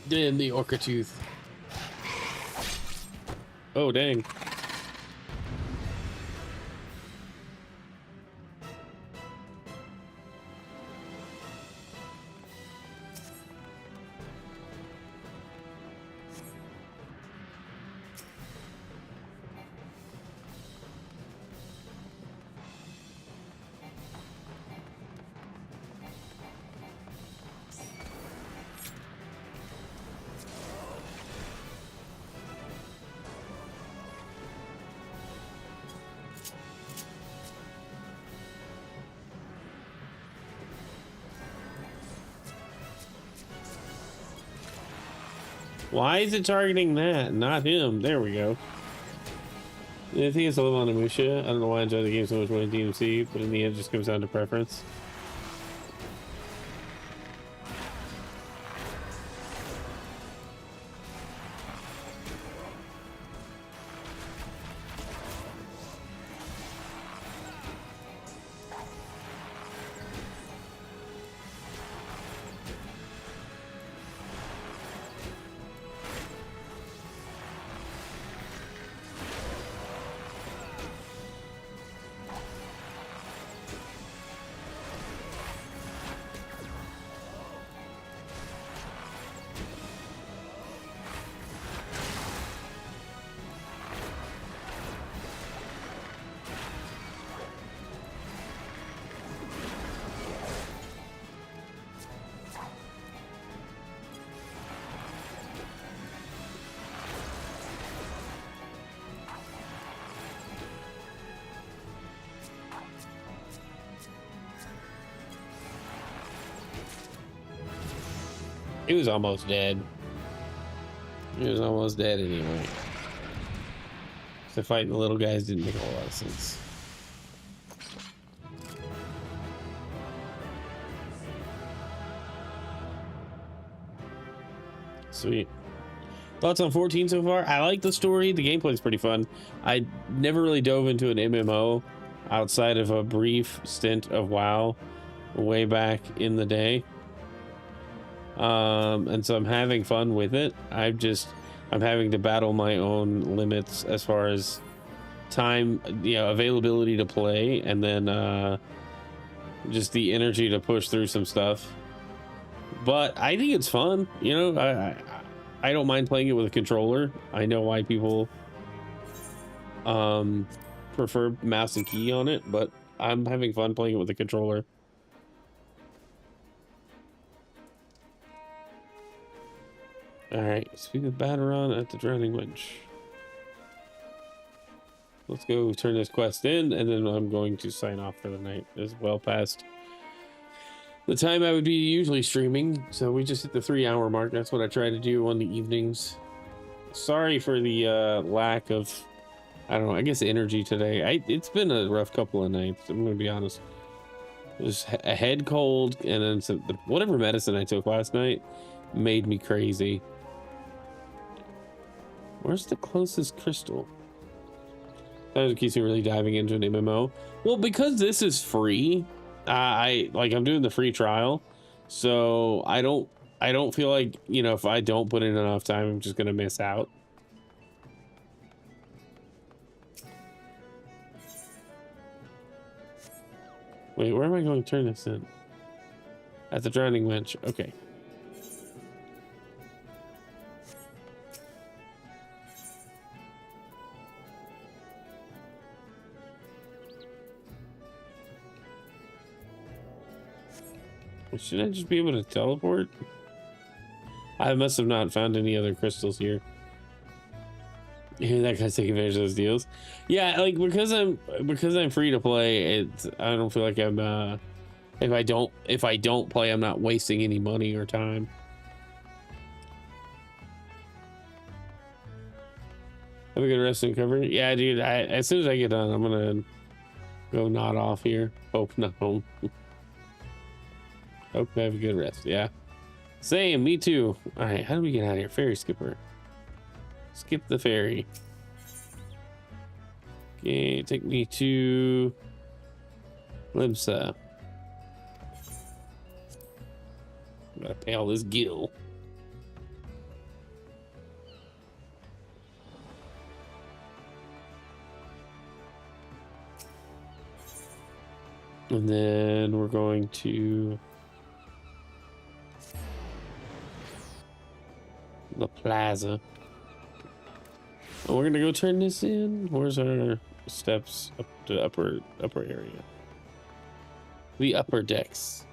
Then the Orca Tooth. Oh, dang. Why is it targeting that? Not him. There we go. I think it's a little on Amusha. I don't know why I enjoy the game so much more than DMC, but in the end it just comes down to preference. He was almost dead. He was almost dead anyway. So fighting the little guys didn't make a whole lot of sense. Sweet. Thoughts on 14 so far? I like the story. The gameplay's pretty fun. I never really dove into an MMO outside of a brief stint of WoW way back in the day. And so I'm having fun with it. I'm having to battle my own limits as far as time, availability to play, and then just the energy to push through some stuff. But I think it's fun. I don't mind playing it with a controller. I know why people prefer mouse and key on it, but I'm having fun playing it with a controller. All right, speak of Battaron at the Drowning Wench. Let's go turn this quest in, and then I'm going to sign off for the night. It's well past the time I would be usually streaming, so we just hit the 3-hour mark. That's what I try to do on the evenings. Sorry for the lack of, I don't know, I guess energy today. It's been a rough couple of nights, I'm gonna be honest. It was a head cold, and then whatever medicine I took last night made me crazy. Where's the closest crystal? That keeps me really diving into an MMO. Well, because this is free, I'm doing the free trial, so I don't feel like, if I don't put in enough time, I'm just gonna miss out. Wait, where am I going to turn this in? At the Drowning Wench. Okay. Should I just be able to teleport? I must have not found any other crystals here. Yeah, that guy's taking advantage of those deals. Yeah, like because I'm free to play, I don't feel like I'm if I don't play, I'm not wasting any money or time. Have a good rest and recovery. Yeah, dude. As soon as I get done, I'm gonna go nod off here. Hope not home. Hope I have a good rest. Yeah. Same, me too. Alright, how do we get out of here? Ferry skipper. Skip the ferry. Okay, take me to Limsa. Gotta pay all this gill. And then we're going to the plaza. Oh, we're gonna go turn this in. Where's our steps up to upper area? The upper decks.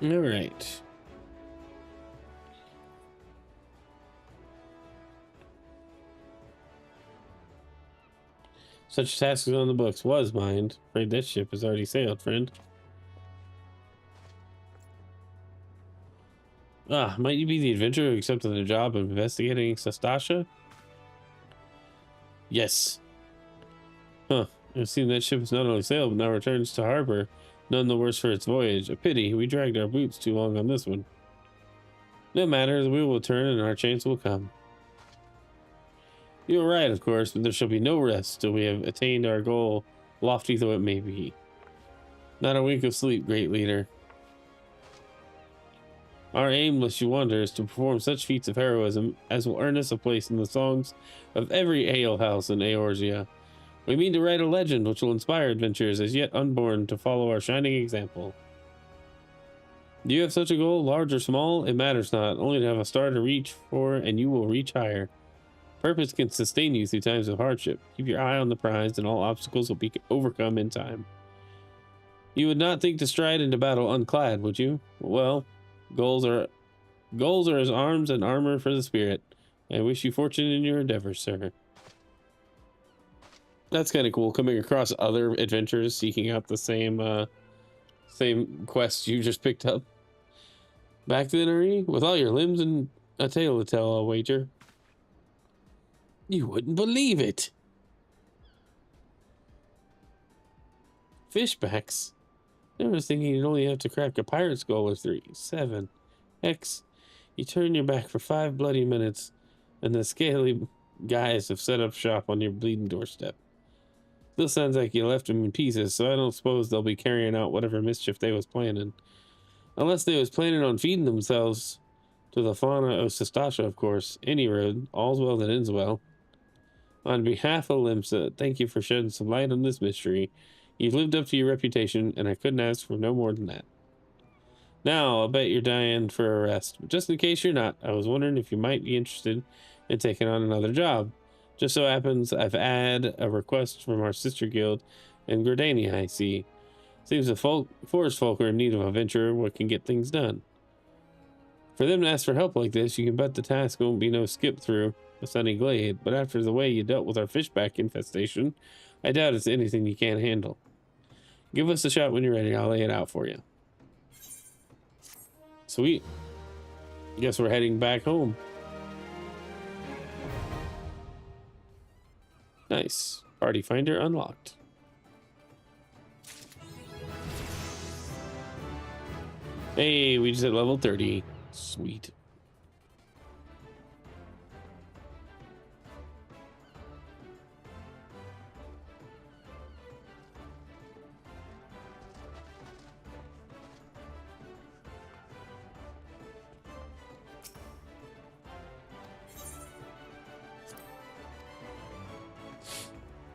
All right. Such a task is on the books. Was mined. Afraid that ship has already sailed, friend. Ah, might you be the adventurer who accepted the job of investigating Sastasha? Yes. Huh. I've seen that ship has not only sailed, but now returns to harbor. None the worse for its voyage. A pity, we dragged our boots too long on this one. No matter, the wheel will turn and our chance will come. You are right, of course, but there shall be no rest till we have attained our goal, lofty though it may be. Not a wink of sleep, great leader. Our aim, lest you wonder, is to perform such feats of heroism as will earn us a place in the songs of every alehouse in Eorzea. We mean to write a legend which will inspire adventurers as yet unborn to follow our shining example. Do you have such a goal, large or small? It matters not, only to have a star to reach for, and you will reach higher. Purpose can sustain you through times of hardship. Keep your eye on the prize, and all obstacles will be overcome in time. You would not think to stride into battle unclad, would you? Well, goals are as arms and armor for the spirit. I wish you fortune in your endeavors, sir. That's kind of cool, coming across other adventures seeking out the same quest you just picked up. Back then, Ari, with all your limbs and a tale to tell, I'll wager. You wouldn't believe it. Fishbacks. I was thinking you'd only have to crack a pirate skull or 3. 7. X. You turn your back for 5 bloody minutes, and the scaly guys have set up shop on your bleeding doorstep. Still sounds like you left them in pieces, so I don't suppose they'll be carrying out whatever mischief they was planning. Unless they was planning on feeding themselves to the fauna of Sestasha, of course. Any road, all's well that ends well. On behalf of Limsa, thank you for shedding some light on this mystery. You've lived up to your reputation, and I couldn't ask for no more than that. Now, I'll bet you're dying for a rest. But just in case you're not, I was wondering if you might be interested in taking on another job. Just so happens I've had a request from our sister guild in Gridania, I see. Seems the forest folk are in need of a venturer what can get things done. For them to ask for help like this, you can bet the task won't be no skip through a sunny glade, but after the way you dealt with our fishback infestation, I doubt it's anything you can't handle. Give us a shot when you're ready, I'll lay it out for you. Sweet. Guess we're heading back home. Nice. Party finder unlocked. Hey, we just hit level 30. Sweet.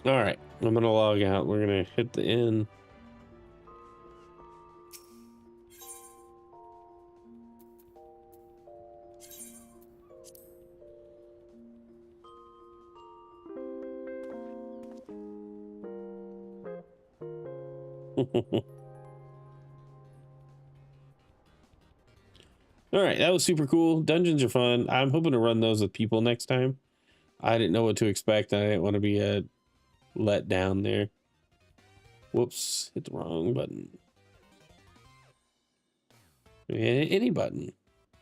All right, I'm gonna log out. We're gonna hit the inn. All right, that was super cool. Dungeons are fun. I'm hoping to run those with people next time. I didn't know what to expect. I didn't want to be let down there. Whoops, hit the wrong button. Any button.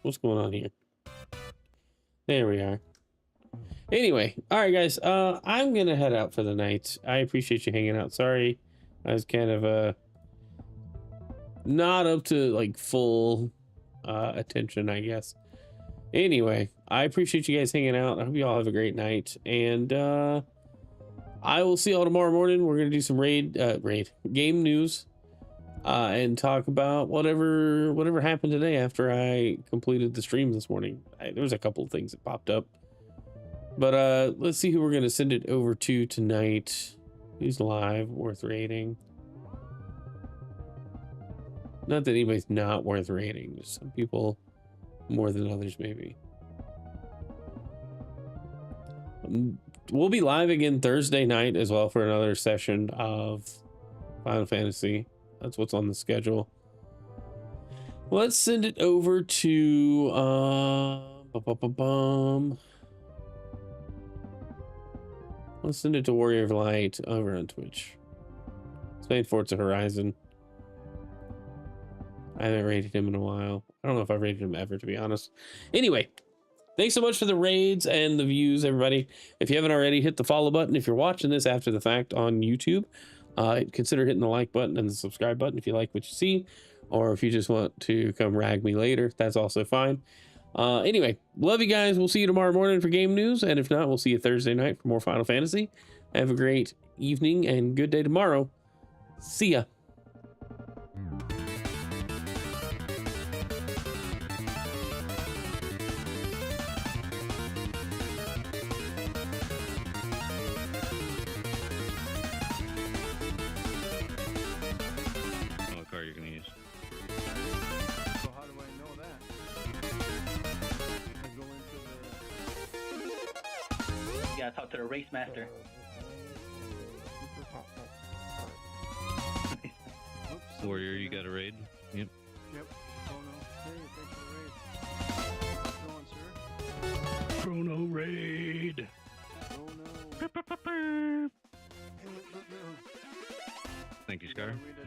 What's going on here? There we are. Anyway, all right, guys. I'm gonna head out for the night. I appreciate you hanging out. Sorry, I was kind of not up to like full attention, I guess. Anyway, I appreciate you guys hanging out. I hope you all have a great night, and I will see y'all tomorrow morning. We're gonna do some game news, and talk about whatever happened today after I completed the stream this morning. There was a couple of things that popped up, but let's see who we're gonna send it over to tonight. Who's live, worth rating? Not that anybody's not worth rating. Just some people more than others, maybe. We'll be live again Thursday night as well for another session of Final Fantasy. That's what's on the schedule. Let's send it over to let's send it to Warrior of Light over on Twitch. It's playing Forza Horizon. I haven't rated him in a while. I don't know if I've rated him ever, to be honest. Anyway, thanks so much for the raids and the views, everybody. If you haven't already, hit the follow button. If you're watching this after the fact on YouTube, consider hitting the like button and the subscribe button if you like what you see. Or if you just want to come rag me later, that's also fine. Anyway, love you guys. We'll see you tomorrow morning for game news. And if not, we'll see you Thursday night for more Final Fantasy. Have a great evening and good day tomorrow. See ya. Gotta talk to the race master. Warrior, you got a raid? Yep. Yep. Oh no. Hey, thanks for the raid. What's going on, sir? Chrono raid. Thank you, Scar. We